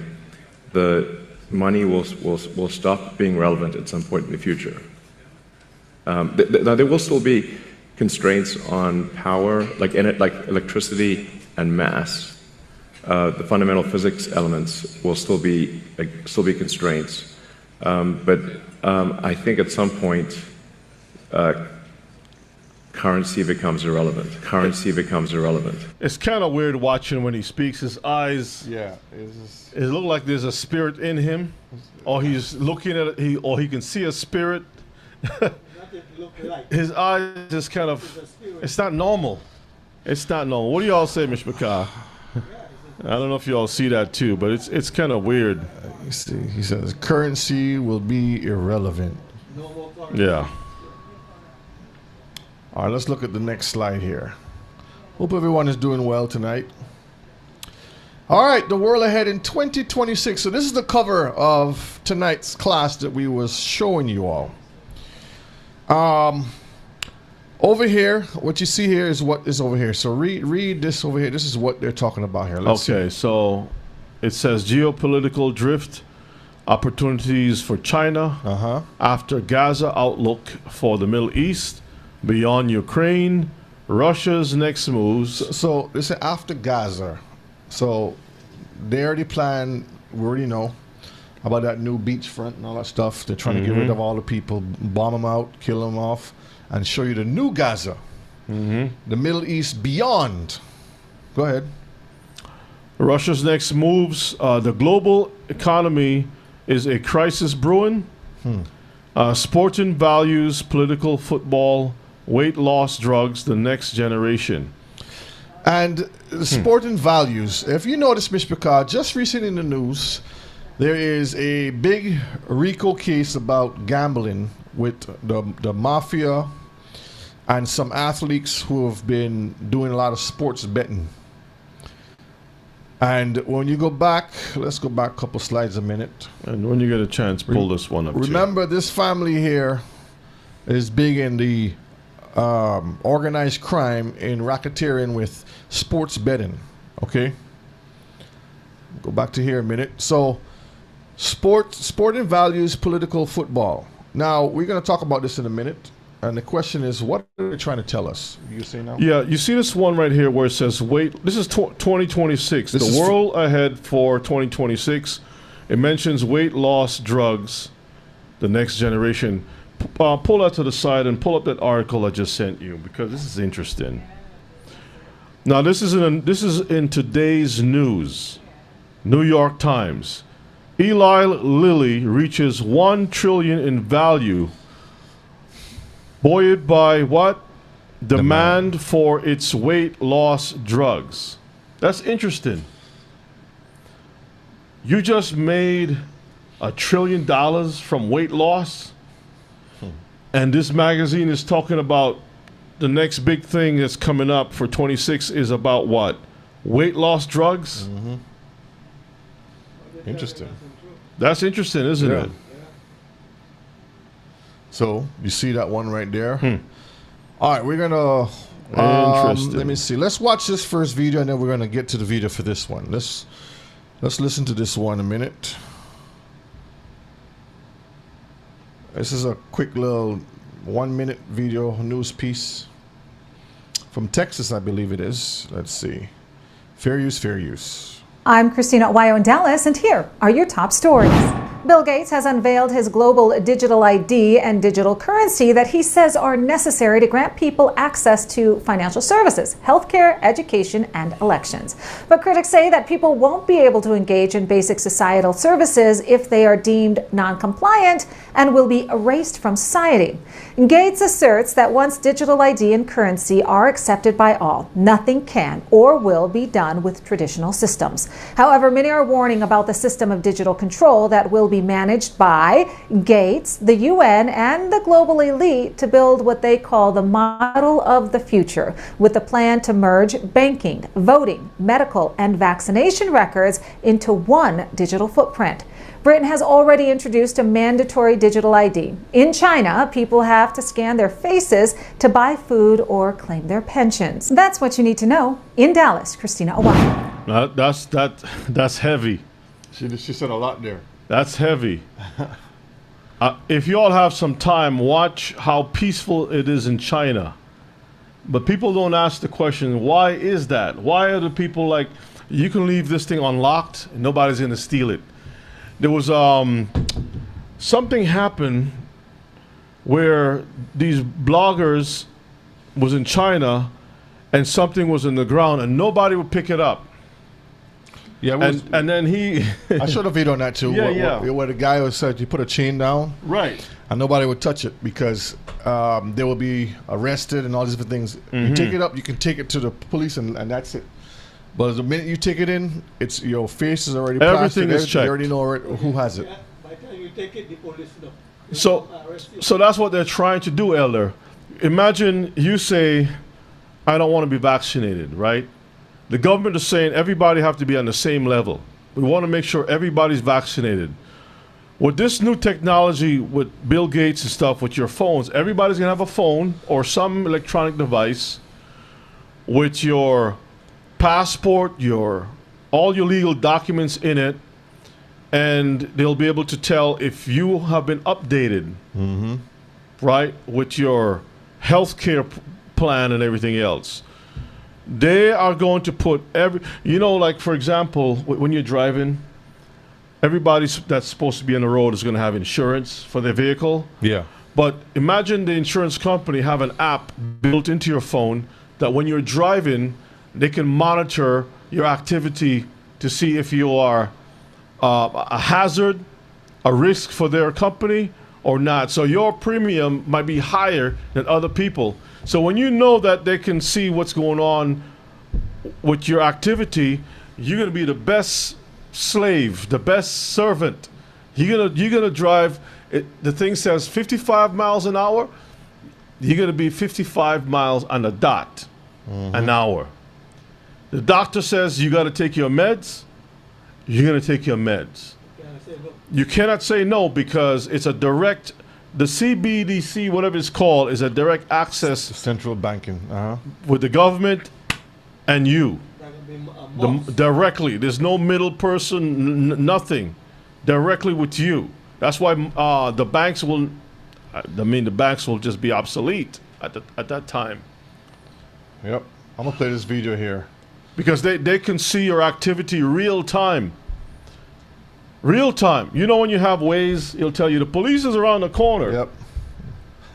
the money will stop being relevant at some point in the future. Now there will still be constraints on power, like electricity and mass. The fundamental physics elements will still be constraints, but I think at some point currency becomes irrelevant. It's kind of weird watching when he speaks. His eyes, it look like there's a spirit in him, or he's looking at it, or he can see a spirit. His eyes just kind of, it's not normal. It's not normal. What do y'all say, Mr. McCall? I don't know if you all see that too, but it's kind of weird. You see, he says currency will be irrelevant. Yeah. All right, let's look at the next slide here. Hope everyone is doing well tonight. All right, the world ahead in 2026. So this is the cover of tonight's class that we was showing you all. Over here, what you see here is what is over here. So read this over here. This is what they're talking about here. Let's see. So it says geopolitical drift, opportunities for China, after Gaza, outlook for the Middle East, beyond Ukraine, Russia's next moves. So they say after Gaza. So they already planned, we already know about that new beachfront and all that stuff. They're trying to get rid of all the people, bomb them out, kill them off, and show you the new Gaza, the Middle East beyond. Go ahead. Russia's next moves. The global economy is a crisis brewing. Sporting values, political football, weight loss drugs, the next generation. And sporting values. If you notice, Mr. Picard, just recently in the news, there is a big RICO case about gambling with the mafia and some athletes who have been doing a lot of sports betting. And when you go back, let's go back a couple slides a minute. And when you get a chance, pull this one up. Remember, this family here is big in the organized crime in racketeering with sports betting. Okay? Go back to here a minute. So, sporting values, political football. Now, we're going to talk about this in a minute. And the question is, what are they trying to tell us? You see now? Yeah, you see this one right here where it says weight. This is 2026. This the is world ahead for 2026. It mentions weight loss drugs, the next generation. Pull that to the side and pull up that article I just sent you because this is interesting. Now this is in today's news, New York Times. Eli Lilly reaches $1 trillion in value, buoyed by what? Demand for its weight loss drugs. That's interesting. You just made $1 trillion from weight loss, and this magazine is talking about the next big thing that's coming up for 26 is about what? Weight loss drugs? Mm-hmm. Interesting. That's interesting, isn't it? So, you see that one right there? All right, we're going to... Interesting. Let me see. Let's watch this first video, and then we're going to get to the video for this one. Let's listen to this one a minute. This is a quick little 1-minute video news piece from Texas, I believe it is. Let's see. Fair use, fair use. I'm Christina Owayo in Dallas, and here are your top stories. Bill Gates has unveiled his global digital ID and digital currency that he says are necessary to grant people access to financial services, healthcare, education, and elections. But critics say that people won't be able to engage in basic societal services if they are deemed non-compliant and will be erased from society. Gates asserts that once digital ID and currency are accepted by all, nothing can or will be done with traditional systems. However, many are warning about the system of digital control that will be managed by Gates, the UN, and the global elite to build what they call the model of the future, with a plan to merge banking, voting, medical, and vaccination records into one digital footprint. Britain has already introduced a mandatory digital ID. In China, people have to scan their faces to buy food or claim their pensions. That's what you need to know. In Dallas, Christina Owayo. That's heavy. She said a lot there. That's heavy. If you all have some time, watch how peaceful it is in China. But people don't ask the question, why is that? Why are the people like, you can leave this thing unlocked and nobody's going to steal it? There was something happened where these bloggers was in China and something was in the ground and nobody would pick it up. Yeah, and then he... I showed a video on that too. Where the guy was said you put a chain down. Right. And nobody would touch it because they will be arrested and all these different things. You take it up, you can take it to the police and that's it. But the minute you take it in, it's your face is already plastered. Everything is checked. You already know who has it. By the time you take it, the police know. So that's what they're trying to do, Elder. Imagine you say, I don't want to be vaccinated, right? The government is saying everybody have to be on the same level. We want to make sure everybody's vaccinated. With this new technology with Bill Gates and stuff with your phones, everybody's going to have a phone or some electronic device with your passport, all your legal documents in it, and they'll be able to tell if you have been updated, right, with your healthcare plan and everything else. They are going to put like for example, when you're driving, everybody that's supposed to be on the road is going to have insurance for their vehicle. Yeah. But imagine the insurance company have an app built into your phone that when you're driving, they can monitor your activity to see if you are a hazard, a risk for their company or not. So your premium might be higher than other people. So when you know that they can see what's going on with your activity, you're going to be the best slave, the best servant. You're gonna drive. The thing says 55 miles an hour. You're going to be 55 miles on the dot an hour. The doctor says you got to take your meds. You're going to take your meds. You cannot say no because it's a direct. The CBDC, whatever it's called, is a direct access. Central banking. With the government and you. Directly. There's no middle person, nothing. Directly with you. That's why the banks will I mean, the banks will just be obsolete at that time. Yep. I'm gonna play this video here. Because they can see your activity real time. Real time. You know when you have Waze, it'll tell you the police is around the corner. Yep.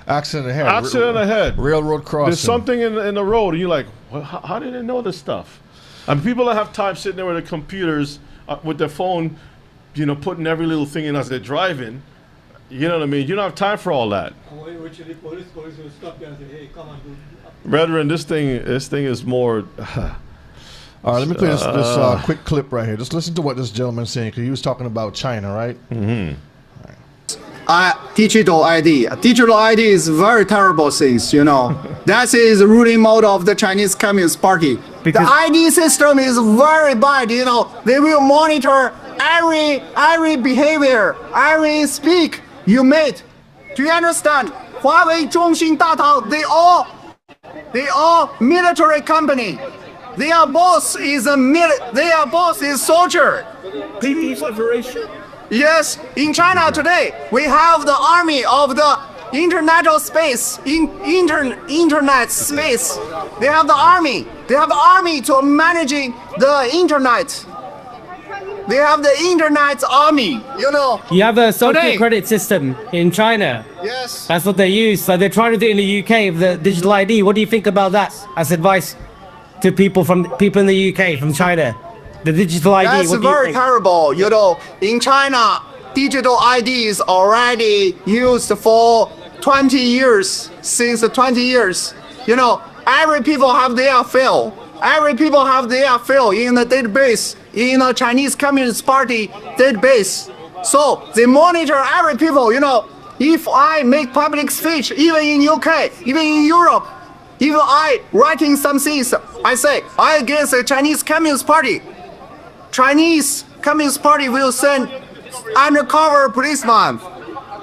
Accident ahead. Accident ahead. Railroad crossing. There's something in the road, and you're like, well, how did they know this stuff? I mean, people that have time sitting there with their computers, with their phone, you know, putting every little thing in as they're driving. You know what I mean? You don't have time for all that. Police will stop you and say, hey, come on, do. Brethren, this thing is more. All right, let me play this quick clip right here. Just listen to what this gentleman's saying, because he was talking about China, right? Mm-hmm. Digital ID. Digital ID is very terrible things, you know. That is the ruling mode of the Chinese Communist Party. The ID system is very bad, you know. They will monitor every behavior, every speak you made. Do you understand? Huawei, Zhongxin, Datang, they all military company. Their boss is soldier. People's Liberation. Yes, in China today, we have the army of the internet space, internet space. They have the army. They have the army to managing the internet. They have the internet army, you know. You have a social Today. credit system in China. Yes. That's what they use. So they're trying to do it in the UK with the digital ID. What do you think about that as advice to people in the UK from China? The digital ID. That's what do you very think? terrible. You know, in China, digital ID is already used for 20 years. Since 20 years, you know, every people have their field. Every people have their field in the database, in the Chinese Communist Party database. So they monitor every people. You know, if I make public speech, even in UK, even in Europe, even I writing some things, I say I against the Chinese Communist Party. Chinese Communist Party will send undercover policeman,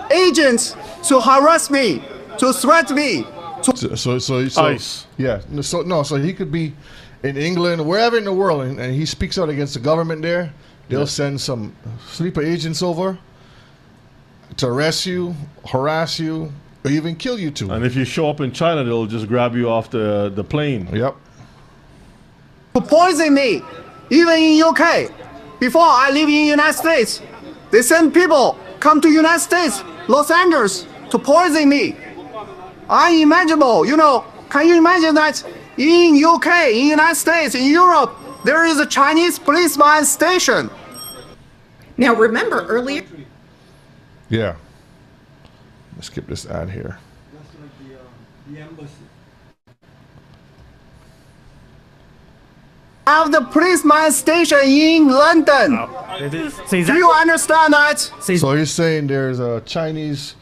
agents to harass me, to threaten me. So ICE. Yeah. So he could be in England, wherever in the world, and he speaks out against the government there. They'll send some sleeper agents over to arrest you, harass you, or even kill you too. And if you show up in China, they'll just grab you off the plane. Yep. To poison me, even in UK. Before I live in United States, they send people come to United States, Los Angeles, to poison me. Unimaginable, you know. Can you imagine that in UK, in United States, in Europe, there is a Chinese policeman station? Now remember earlier. Yeah. Let's skip this ad here. That's like the embassy. Have the policeman station in London. Do you understand that? So he's saying there's a Chinese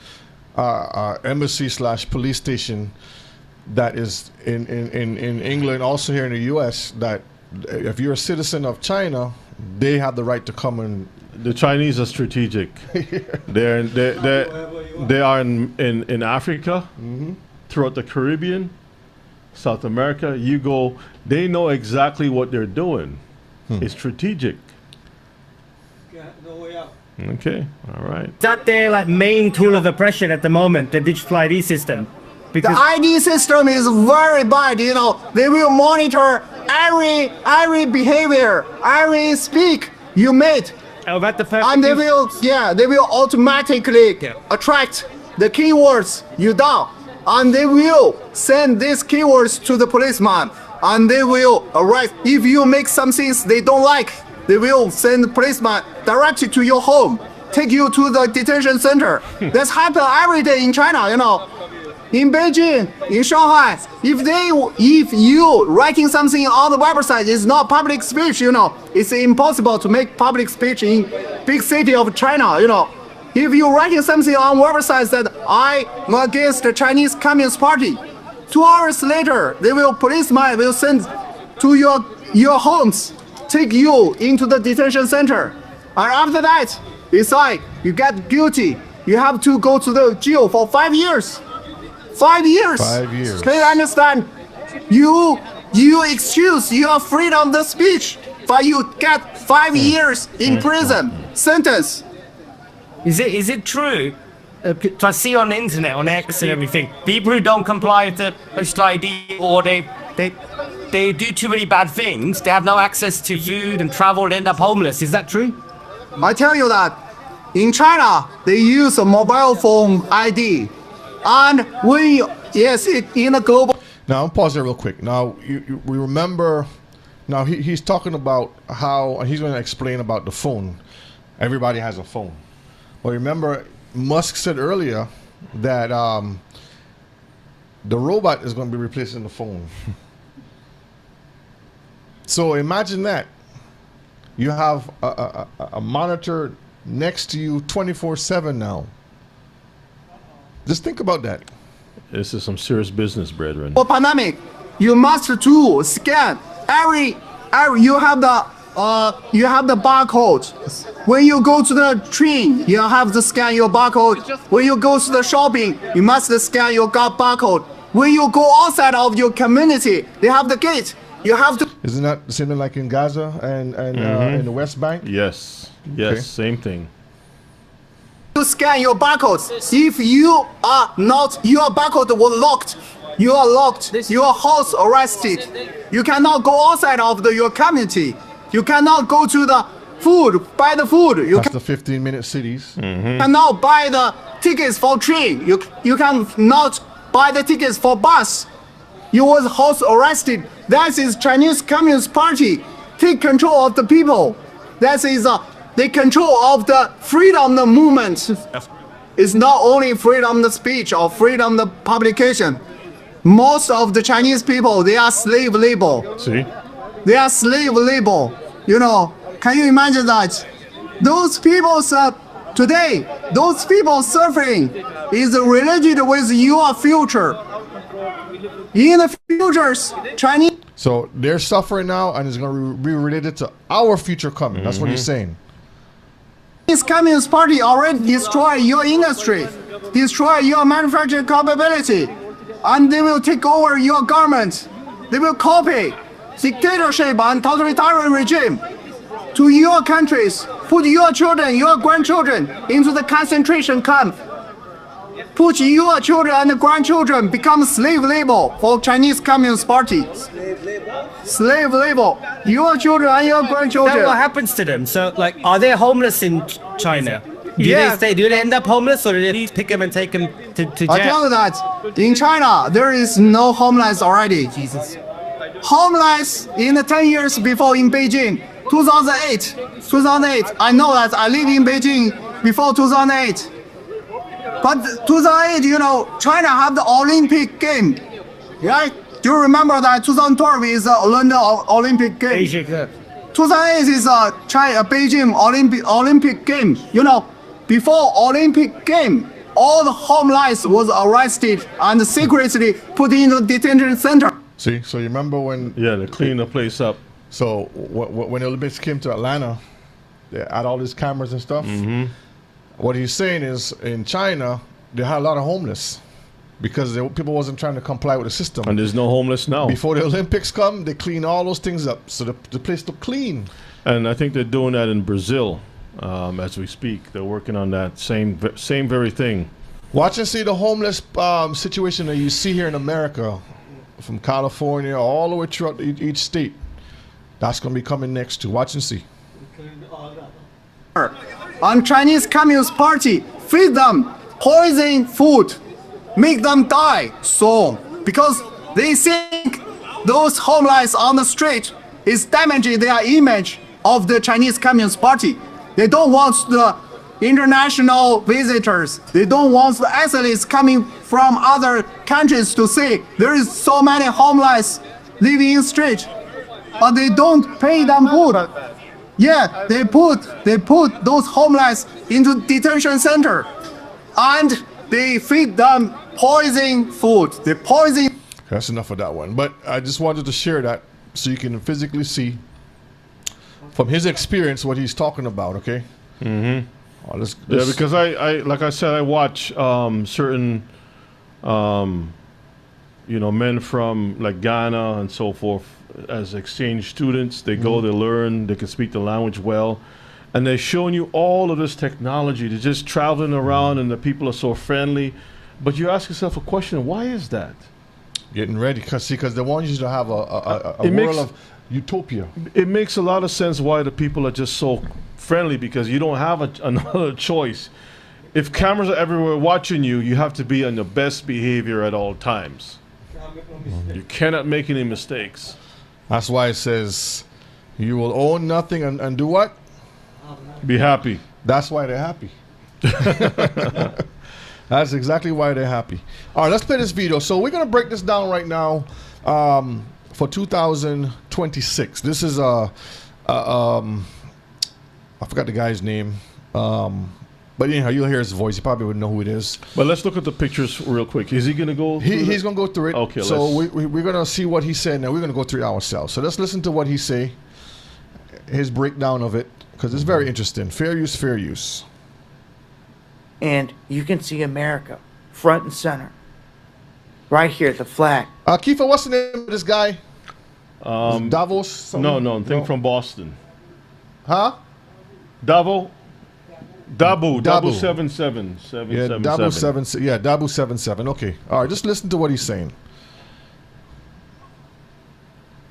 embassy / police station that is in England, also here in the U.S. That if you're a citizen of China, they have the right to come and. The Chinese are strategic. They are in Africa, throughout the Caribbean, South America. You go, they know exactly what they're doing. It's strategic. No way out. Okay, all right. Is that their like main tool of oppression at the moment, the digital ID system? The ID system is very bad, you know. They will monitor every behavior, every speak you made. Oh, that's the perfect. And they will automatically attract the keywords you done. And they will send these keywords to the policeman. And they will arrest. If you make some things they don't like, they will send the policeman directly to your home, take you to the detention center. That's happen every day in China, you know. In Beijing, in Shanghai, if you writing something on the website is not public speech, you know, it's impossible to make public speech in big city of China, you know. If you writing something on websites that I am against the Chinese Communist Party, 2 hours later, policeman will send to your homes, take you into the detention center. And after that, it's like you get guilty. You have to go to the jail for 5 years. 5 years. 5 years. Can you understand? You excuse your freedom of speech, but you get 5 years in prison sentence. Is it true I see on the internet, on X and everything, people who don't comply with the digital ID or they do too many bad things, they have no access to food and travel and end up homeless. Is that true? I tell you that in China, they use a mobile phone ID. And in a global... Now, I'll pause there real quick. Now, we remember... Now, he's talking about how... He's going to explain about the phone. Everybody has a phone. But remember, Musk said earlier that the robot is going to be replacing the phone. So imagine that. You have a monitor next to you 24/7 now. Just think about that. This is some serious business, brethren. For pandemic, you must to scan every you have the barcode. When you go to the train, you have to scan your barcode. When you go to the shopping, you must scan your barcode. When you go outside of your community, they have the gate. You have to. Isn't that the same like in Gaza and in the West Bank? Yes. Same thing. To scan your barcodes. If you are not, your barcode was locked. You are locked. Your house arrested. You cannot go outside of your community. You cannot go to the food, buy the food. That's the 15-minute cities. Cannot buy the tickets for train. You cannot buy the tickets for bus. You was house arrested. That is Chinese Communist Party take control of the people. That is the control of the freedom of movement. It's not only freedom of speech or freedom of publication. Most of the Chinese people, they are slave labor. See? They are slave labor. You know, can you imagine that? Those people today, those people suffering is related with your future. In the futures, Chinese... So they're suffering now and it's going to be related to our future coming. That's what he's saying. Chinese Communist Party already destroy your industry, destroy your manufacturing capability, and they will take over your government. They will copy dictatorship and totalitarian regime to your countries, put your children, your grandchildren into the concentration camp. Put your children and grandchildren become slave labor for Chinese Communist Party. Slave labor. Your children and your grandchildren. Then what happens to them? So, like, are they homeless in China? Do they end up homeless, or do they pick them and take them to jail? I tell you that in China there is no homeless already. Jesus. Homeless in the 10 years before in Beijing, 2008. I know that I live in Beijing before 2008. But 2008, you know, China have the Olympic game, right? Do you remember that 2012 is the London Olympic game? 2008 is Beijing Olympic game. You know, before Olympic game, all the homeless was arrested and secretly put in the detention center. See, so you remember when... Yeah, they cleaned the place up. So when the Olympics came to Atlanta, they had all these cameras and stuff. What he's saying is, in China, they had a lot of homeless because people wasn't trying to comply with the system. And there's no homeless now. Before the Olympics come, they clean all those things up, so the place look clean. And I think they're doing that in Brazil as we speak. They're working on that same very thing. Watch and see the homeless situation that you see here in America, from California all the way throughout each state. That's going to be coming next too. Watch and see. On Chinese Communist Party, feed them poison food, make them die soon, because they think those homeless on the street is damaging their image of the Chinese Communist Party. They don't want the international visitors. They don't want the athletes coming from other countries to see there is so many homeless living in the street, but they don't pay them food. Yeah, they put those homeless into detention center, and they feed them poison food. They poison. That's enough of that one. But I just wanted to share that so you can physically see from his experience what he's talking about. Okay. Yeah, because I like I said, I watch certain men from like Ghana and so forth as exchange students. They go, they learn, they can speak the language well, and they're showing you all of this technology. They're just traveling around, and the people are so friendly. But you ask yourself a question: why is that? Getting ready, because they want you to have a It world makes- of utopia. It makes a lot of sense why the people are just so friendly, because you don't have another choice. If cameras are everywhere watching you, you have to be on your best behavior at all times. You cannot make any mistakes. That's why it says, you will own nothing and do what? Be happy. That's why they're happy. That's exactly why they're happy. All right, let's play this video. So we're going to break this down right now for 2026. This is I forgot the guy's name. But anyhow, you'll hear his voice. You probably wouldn't know who it is. But let's look at the pictures real quick. Is he going to go through He's going to go through it. Okay, so we're going to see what he said. Now we're going to go through it ourselves. So let's listen to what he say, his breakdown of it, because it's very interesting. Fair use, fair use. And you can see America front and center. Right here, the flag. Kiefer, what's the name of this guy? Davos? Something? No, thing from Boston. Huh? Dabu 77 Yeah, Dabu 77. Yeah, Dabu 77. Okay. All right, just listen to what he's saying.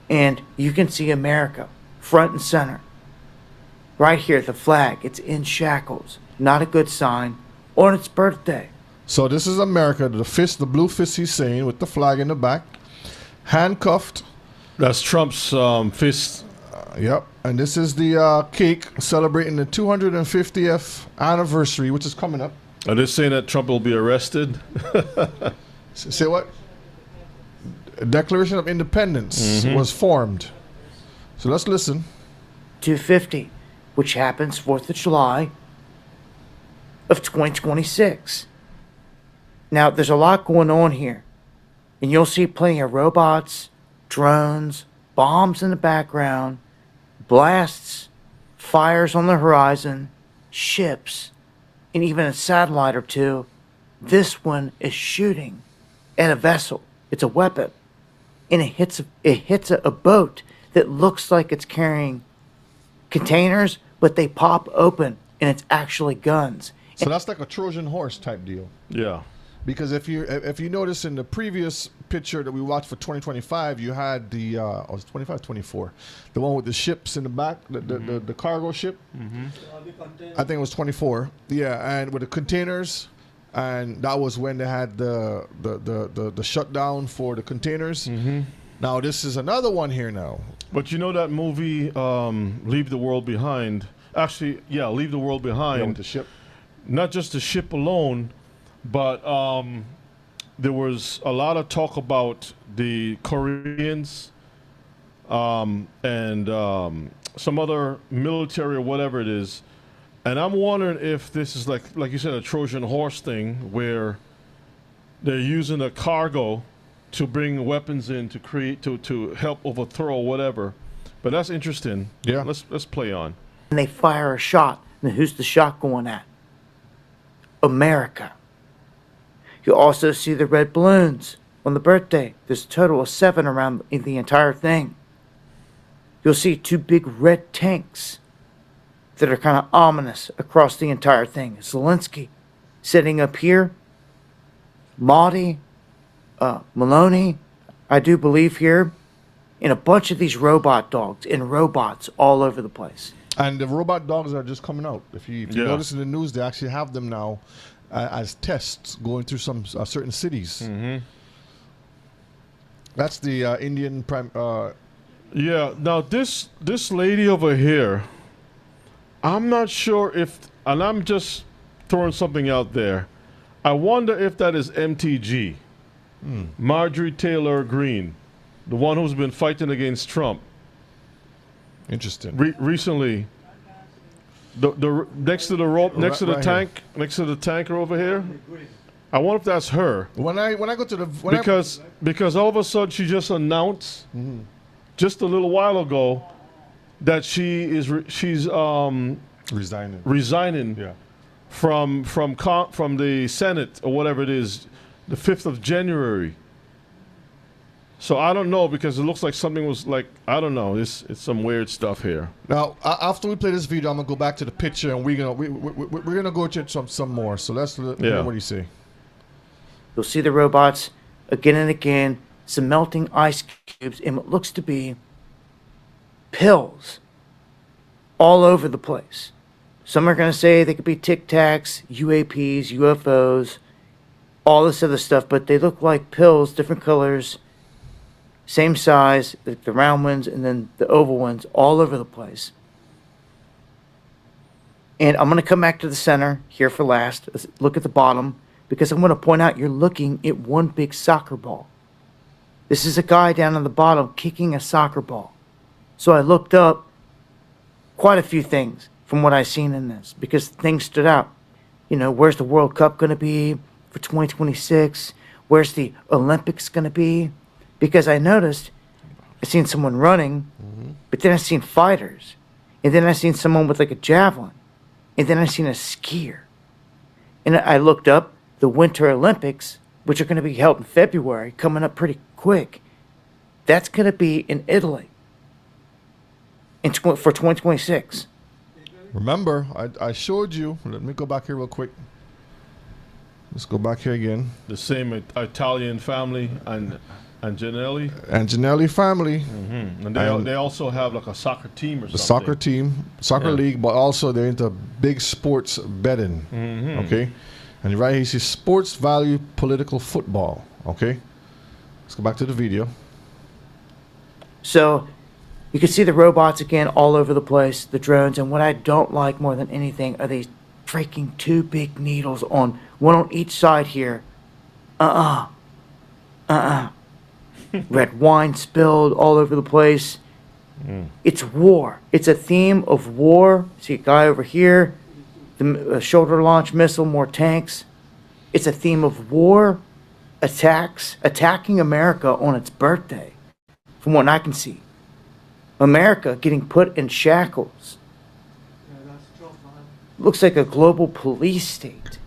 And you can see America front and center. Right here, the flag. It's in shackles. Not a good sign. On its birthday. So this is America, the fist, the blue fist he's saying, with the flag in the back. Handcuffed. That's Trump's fist. Yep. And this is the cake celebrating the 250th anniversary, which is coming up. Are they saying that Trump will be arrested? Say what? Declaration of Independence was formed. So let's listen. 250, which happens 4th of July of 2026. Now, there's a lot going on here. And you'll see plenty of robots, drones, bombs in the background, blasts, fires on the horizon, ships, and even a satellite or two. This one is shooting at a vessel. It's a weapon. And it hits a boat that looks like it's carrying containers, but they pop open and it's actually guns. So that's like a Trojan horse type deal. Yeah. Because if you notice in the previous picture that we watched for 2025, you had the it was 25, 24, the one with the ships in the back, the cargo ship. I think it was 24. Yeah, and with the containers, and that was when they had the shutdown for the containers. Now this is another one here now. But you know that movie, Leave the World Behind? Actually, yeah, Leave the World Behind. Yeah, with the ship. Not just the ship alone, but there was a lot of talk about the Koreans and some other military or whatever it is. And I'm wondering if this is like you said, a Trojan horse thing where they're using a cargo to bring weapons in to create to help overthrow whatever. But that's interesting. Yeah. Let's play on. And they fire a shot. And who's the shot going at? America. You'll also see the red balloons on the birthday. There's a total of 7 around the entire thing. You'll see 2 big red tanks that are kind of ominous across the entire thing. Zelensky sitting up here. Mahdi, Maloney, I do believe here, and a bunch of these robot dogs and robots all over the place. And the robot dogs are just coming out. If you notice in the news, they actually have them now as tests going through some certain cities. That's the Indian prime. Yeah. Now this lady over here, I'm not sure if, and I'm just throwing something out there. I wonder if that is MTG, Marjorie Taylor Greene, the one who's been fighting against Trump. Interesting. Recently, the next to the rope, next to the right tank, next to the tanker over here. I wonder if that's her. When I go to the because all of a sudden she just announced just a little while ago that she's resigning. Yeah. From the Senate or whatever it is, the 5th of January. So I don't know because it looks like something was like I don't know. It's some weird stuff here. Now, after we play this video, I'm gonna go back to the picture and we're gonna go check some more. So let's hear what you say. You'll see the robots again and again, some melting ice cubes and what looks to be pills all over the place. Some are going to say they could be Tic Tacs, UAPs, UFOs, all this other stuff, but they look like pills, different colors, same size, like the round ones and then the oval ones, all over the place. And I'm going to come back to the center here for last. Let's look at the bottom, because I'm going to point out you're looking at one big soccer ball. This is a guy down on the bottom kicking a soccer ball. So I looked up quite a few things from what I've seen in this, because things stood out. You know, where's the World Cup going to be for 2026? Where's the Olympics going to be? Because I noticed I seen someone running, but then I seen fighters. And then I seen someone with like a javelin. And then I seen a skier. And I looked up the Winter Olympics, which are going to be held in February, coming up pretty quick. That's going to be in Italy for 2026. Remember, I showed you. Let me go back here real quick. Let's go back here again. The same Italian family and Angelelli. Angelelli family. And they also have like a soccer team or something. The soccer team, soccer league, but also they're into big sports betting. Okay? And right here you see sports value political football. Okay? Let's go back to the video. So you can see the robots again all over the place, the drones, and what I don't like more than anything are these freaking two big needles on one on each side here. Red wine spilled all over the place. It's war. It's a theme of war. See a guy over here, the shoulder launch missile, more tanks. It's a theme of war, attacking America on its birthday, from what I can see. America getting put in shackles. Looks like a global police state.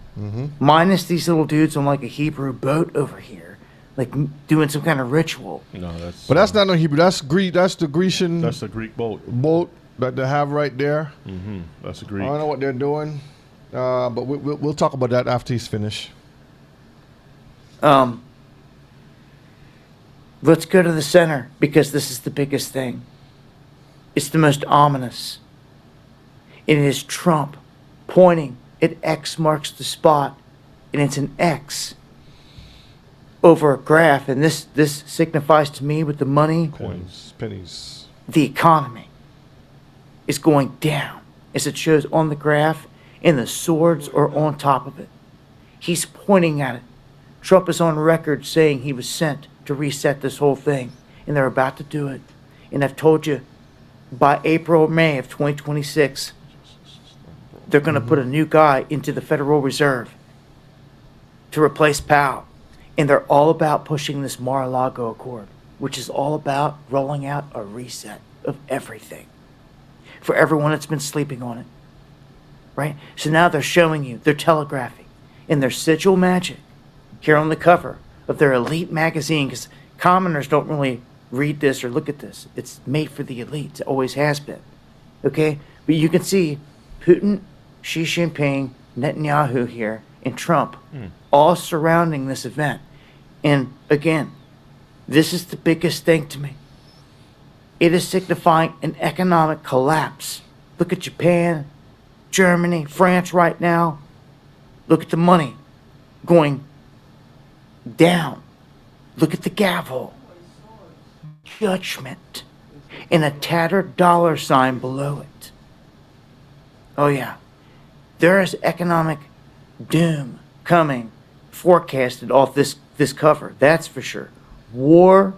Minus these little dudes on like a Hebrew boat over here, like doing some kind of ritual. No, that's. But that's not no Hebrew. That's Greek. That's the Grecian. That's the Greek boat. Boat that they have right there. That's a Greek. I don't know what they're doing, but we'll talk about that after he's finished. Let's go to the center, because this is the biggest thing. It's the most ominous. It is Trump pointing at X marks the spot, and it's an X over a graph, and this signifies to me with the money, coins, pennies, the economy is going down, as it shows on the graph, and the swords are on top of it. He's pointing at it. Trump is on record saying he was sent to reset this whole thing, and they're about to do it. And I've told you, by April or May of 2026, they're going to put a new guy into the Federal Reserve to replace Powell. And they're all about pushing this Mar-a-Lago Accord, which is all about rolling out a reset of everything for everyone that's been sleeping on it. Right? So now they're showing you, they're telegraphing in their sigil magic here on the cover of their elite magazine, because commoners don't really read this or look at this. It's made for the elites. It always has been. Okay? But you can see Putin, Xi Jinping, Netanyahu here, and Trump all surrounding this event. And again, this is the biggest thing to me. It is signifying an economic collapse. Look at Japan, Germany, France right now. Look at the money going down. Look at the gavel. Judgment. And a tattered dollar sign below it. Oh yeah. There is economic doom coming, forecasted off this cover. That's for sure. War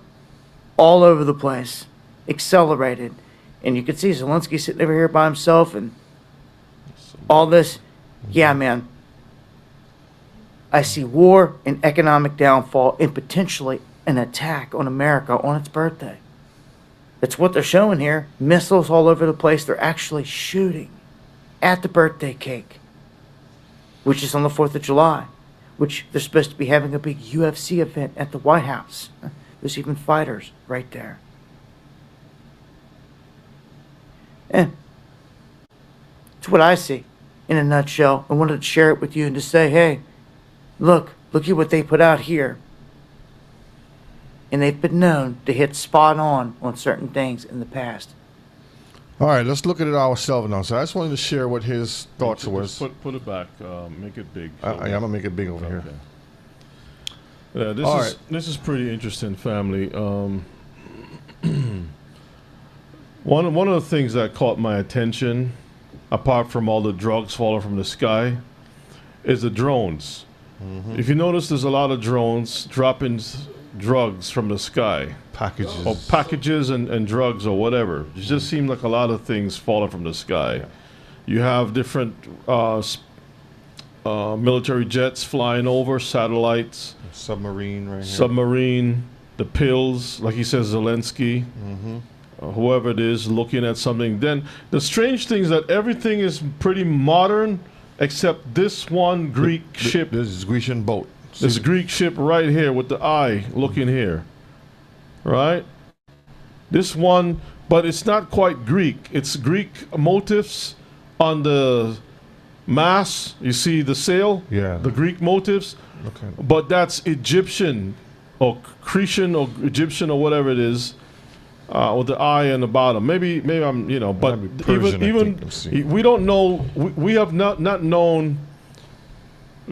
all over the place. Accelerated. And you can see Zelensky sitting over here by himself and all this. Yeah, man. I see war and economic downfall and potentially an attack on America on its birthday. That's what they're showing here. Missiles all over the place. They're actually shooting at the birthday cake, which is on the 4th of July, which they're supposed to be having a big UFC event at the White House. There's even fighters right there. It's what I see in a nutshell. I wanted to share it with you and to say, hey, look at what they put out here. And they've been known to hit spot on certain things in the past. All right, let's look at it ourselves now. So I just wanted to share what his thoughts was. Put it back. Make it big. I'm gonna make it big over here. Yeah, this is pretty interesting, family. One of the things that caught my attention, apart from all the drugs falling from the sky, is the drones. Mm-hmm. If you notice, there's a lot of drones dropping drugs from the sky. Packages. Or packages and drugs or whatever. It just seemed like a lot of things falling from the sky. Yeah. You have different military jets flying over, satellites. Submarine right here. Submarine, the pills, like he says, Zelensky. Mm-hmm. Whoever it is looking at something. Then the strange thing is that everything is pretty modern except this one Greek ship. This Grecian boat. This Greek ship right here with the eye looking here. Right? This one, but it's not quite Greek. It's Greek motifs on the mast. You see the sail? Yeah. The Greek motifs. Okay. But that's Egyptian or Cretan or Egyptian or whatever it is. With the eye on the bottom, maybe I'm, but even we don't know. We have not known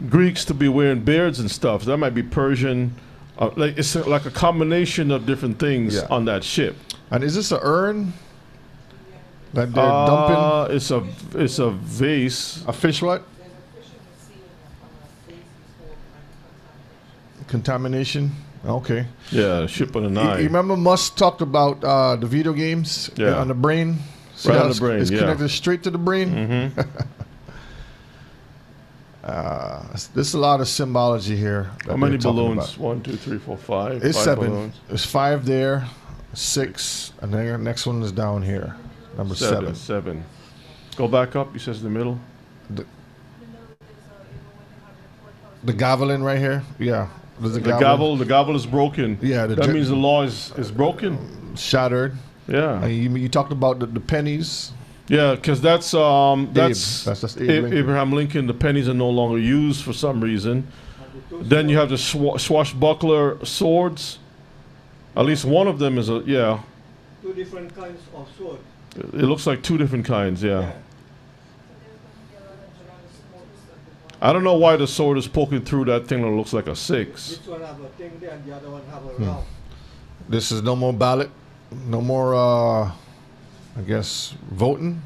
Greeks to be wearing beards and stuff. That might be Persian. It's like a combination of different things on that ship. And is this an urn that they're dumping? It's a vase. A fish what? Contamination. Okay. Yeah, ship on the nine. You remember Musk talked about the video games on the brain? Right on the brain, it's connected straight to the brain. Mm-hmm. There's a lot of symbology here. How many balloons? 1, 2, 3, 4, 5. It's 5 7. balloons. There's 5 there, 6, and then the next one is down here. Number 7. 7. Go back up. He says in the middle. The javelin right here. Yeah. The gavel is broken. Yeah, that means the law is broken, shattered. Yeah. You talked about the pennies. Yeah, because that's Abraham Lincoln. The pennies are no longer used for some reason. Then you have the swashbuckler swords. At least one of them is 2 different kinds of sword. It looks like 2 different kinds. Yeah. I don't know why the sword is poking through that thing that looks like a 6. This one have a thing there and the other one have a round. This is no more ballot, no more, I guess, voting.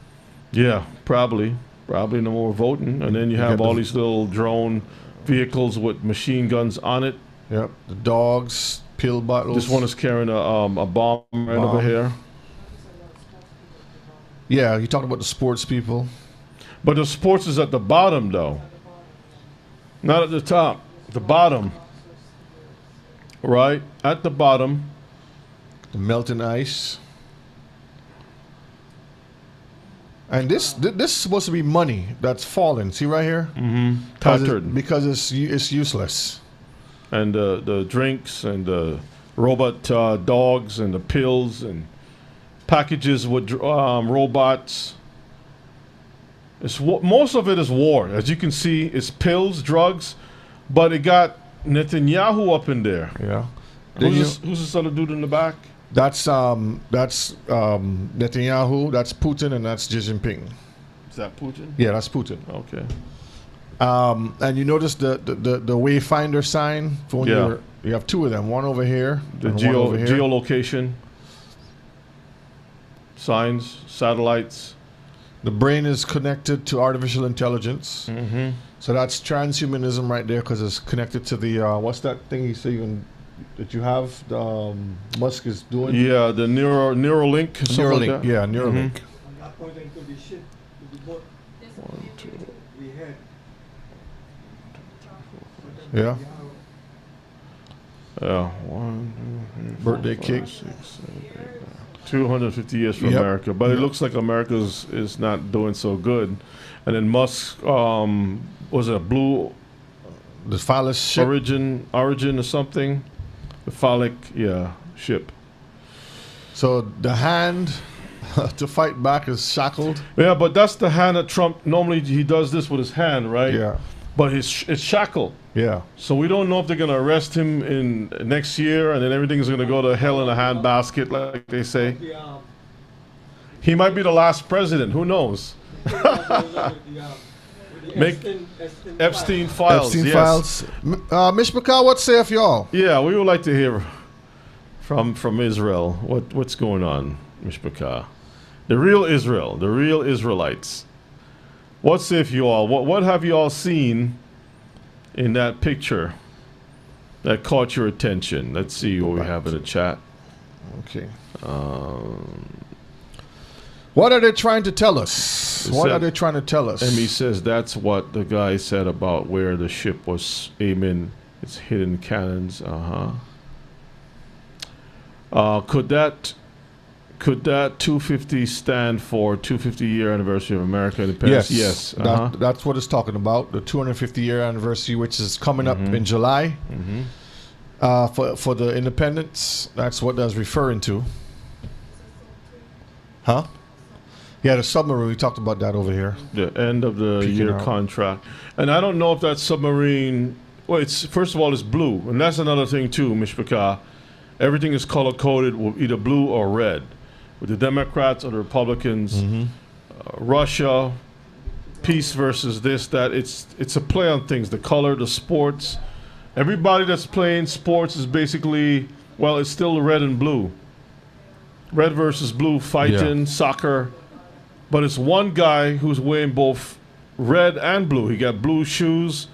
Yeah, probably no more voting. And then you have all these little drone vehicles with machine guns on it. Yep, the dogs, pill bottles. This one is carrying a bomb right over here. Yeah, you talked about the sports people. But the sports is at the bottom, though. Not at the top, the bottom. Right? At the bottom. The melting ice. And this is supposed to be money that's falling. See right here? Mm-hmm. Tattered. Because it's useless. And the drinks and the robot dogs and the pills and packages with robots. Most of it is war. As you can see, it's pills, drugs, but it got Netanyahu up in there. Yeah. Who's this other dude in the back? That's Netanyahu, that's Putin, and that's Xi Jinping. Is that Putin? Yeah, that's Putin. Okay. And you notice the Wayfinder sign for when you have 2 of them, one over here, the and one over here. Geolocation signs, satellites. The brain is connected to artificial intelligence. Mm-hmm. So that's transhumanism right there because it's connected to the, what's that thing you say that you have, Musk is doing? Yeah, the Neuralink. Neuralink, like yeah, Neuralink. Mm-hmm. According to the ship, to the boat. 1, 2. We had. Yeah. Yeah, 1, 2, 3, 4, Birthday 5, cake. 6, 7, 8, 9. 250 years for America, but it looks like America is not doing so good. And then Musk, was it a blue the phallus ship? origin or something? The phallic, ship. So the hand to fight back is shackled. Yeah, but that's the hand that Trump normally he does this with his hand, right? Yeah. But it's shackled. Yeah. So we don't know if they're gonna arrest him in next year, and then everything's gonna go to hell in a handbasket, like they say. He might be the last president. Who knows? Make Epstein files. Epstein yes. files. Mishpachah, what saith y'all? Yeah, we would like to hear from Israel. What's going on, Mishpachah? The real Israel, the real Israelites. What saith you all? What have you all seen in that picture that caught your attention? Let's see what we have in the chat. Okay. What are they trying to tell us? What are they trying to tell us? And he says that's what the guy said about where the ship was aiming its hidden cannons. Could that 250 stand for 250 year anniversary of American independence? Yes. That's what it's talking about. The 250 year anniversary, which is coming up in July. For the independence, that's what that's referring to. Huh? Yeah, the submarine. We talked about that over here. The end of the year contract. And I don't know if that submarine. Well, it's first of all, it's blue, and that's another thing too, Mishpachah. Everything is color coded with either blue or red. With the Democrats or the Republicans, Russia, peace versus this, that. It's a play on things. The color, the sports. Everybody that's playing sports is basically, well, it's still red and blue. Red versus blue fighting, soccer. But it's one guy who's wearing both red and blue. He got blue shoes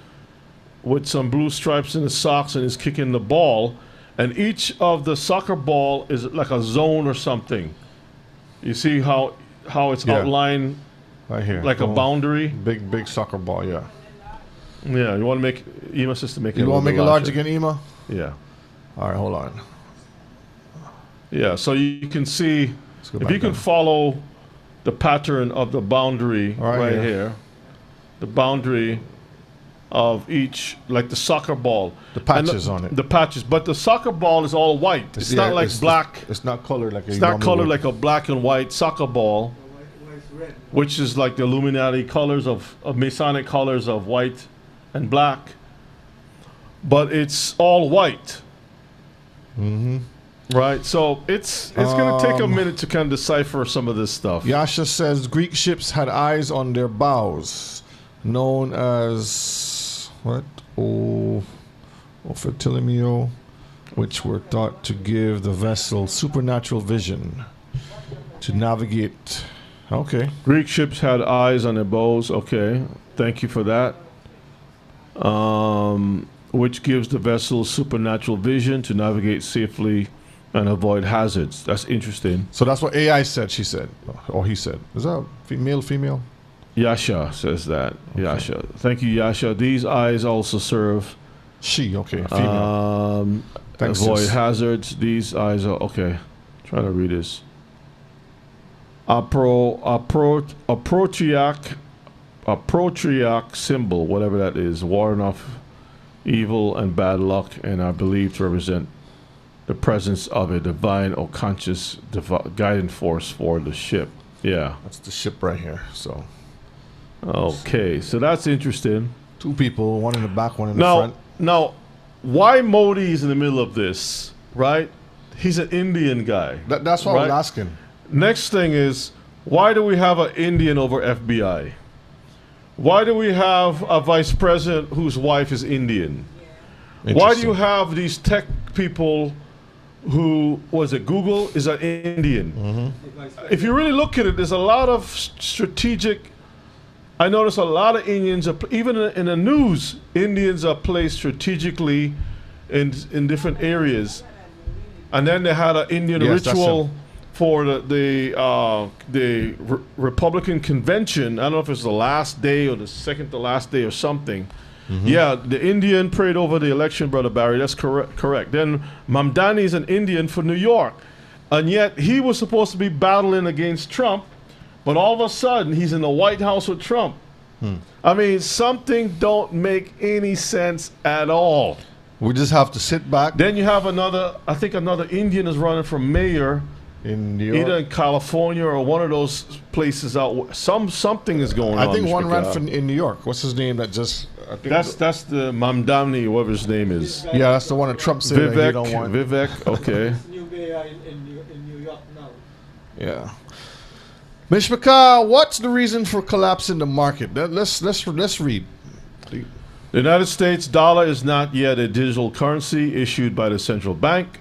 with some blue stripes in his socks and is kicking the ball. And each of the soccer ball is like a zone or something. You see how it's outlined right here, like a boundary? Big soccer ball, yeah. Yeah, you want to make Ema just to make it. You want to make it large again, Ema? Yeah. All right, hold on. Yeah, so you can see if you can follow the pattern of the boundary right here, the boundary of each, like the soccer ball. The patches on it. The patches, but the soccer ball is all white. It's not like black. It's not colored like a. It's not colored like a black and white soccer ball, which is like the Illuminati colors of Masonic colors of white and black. But it's all white. Right, so it's going to take a minute to kind of decipher some of this stuff. Yasha says Greek ships had eyes on their bows, known as what? Ophetelemio, which were thought to give the vessel supernatural vision to navigate. Okay. Greek ships had eyes on their bows. Okay, thank you for that. Which gives the vessel supernatural vision to navigate safely and avoid hazards. That's interesting. So that's what AI said, she said. Or he said. Is that female? Yasha says that. Okay. Yasha. Thank you, Yasha. These eyes also serve. She, okay. Female. Avoid hazards. These eyes are. Okay. Trying to read this. Aprotriac symbol, whatever that is, warding off evil and bad luck, and are believed to represent the presence of a divine or conscious guiding force for the ship. Yeah. That's the ship right here. So. Okay, so that's interesting. Two people, one in the back, one in the front. Now, why Modi is in the middle of this, right? He's an Indian guy. That's what I was asking. Next thing is, why do we have an Indian over FBI? Why do we have a vice president whose wife is Indian? Why do you have these tech people who, was it Google, is an Indian? If you really look at it, there's a lot of strategic, I notice a lot of Indians, even in the news, Indians are placed strategically in different areas. And then they had an Indian ritual for the Republican convention. I don't know if it's the last day or the second to last day or something. Yeah, the Indian prayed over the election, Brother Barry. That's correct. Then Mamdani is an Indian for New York. And yet he was supposed to be battling against Trump, but all of a sudden he's in the White House with Trump. I mean, something don't make any sense at all. We just have to sit back. Then you have another, I think another Indian is running for mayor in New York. Either in California or one of those places out. Something is going on. I think one ran Mr. in New York. What's his name? That just I think That's the Mamdani, whatever his name is. Yeah, that's the one that Trump said that he don't want. Vivek, okay. New mayor in New York now. Yeah. Mishpaka, what's the reason for collapse in the market? Let's read. The United States dollar is not yet a digital currency issued by the central bank,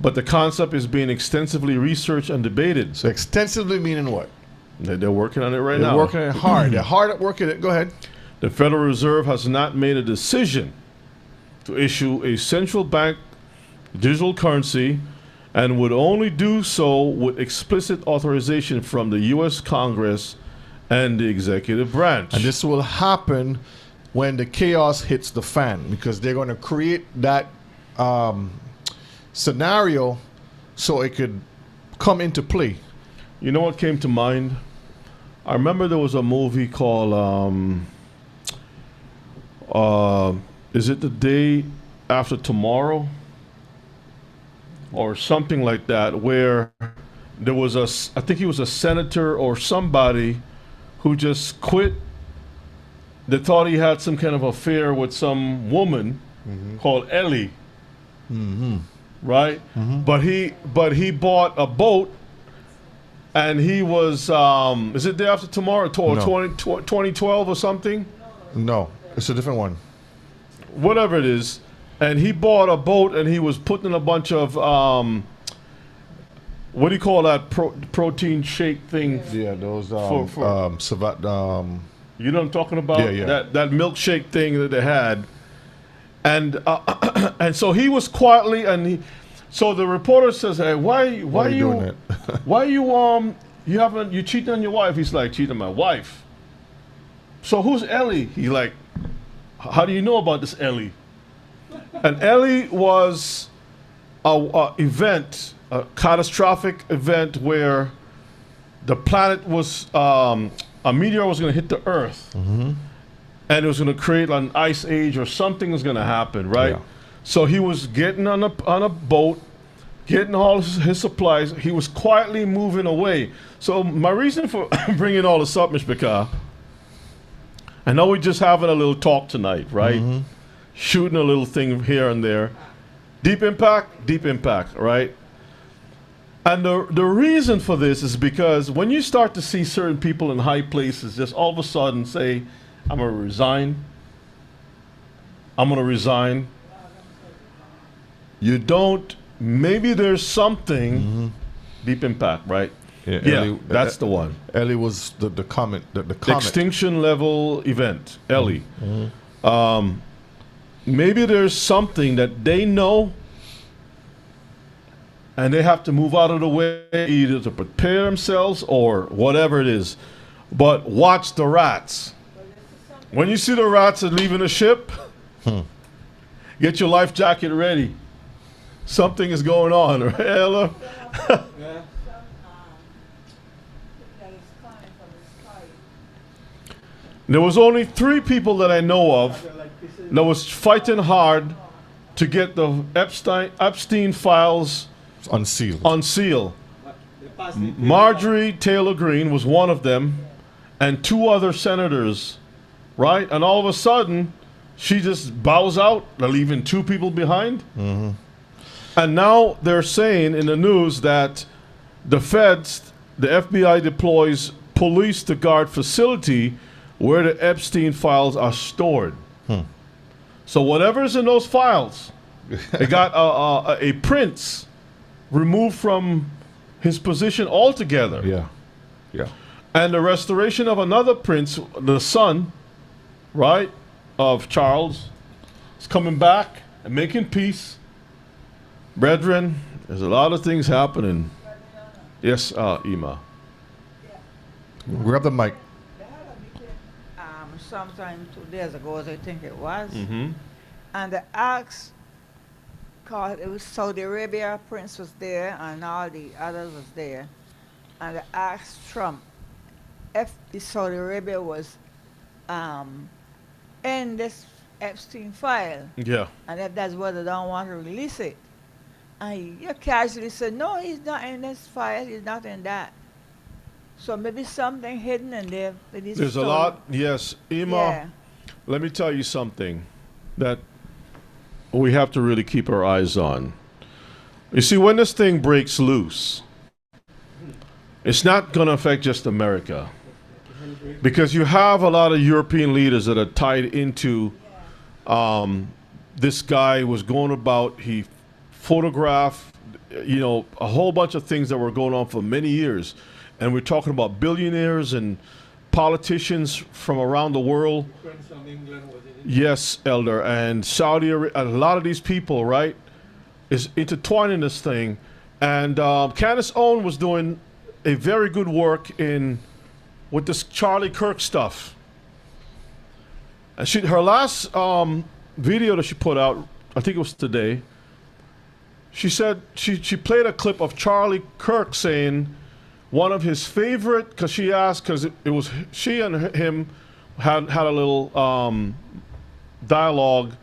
but the concept is being extensively researched and debated. So extensively meaning what? They're working on it right now. They're working it hard. They're hard at working it. Go ahead. The Federal Reserve has not made a decision to issue a central bank digital currency and would only do so with explicit authorization from the U.S. Congress and the executive branch. And this will happen when the chaos hits the fan, because they're going to create that scenario so it could come into play. You know what came to mind? I remember there was a movie called, is it The Day After Tomorrow? Or something like that, where there was I think he was a senator or somebody who just quit. They thought he had some kind of affair with some woman called Ellie. Right? But he bought a boat, and he was, is it Day After Tomorrow? 2012 or something? No, it's a different one. Whatever it is. And he bought a boat, and he was putting a bunch of, what do you call that protein shake thing? Yeah, those, you know what I'm talking about? Yeah, yeah. That milkshake thing that they had. And and so he was quietly, so the reporter says, "Hey, why are you doing that? why you cheating on your wife?" He's like, "Cheating on my wife." So who's Ellie? He's like, "How do you know about this Ellie?" And Ellie was a catastrophic event where the planet was, a meteor was going to hit the Earth, and it was going to create an ice age or something was going to happen, right? Yeah. So he was getting on a boat, getting all his supplies. He was quietly moving away. So my reason for bringing all this up, Mishpaka, I know we're just having a little talk tonight, right? Shooting a little thing here and there. Deep impact, right? And the reason for this is because when you start to see certain people in high places just all of a sudden say, I'm going to resign. You don't, maybe there's something, deep impact, right? Yeah, Ellie, that's the one. Ellie was the comet. The Extinction level event, Ellie. Maybe there's something that they know and they have to move out of the way either to prepare themselves or whatever it is. But watch the rats. When you see the rats are leaving the ship, get your life jacket ready. Something is going on, right, Ella? There was only 3 people that I know of that was fighting hard to get the Epstein files unsealed. Marjorie Taylor Greene was one of them, and 2 other senators, right? And all of a sudden, she just bows out, leaving 2 people behind. And now they're saying in the news that the feds, the FBI deploys police to guard facility where the Epstein files are stored. So whatever's in those files, they got a prince removed from his position altogether. Yeah. And the restoration of another prince, the son, right, of Charles, is coming back and making peace. Brethren, there's a lot of things happening. Yes, Ima. Grab the mic. Sometime 2 days ago, I think it was, and the asked, called, it was Saudi Arabia, Prince was there, and all the others was there, and they asked Trump if the Saudi Arabia was in this Epstein file. Yeah. And if that's why they don't want to release it. And you casually say, no, he's not in this file, he's not in that. So maybe something hidden in there. There's a lot, yes. Ima, Yeah. let me tell you something that we have to really keep our eyes on. You see, when this thing breaks loose, it's not going to affect just America. Because you have a lot of European leaders that are tied into this guy was going about, he photographed, you know, a whole bunch of things that were going on for many years. And we're talking about billionaires and politicians from around the world. Yes, Elder. And Saudi Arabia, a lot of these people, right, is intertwined in this thing. And Candace Owen was doing a very good work with this Charlie Kirk stuff. And her last video that she put out, I think it was today, she said she played a clip of Charlie Kirk saying one of his favorite, because she asked, because it was she and him had a little dialogue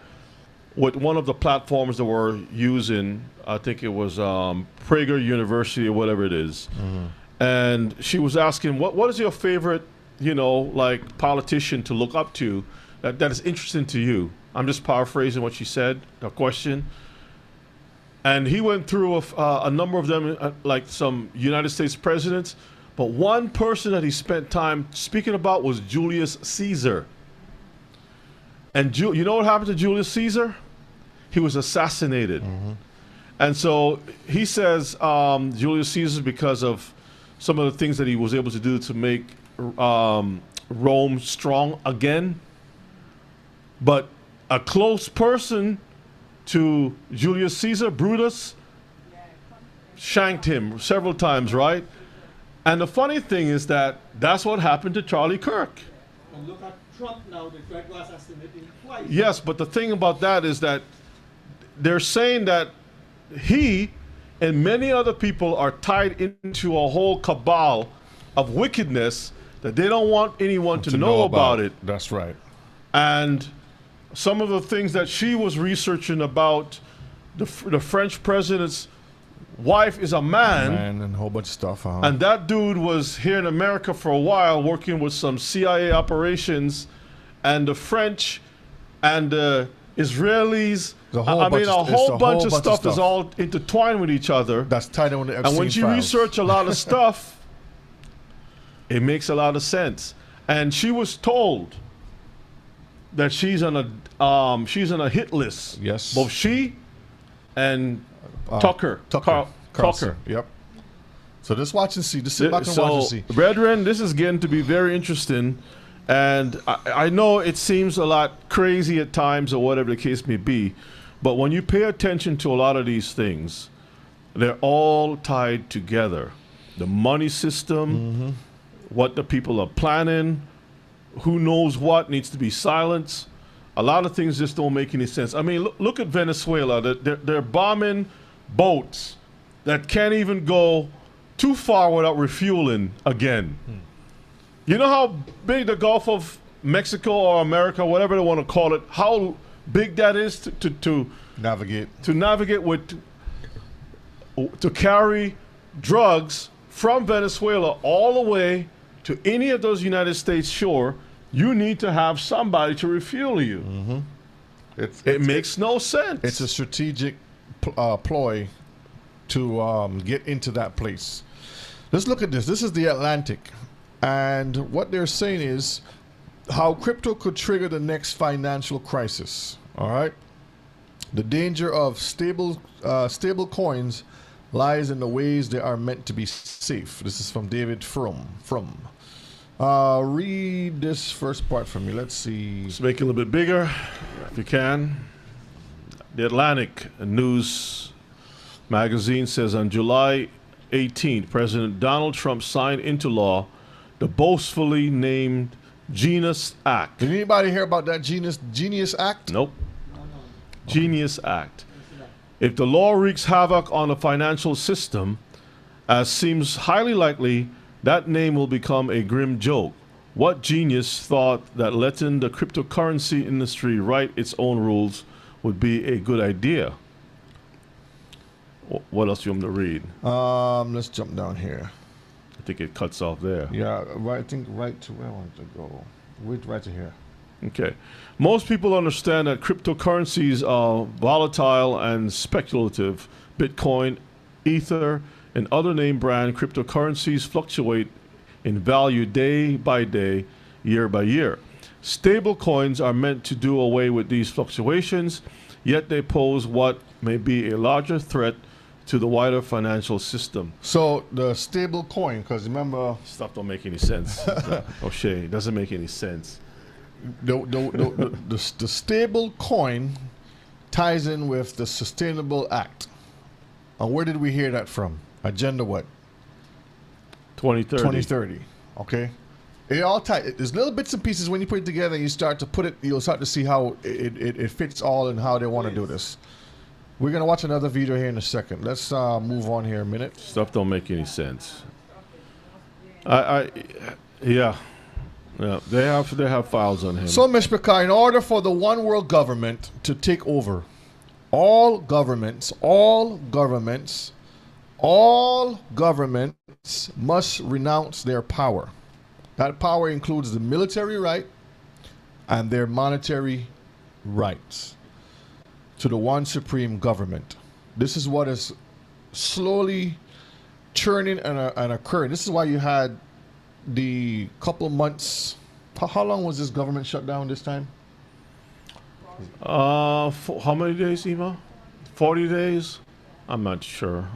with one of the platforms that we're using. I think it was Prager University or whatever it is. Mm-hmm. And she was asking, what is your favorite, you know, like politician to look up to that is interesting to you? I'm just paraphrasing what she said, the question. And he went through a number of them, like some United States presidents. But one person that he spent time speaking about was Julius Caesar. And you know what happened to Julius Caesar? He was assassinated. Mm-hmm. And so he says Julius Caesar, because of some of the things that he was able to do to make Rome strong again. But a close person to Julius Caesar, Brutus, shanked him several times, right? And the funny thing is that that's what happened to Charlie Kirk. And look at Trump now, they tried to assassinate him twice. Yes, but the thing about that is that they're saying that he and many other people are tied into a whole cabal of wickedness that they don't want anyone to know about it. That's right. And some of the things that she was researching about the French president's wife is a man. And a whole bunch of stuff. And that dude was here in America for a while working with some CIA operations, and the French and the Israelis. A whole bunch of stuff is all intertwined with each other. That's tied in with the Epstein And when you files. research a lot of stuff, it makes a lot of sense. And she was told that she's on a hit list. Yes. Both she and Tucker. Carlson. Yep. So just watch and see. Just sit back and watch and see. Brethren, this is getting to be very interesting. And I know it seems a lot crazy at times or whatever the case may be. But when you pay attention to a lot of these things, they're all tied together. The money system, what the people are planning, who knows what needs to be silenced. A lot of things just don't make any sense. I mean, look at Venezuela. They're bombing boats that can't even go too far without refueling again. You know how big the Gulf of Mexico or America, whatever they want to call it, how big that is to navigate. To navigate to carry drugs from Venezuela all the way to any of those United States shore. You need to have somebody to refuel you. It makes no sense. It's a strategic ploy to get into that place. Let's look at this. This is the Atlantic. And what they're saying is how crypto could trigger the next financial crisis. All right. The danger of stable coins lies in the ways they are meant to be safe. This is from David Frum. Read this first part for me. Let's see. Let's make it a little bit bigger, if you can. The Atlantic News magazine says on July 18th, President Donald Trump signed into law the boastfully named Genius Act. Did anybody hear about that Genius Act? Nope. Genius Act. If the law wreaks havoc on the financial system, as seems highly likely, that name will become a grim joke. What genius thought that letting the cryptocurrency industry write its own rules would be a good idea? What else do you want me to read? Let's jump down here. I think it cuts off there. Yeah, right. I think right to where I want to go. Right to here. Okay. Most people understand that cryptocurrencies are volatile and speculative. Bitcoin, Ether, and other name brand cryptocurrencies fluctuate in value day by day, year by year. Stable coins are meant to do away with these fluctuations, yet they pose what may be a larger threat to the wider financial system. So the stable coin, because remember... Stuff don't make any sense. O'Shea, it doesn't make any sense. The stable coin ties in with the Sustainable Act. And where did we hear that from? Agenda what? 2030. 2030. Okay. It all ties. There's little bits and pieces when you put it together and you start to put it, you'll start to see how it fits all and how they want to do this. We're going to watch another video here in a second. Let's move on here a minute. Stuff don't make any sense. Yeah. Yeah, they have files on him. So, Mishpachah, in order for the one world government to take over, all governments must renounce their power. That power includes the military right and their monetary rights to the one supreme government. This is what is slowly churning and occurring. This is why you had the couple months. How long was this government shut down this time? How many days, Ema? 40 days? I'm not sure.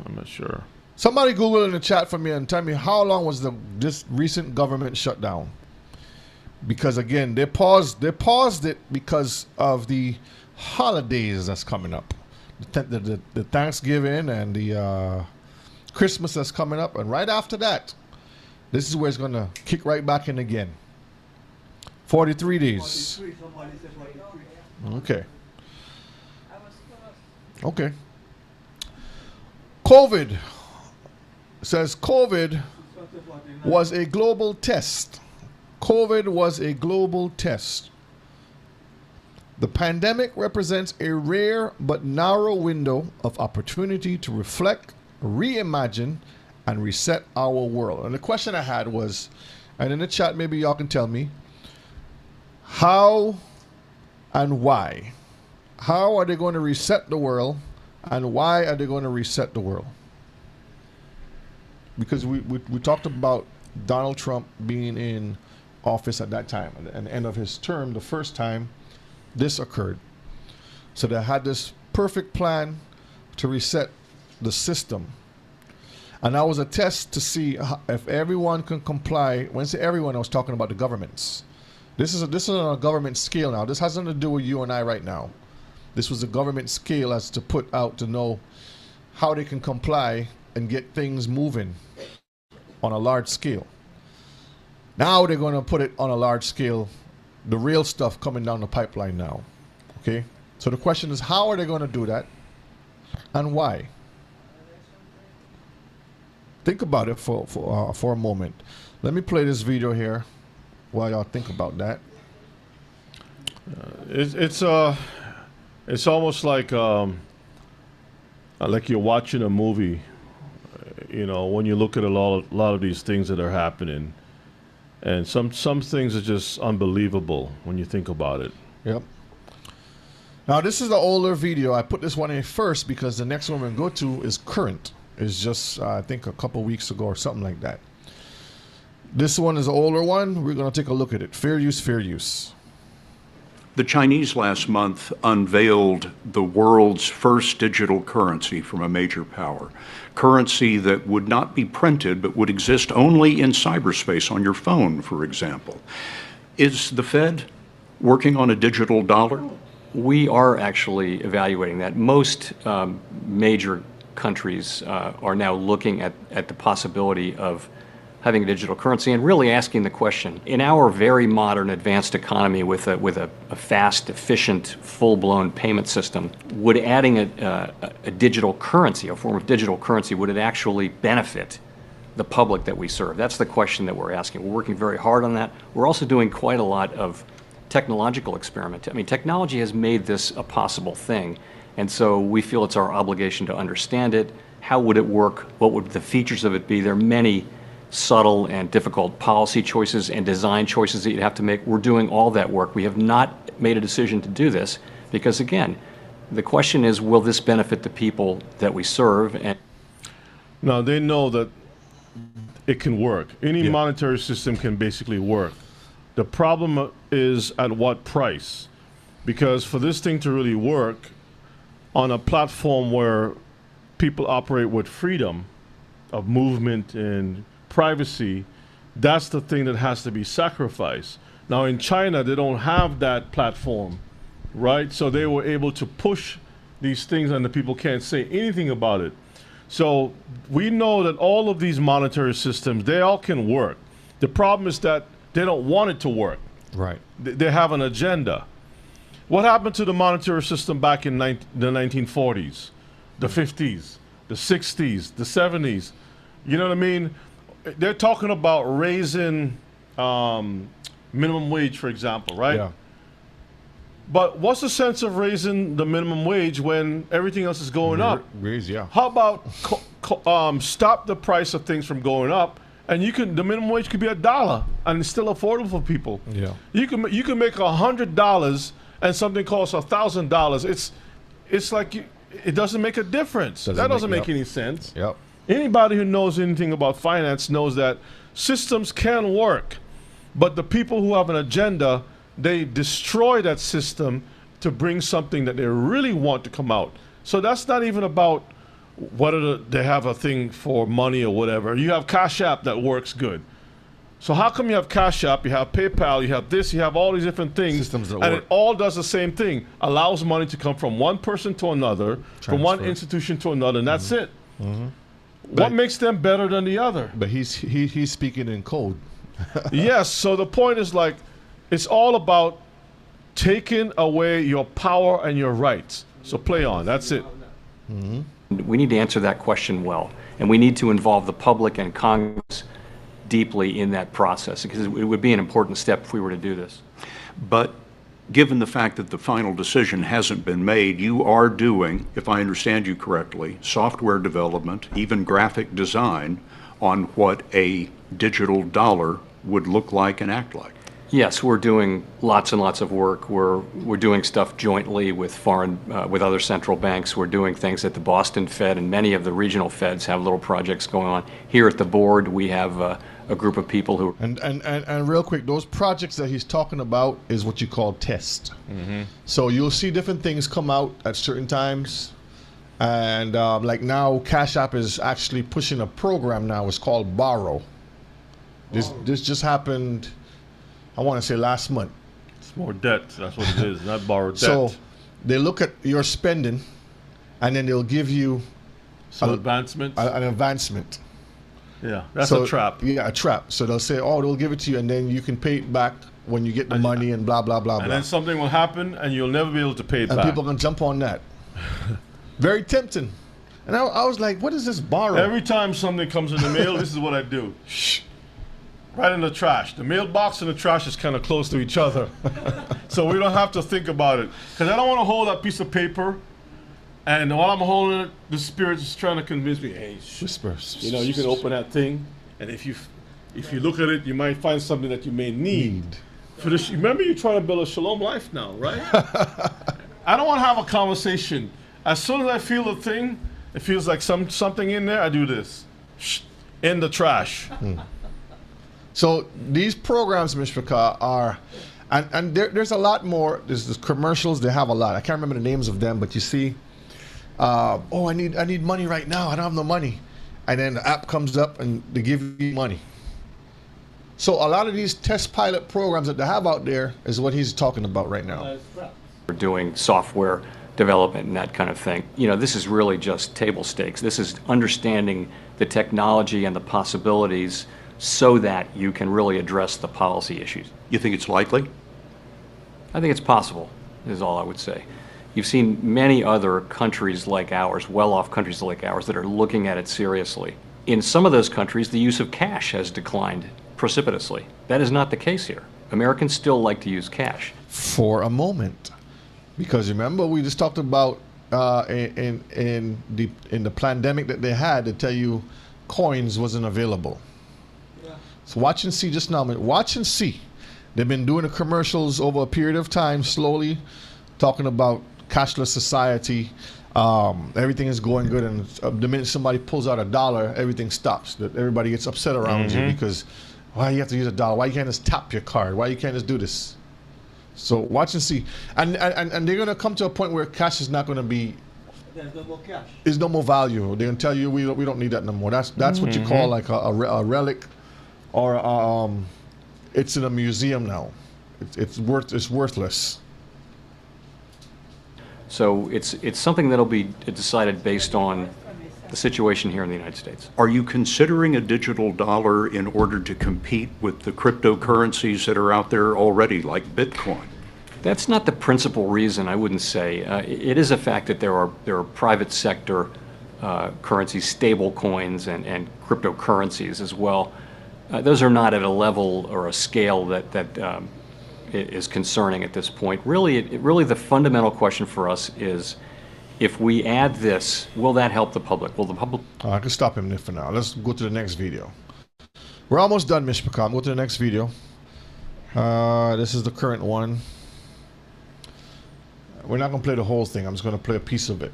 Somebody Google in the chat for me and tell me how long was this recent government shutdown? Because again, they paused it because of the holidays that's coming up, the Thanksgiving and the Christmas that's coming up, and right after that, this is where it's going to kick right back in again. 43 days. Okay. Okay. COVID says COVID was a global test. COVID was a global test. The pandemic represents a rare but narrow window of opportunity to reflect, reimagine, and reset our world. And the question I had was, and in the chat maybe y'all can tell me, how and why? How are they going to reset the world, and why are they going to reset the world? Because we talked about Donald Trump being in office at that time, at the end of his term, the first time this occurred. So they had this perfect plan to reset the system. And that was a test to see if everyone can comply. When I say everyone, I was talking about the governments. This is on a government scale now. This has nothing to do with you and I right now. This was a government scale as to put out to know how they can comply and get things moving on a large scale. Now they're going to put it on a large scale, the real stuff coming down the pipeline now. Okay? So the question is, how are they going to do that and why? Think about it for a moment. Let me play this video here while y'all think about that. It's almost like you're watching a movie. You know, when you look at a lot of these things that are happening, and some things are just unbelievable when you think about it. Yep. Now this is the older video. I put this one in first because the next one we're going to go to is current. It's just I think a couple weeks ago or something like that. This one is an older one. We're going to take a look at it. Fair use, fair use. The Chinese last month unveiled the world's first digital currency from a major power. Currency that would not be printed but would exist only in cyberspace on your phone, for example. Is the Fed working on a digital dollar? We are actually evaluating that. Most major countries are now looking at the possibility of having a digital currency and really asking the question, in our very modern advanced economy with a fast, efficient, full-blown payment system, would adding a digital currency, a form of digital currency, would it actually benefit the public that we serve? That's the question that we're asking. We're working very hard on that. We're also doing quite a lot of technological experiment. I mean, technology has made this a possible thing, and so we feel it's our obligation to understand it. How would it work? What would the features of it be? There are many subtle and difficult policy choices and design choices that you'd have to make. We're doing all that work. We have not made a decision to do this because, again, the question is, will this benefit the people that we serve? And now, they know that it can work. Any monetary system can basically work. The problem is at what price? Because for this thing to really work on a platform where people operate with freedom of movement and privacy, that's the thing that has to be sacrificed. Now in China, they don't have that platform, right? So they were able to push these things and the people can't say anything about it. So we know that all of these monetary systems, they all can work. The problem is that they don't want it to work. Right. They have an agenda. What happened to the monetary system back in the 1940s, the 50s, the 60s, the 70s? You know what I mean? They're talking about raising minimum wage, for example, right? Yeah. But what's the sense of raising the minimum wage when everything else is going up? Yeah. How about stop the price of things from going up, and the minimum wage could be $1, and it's still affordable for people. Yeah. You can make $100, and something costs $1,000. It's like it doesn't make a difference. That doesn't make any sense. Yep. Anybody who knows anything about finance knows that systems can work, but the people who have an agenda, they destroy that system to bring something that they really want to come out. So that's not even about whether they have a thing for money or whatever. You have Cash App that works good. So how come you have Cash App, you have PayPal, you have this, you have all these different things, systems that and work. it all does the same thing, allows money to come from one person to another, from one institution to another, and that's it. What makes them better than the other? But he's speaking in code. Yes, so the point is like, it's all about taking away your power and your rights. So play on, that's it. we need to answer that question well, and we need to involve the public and Congress deeply in that process, because it would be an important step if we were to do this. But given the fact that the final decision hasn't been made, you are doing, if I understand you correctly, software development, even graphic design on what a digital dollar would look like and act like. Yes, we're doing lots and lots of work. We're doing stuff jointly with with other central banks. We're doing things at the Boston Fed, and many of the regional Feds have little projects going on. Here at the board, we have a group of people who. And real quick, those projects that he's talking about is what you call test. So you'll see different things come out at certain times, and like now, Cash App is actually pushing a program now. It's called Borrow. This just happened. I want to say last month. It's more debt. That's what it is, not borrowed debt. So they look at your spending, and then they'll give you some advancement. An advancement. Yeah, that's a trap. Yeah, a trap. So they'll say, "Oh, they'll give it to you, and then you can pay it back when you get the money," and blah blah blah and blah. then something will happen, and you'll never be able to pay it and back. people are gonna jump on that. Very tempting. And I was like, "What is this borrow?" Every time something comes in the mail, this is what I do. Shh. Right in the trash. The mailbox and the trash is kind of close to each other. So we don't have to think about it. Because I don't want to hold that piece of paper, and while I'm holding it, the spirit is trying to convince me, hey, whisper. You know, you can open that thing, and if you look at it, you might find something that you may need. For this, remember, you're trying to build a shalom life now, right? I don't want to have a conversation. As soon as I feel the thing, it feels like something in there, I do this. Shh, in the trash. So these programs, Mr. Carr, are, and there's a lot more. There's commercials. They have a lot. I can't remember the names of them, but you see, I need money right now. I don't have no money, and then the app comes up and they give you money. So a lot of these test pilot programs that they have out there is what he's talking about right now. We're doing software development and that kind of thing. You know, this is really just table stakes. This is understanding the technology and the possibilities so that you can really address the policy issues. You think it's likely? I think it's possible, is all I would say. You've seen many other countries like ours, well-off countries like ours, that are looking at it seriously. in some of those countries, the use of cash has declined precipitously. That is not the case here. Americans still like to use cash. For a moment. Because remember, we just talked about in the pandemic that they had, to tell you coins wasn't available. Yeah. So watch and see just now. Watch and see. They've been doing the commercials over a period of time, slowly talking about cashless society. Everything is going good, and the minute somebody pulls out $1, everything stops. That everybody gets upset around you because why you have to use $1? Why you can't just tap your card? Why you can't just do this? So watch and see, and they're gonna come to a point where cash is not gonna be. There's no more cash. There's no more value. They're gonna tell you we don't need that no more. That's what you call like a relic, or it's in a museum now. It's worthless. So it's something that'll be decided based on the situation here in the United States. Are you considering a digital dollar in order to compete with the cryptocurrencies that are out there already, like Bitcoin? That's not the principal reason, I wouldn't say. It is a fact that there are private sector currencies, stable coins, and cryptocurrencies as well. Those are not at a level or a scale that is concerning at this point. Really, the fundamental question for us is, if we add this, will that help the public? Will the public? I can stop him there for now. Let's go to the next video. We're almost done, Mishpaka. Go to the next video. This is the current one. We're not going to play the whole thing. I'm just going to play a piece of it.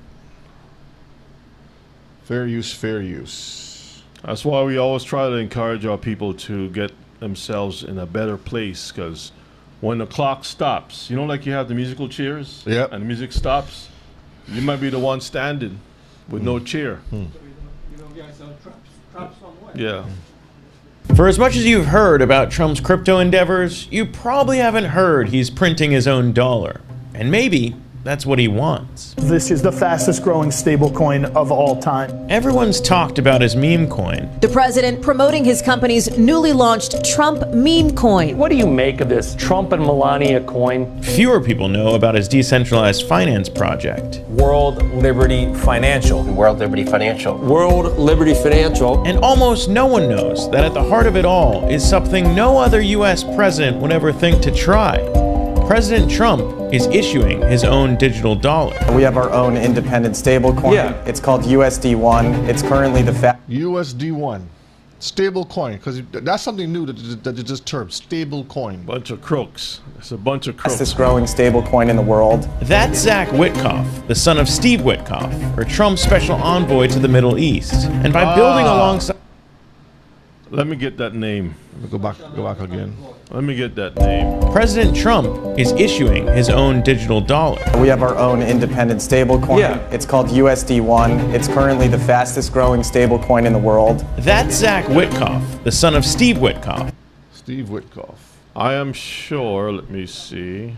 Fair use, fair use. That's why we always try to encourage our people to get themselves in a better place, because when the clock stops, you know, like you have the musical chairs, yep, and the music stops, you might be the one standing with no chair. Yeah. For as much as you've heard about Trump's crypto endeavors, you probably haven't heard he's printing his own dollar. And maybe that's what he wants. This is the fastest growing stablecoin of all time. Everyone's talked about his meme coin. The president promoting his company's newly launched Trump meme coin. What do you make of this Trump and Melania coin? Fewer people know about his decentralized finance project. World Liberty Financial. World Liberty Financial. World Liberty Financial. And almost no one knows that at the heart of it all is something no other U.S. president would ever think to try. President Trump is issuing his own digital dollar. We have our own independent stablecoin. Yeah. It's called USD1. It's currently the USD1 stablecoin, because that's something new that you just termed stable coin. Bunch of crooks. It's a bunch of crooks. Fastest growing stablecoin in the world. That's Zach Witkoff, the son of Steve Witkoff, or Trump's special envoy to the Middle East. And by building alongside. Let me get that name. Go back again. Let me get that name. President Trump is issuing his own digital dollar. We have our own independent stablecoin. Yeah. It's called USD1. It's currently the fastest growing stablecoin in the world. That's Zach Witkoff, the son of Steve Witkoff. Steve Witkoff. I am sure, let me see.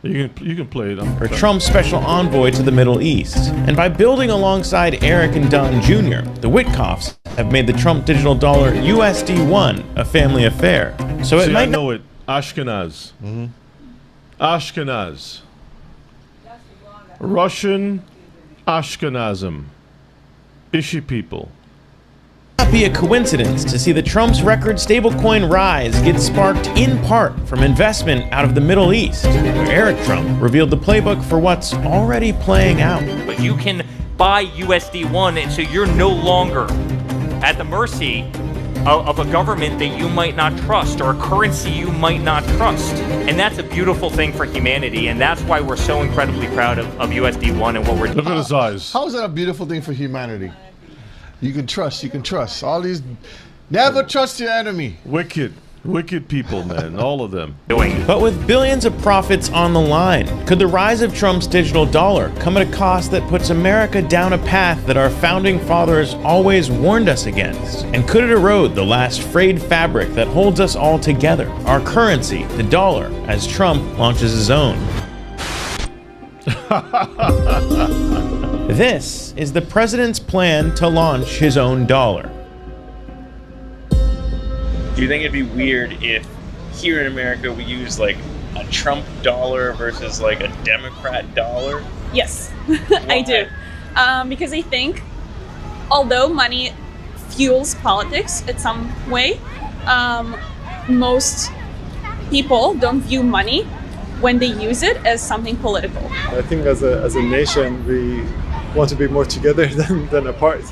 You can play it. Or Trump's special envoy to the Middle East. And by building alongside Eric and Don Jr., the Witkoffs have made the Trump digital dollar USD1 a family affair. So it might know it. Ashkenaz. Ashkenaz. Russian Ashkenazim. Ishi people. Not be a coincidence to see the Trump's record stablecoin rise get sparked in part from investment out of the Middle East, where Eric Trump revealed the playbook for what's already playing out. But you can buy USD1, and so you're no longer at the mercy of a government that you might not trust, or a currency you might not trust. And that's a beautiful thing for humanity, and that's why we're so incredibly proud of USD1 and what we're doing. Look at his eyes. How is that a beautiful thing for humanity? You can trust. All these, never trust your enemy. Wicked people, man, all of them. But with billions of profits on the line, could the rise of Trump's digital dollar come at a cost that puts America down a path that our founding fathers always warned us against? And could it erode the last frayed fabric that holds us all together, our currency, the dollar, as Trump launches his own? This is the president's plan to launch his own dollar. Do you think it'd be weird if here in America we use like a Trump dollar versus like a Democrat dollar? Yes, I do. Because I think although money fuels politics in some way, most people don't view money when they use it as something political. I think as a nation, we want to be more together than apart.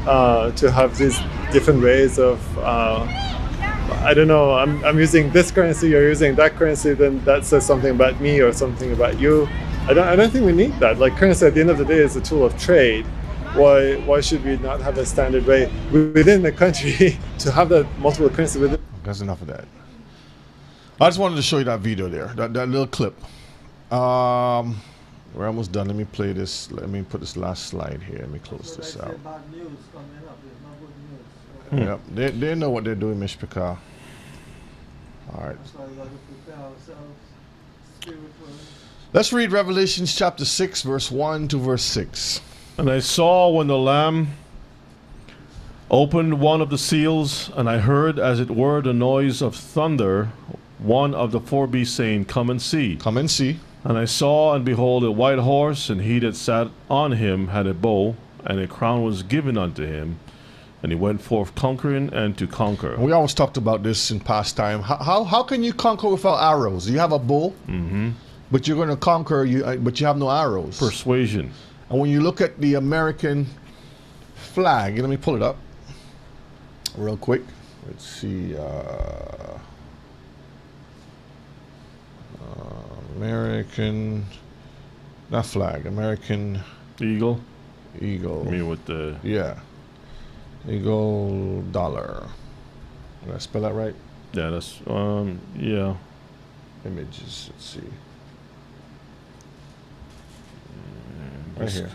To have these different ways of, I don't know, I'm using this currency, you're using that currency, then that says something about me or something about you. I don't think we need that. Like, currency at the end of the day is a tool of trade. Why should we not have a standard way within the country to have that multiple currency within? That's enough of that. I just wanted to show you that video there, that little clip. We're almost done. Let me play this. Let me put this last slide here. Let me close this out. Yep, they know what they're doing, Mishpika. All right. Let's read Revelations chapter 6, verse 1 to verse 6. And I saw when the Lamb opened one of the seals, and I heard as it were the noise of thunder, one of the four beasts saying, Come and see. Come and see. And I saw, and behold, a white horse, and he that sat on him had a bow, and a crown was given unto him, and he went forth conquering and to conquer. We always talked about this in past time. How can you conquer without arrows? You have a bow, but you're going to conquer, but you have no arrows. Persuasion. And when you look at the American flag, let me pull it up real quick. Let's see. American, not flag, American eagle. Eagle. I mean with the eagle dollar. Did I spell that right? Yeah, that's yeah. Images. Let's see. Right here.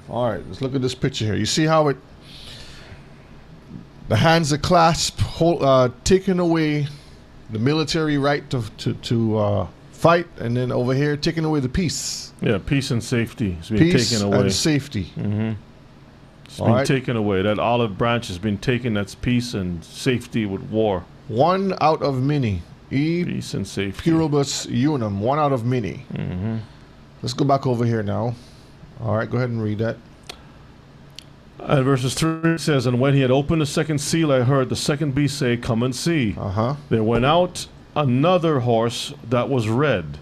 All right, let's look at this picture here. You see how the hands are clasped, taking away the military right to fight, and then over here taking away the peace. Yeah, peace and safety has been taken away. Peace and safety. It's been taken away. That olive branch has been taken. That's peace and safety with war. One out of many. Peace and safety. Pluribus unum. One out of many. Let's go back over here now. All right, go ahead and read that. And verses 3 says, And when he had opened the second seal, I heard the second beast say, Come and see. There went out another horse that was red.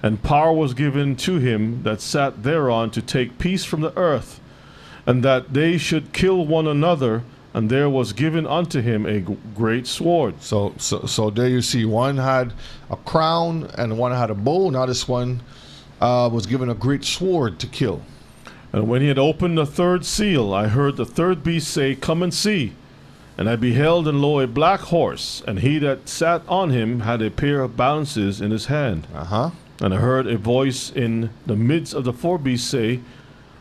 And power was given to him that sat thereon to take peace from the earth, and that they should kill one another. And there was given unto him a great sword. So there you see, one had a crown and one had a bow. Now this one was given a great sword to kill. And when he had opened the third seal, I heard the third beast say, Come and see. And I beheld, and lo, a black horse, and he that sat on him had a pair of balances in his hand. And I heard a voice in the midst of the four beasts say,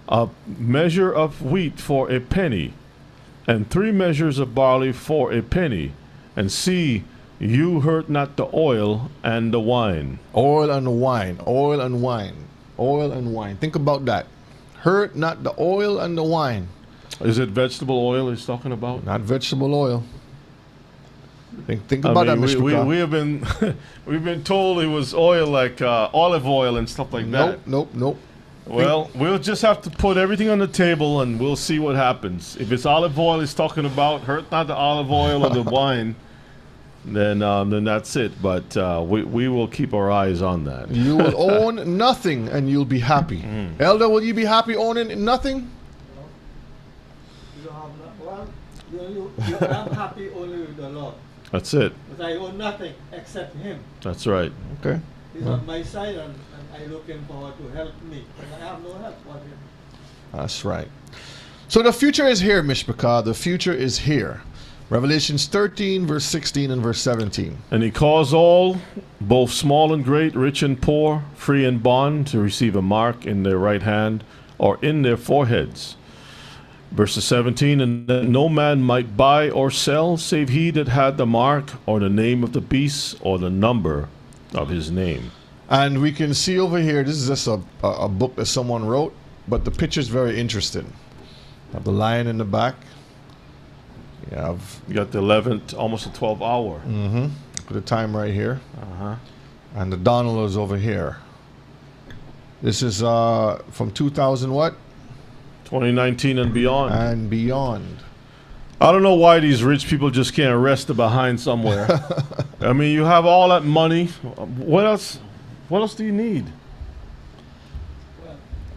A measure of wheat for a penny, and 3 measures of barley for a penny. And see, you hurt not the oil and the wine. Oil and wine, oil and wine, oil and wine. Think about that. Hurt not the oil and the wine. Is it vegetable oil he's talking about? Not vegetable oil. Think about that, Mr. We have been we've been told it was oil, like olive oil and stuff like that. Nope. Well, we'll just have to put everything on the table and we'll see what happens. If it's olive oil he's talking about, hurt not the olive oil or the wine, then that's it. But we will keep our eyes on that. You will own nothing and you'll be happy. Elder, will you be happy owning nothing? I'm happy only with the Lord. That's it. But I own nothing except Him. That's right. Okay. He's on my side, and I looking forward to help me. And I have no help but Him. That's right. So the future is here, Mishpachah. The future is here. Revelations 13, verse 16 and verse 17. And he caused all, both small and great, rich and poor, free and bond, to receive a mark in their right hand or in their foreheads. Verses 17, and that no man might buy or sell, save he that had the mark, or the name of the beast, or the number of his name. And we can see over here, this is just a book that someone wrote, but the picture is very interesting. You have the lion in the back. You got the 11th, almost the 12th hour. Put the time right here. And the Donald is over here. This is from 2000 what? 2019 and beyond. And beyond. I don't know why these rich people just can't rest behind somewhere. I mean, you have all that money. What else? What else do you need?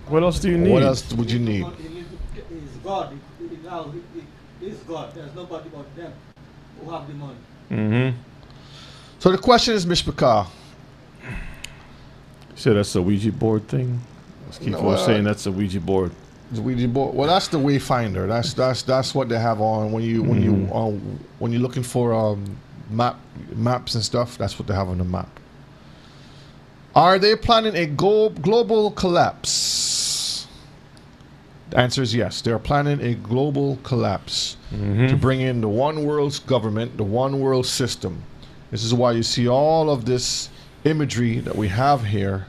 What else do you need? What else would you need? It's God. It's God. There's nobody but them who have the money. Mm-hmm. So the question is, Mishpachah. So that's the Ouija board thing? Keith was saying that's the Ouija board. The Ouija board. Well, that's the Wayfinder. That's what they have on when you're looking for maps and stuff. That's what they have on the map. Are they planning a global collapse? The answer is yes. They're planning a global collapse to bring in the one world's government, the one world system. This is why you see all of this imagery that we have here.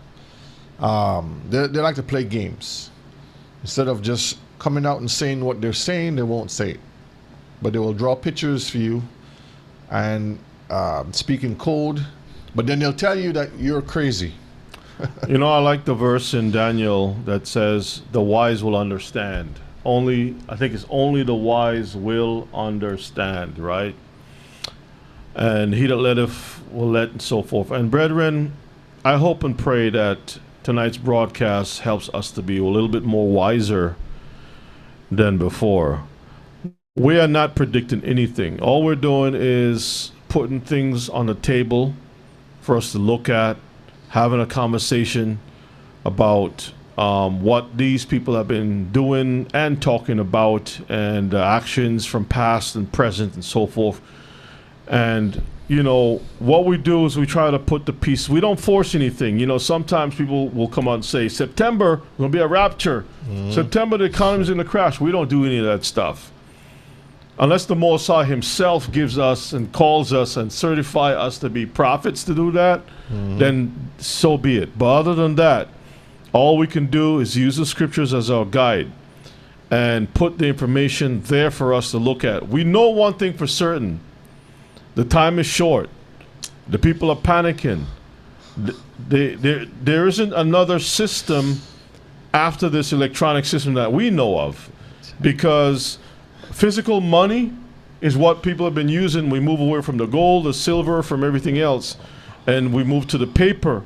They like to play games. Instead of just coming out and saying what they're saying, they won't say it. But they will draw pictures for you and speak in code. But then they'll tell you that you're crazy. You know, I like the verse in Daniel that says, the wise will understand. I think it's only the wise will understand, right? And he that letteth will let, and so forth. And brethren, I hope and pray that tonight's broadcast helps us to be a little bit more wiser than before. We are not predicting anything. All we're doing is putting things on the table for us to look at, having a conversation about what these people have been doing and talking about, and actions from past and present and so forth. And you know, what we do is we try to put the piece. We don't force anything. You know, sometimes people will come out and say, September, there's going to be a rapture. September, the economy's going to crash. We don't do any of that stuff. Unless the Most High himself gives us and calls us and certify us to be prophets to do that, then so be it. But other than that, all we can do is use the scriptures as our guide and put the information there for us to look at. We know one thing for certain. The time is short. The people are panicking. There isn't another system after this electronic system that we know of, because physical money is what people have been using. We move away from the gold, the silver, from everything else, and we move to the paper.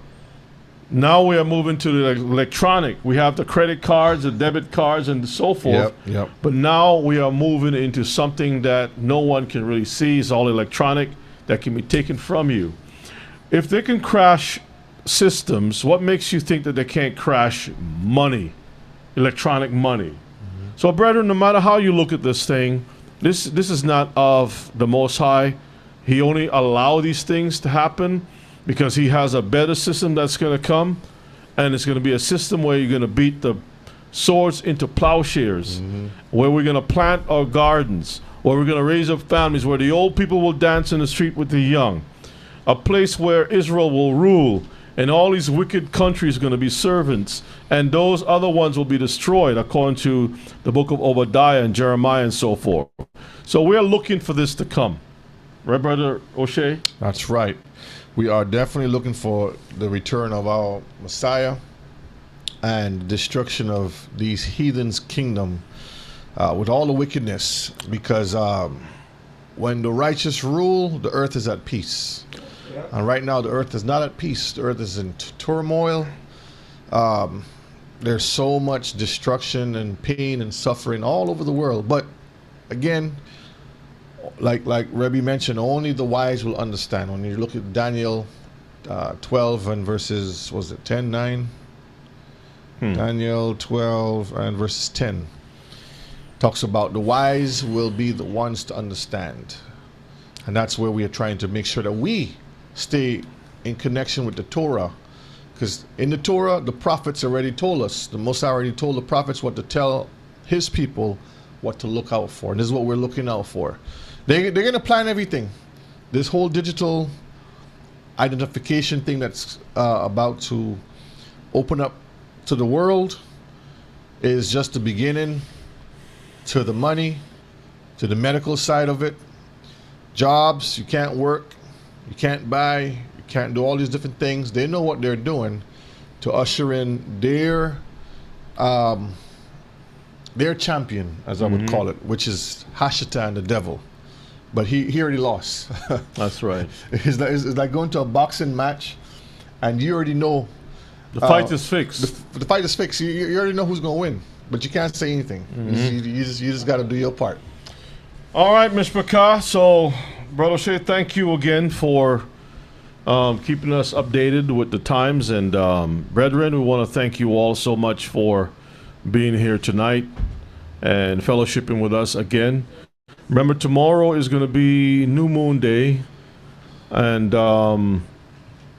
Now we are moving to the electronic. We have the credit cards, the debit cards, and so forth. Yep. But now we are moving into something that no one can really see. It's all electronic, that can be taken from you. If they can crash systems, what makes you think that they can't crash money, electronic money? So, brethren, no matter how you look at this thing, this is not of the Most High. He only allowed these things to happen because he has a better system that's going to come, and it's going to be a system where you're going to beat the swords into plowshares, where we're going to plant our gardens, where we're going to raise up families, where the old people will dance in the street with the young, a place where Israel will rule, and all these wicked countries are going to be servants, and those other ones will be destroyed, according to the book of Obadiah and Jeremiah and so forth. So we're looking for this to come. Right, Brother O'Shea? That's right. We are definitely looking for the return of our Messiah and destruction of these heathens' kingdom with all the wickedness, because when the righteous rule, the earth is at peace. And right now the earth is not at peace. The earth is in turmoil. There's so much destruction and pain and suffering all over the world. But again, like Rebbe mentioned, only the wise will understand. When you look at Daniel 12 and verses, was it 10, 9? Daniel 12 and verses 10 talks about the wise will be the ones to understand. And that's where we are trying to make sure that we stay in connection with the Torah. Because in the Torah, the prophets already told us, the Most High already told the prophets what to tell his people, what to look out for. And this is what we're looking out for. They're going to plan everything. This whole digital identification thing that's about to open up to the world is just the beginning to the money, to the medical side of it. Jobs, you can't work, you can't buy, you can't do all these different things. They know what they're doing to usher in their their champion, as I would call it, which is Hashatan, the devil. But he already lost. That's right. It's like going to a boxing match, and you already know the fight is fixed. The fight is fixed. You already know who's going to win, but you can't say anything. You just got to do your part. All right, Mishpachah. So, Brother Shea, thank you again for keeping us updated with the times. And brethren, we want to thank you all so much for being here tonight and fellowshipping with us again. Remember, tomorrow is going to be New Moon Day, and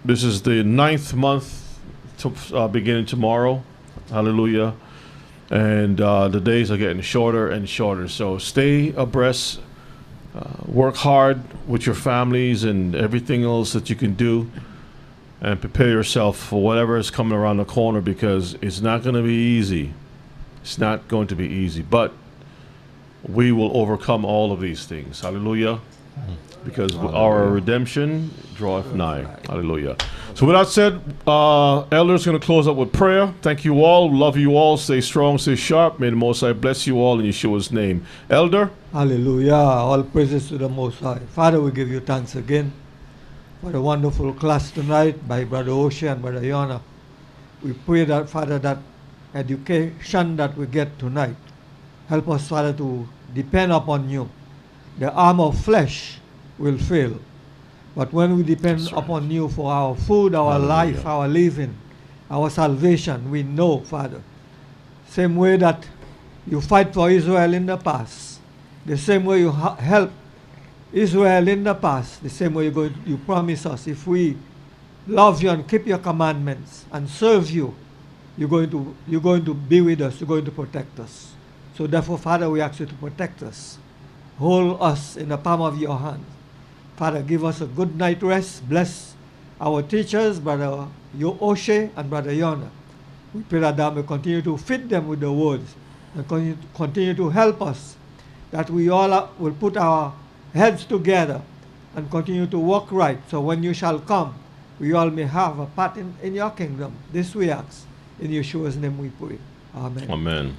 this is the 9th month beginning tomorrow. Hallelujah. And the days are getting shorter and shorter. So stay abreast, work hard with your families and everything else that you can do, and prepare yourself for whatever is coming around the corner, because it's not going to be easy. It's not going to be easy, but we will overcome all of these things. Hallelujah. Because our redemption draweth nigh. Hallelujah. So with that said, Elder's going to close up with prayer. Thank you all. Love you all. Stay strong. Stay sharp. May the Most High bless you all in Yeshua's name. Elder. Hallelujah. All praises to the Most High. Father, we give you thanks again for the wonderful class tonight by Brother Oshe and Brother Yona. We pray that, Father, that education that we get tonight, help us, Father, to depend upon you. The arm of flesh will fail. But when we depend upon you for our food, our life, our living, our salvation, we know, Father, same way that you fight for Israel in the past, the same way you help Israel in the past, the same way you promise us, if we love you and keep your commandments and serve you, you're going to be with us, you're going to protect us. So therefore, Father, we ask you to protect us. Hold us in the palm of your hand. Father, give us a good night rest. Bless our teachers, Brother Oshe and Brother Yona. We pray that thou may continue to feed them with the words and continue to help us, that we all will put our heads together and continue to walk right. So when you shall come, we all may have a part in your kingdom. This we ask. In Yeshua's name we pray. Amen. Amen.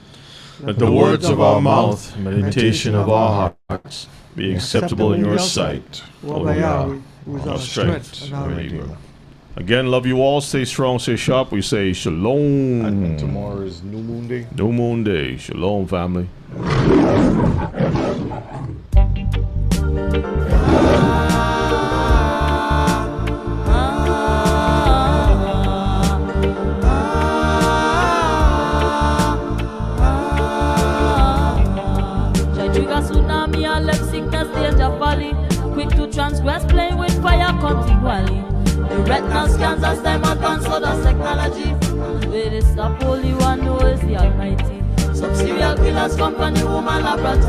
Let the words of our mouth, meditation of our hearts, be acceptable in your sight, O Yahweh, who is our strength and our Redeemer. Again, love you all. Stay strong, stay sharp. We say shalom. And tomorrow is New Moon Day. New Moon Day. Shalom, family. Quick to transgress, playing with fire continually. The retinal scans as them advance for the technology. Where they stop, only one knows the Almighty. Some serial killers, company, woman, laboratory.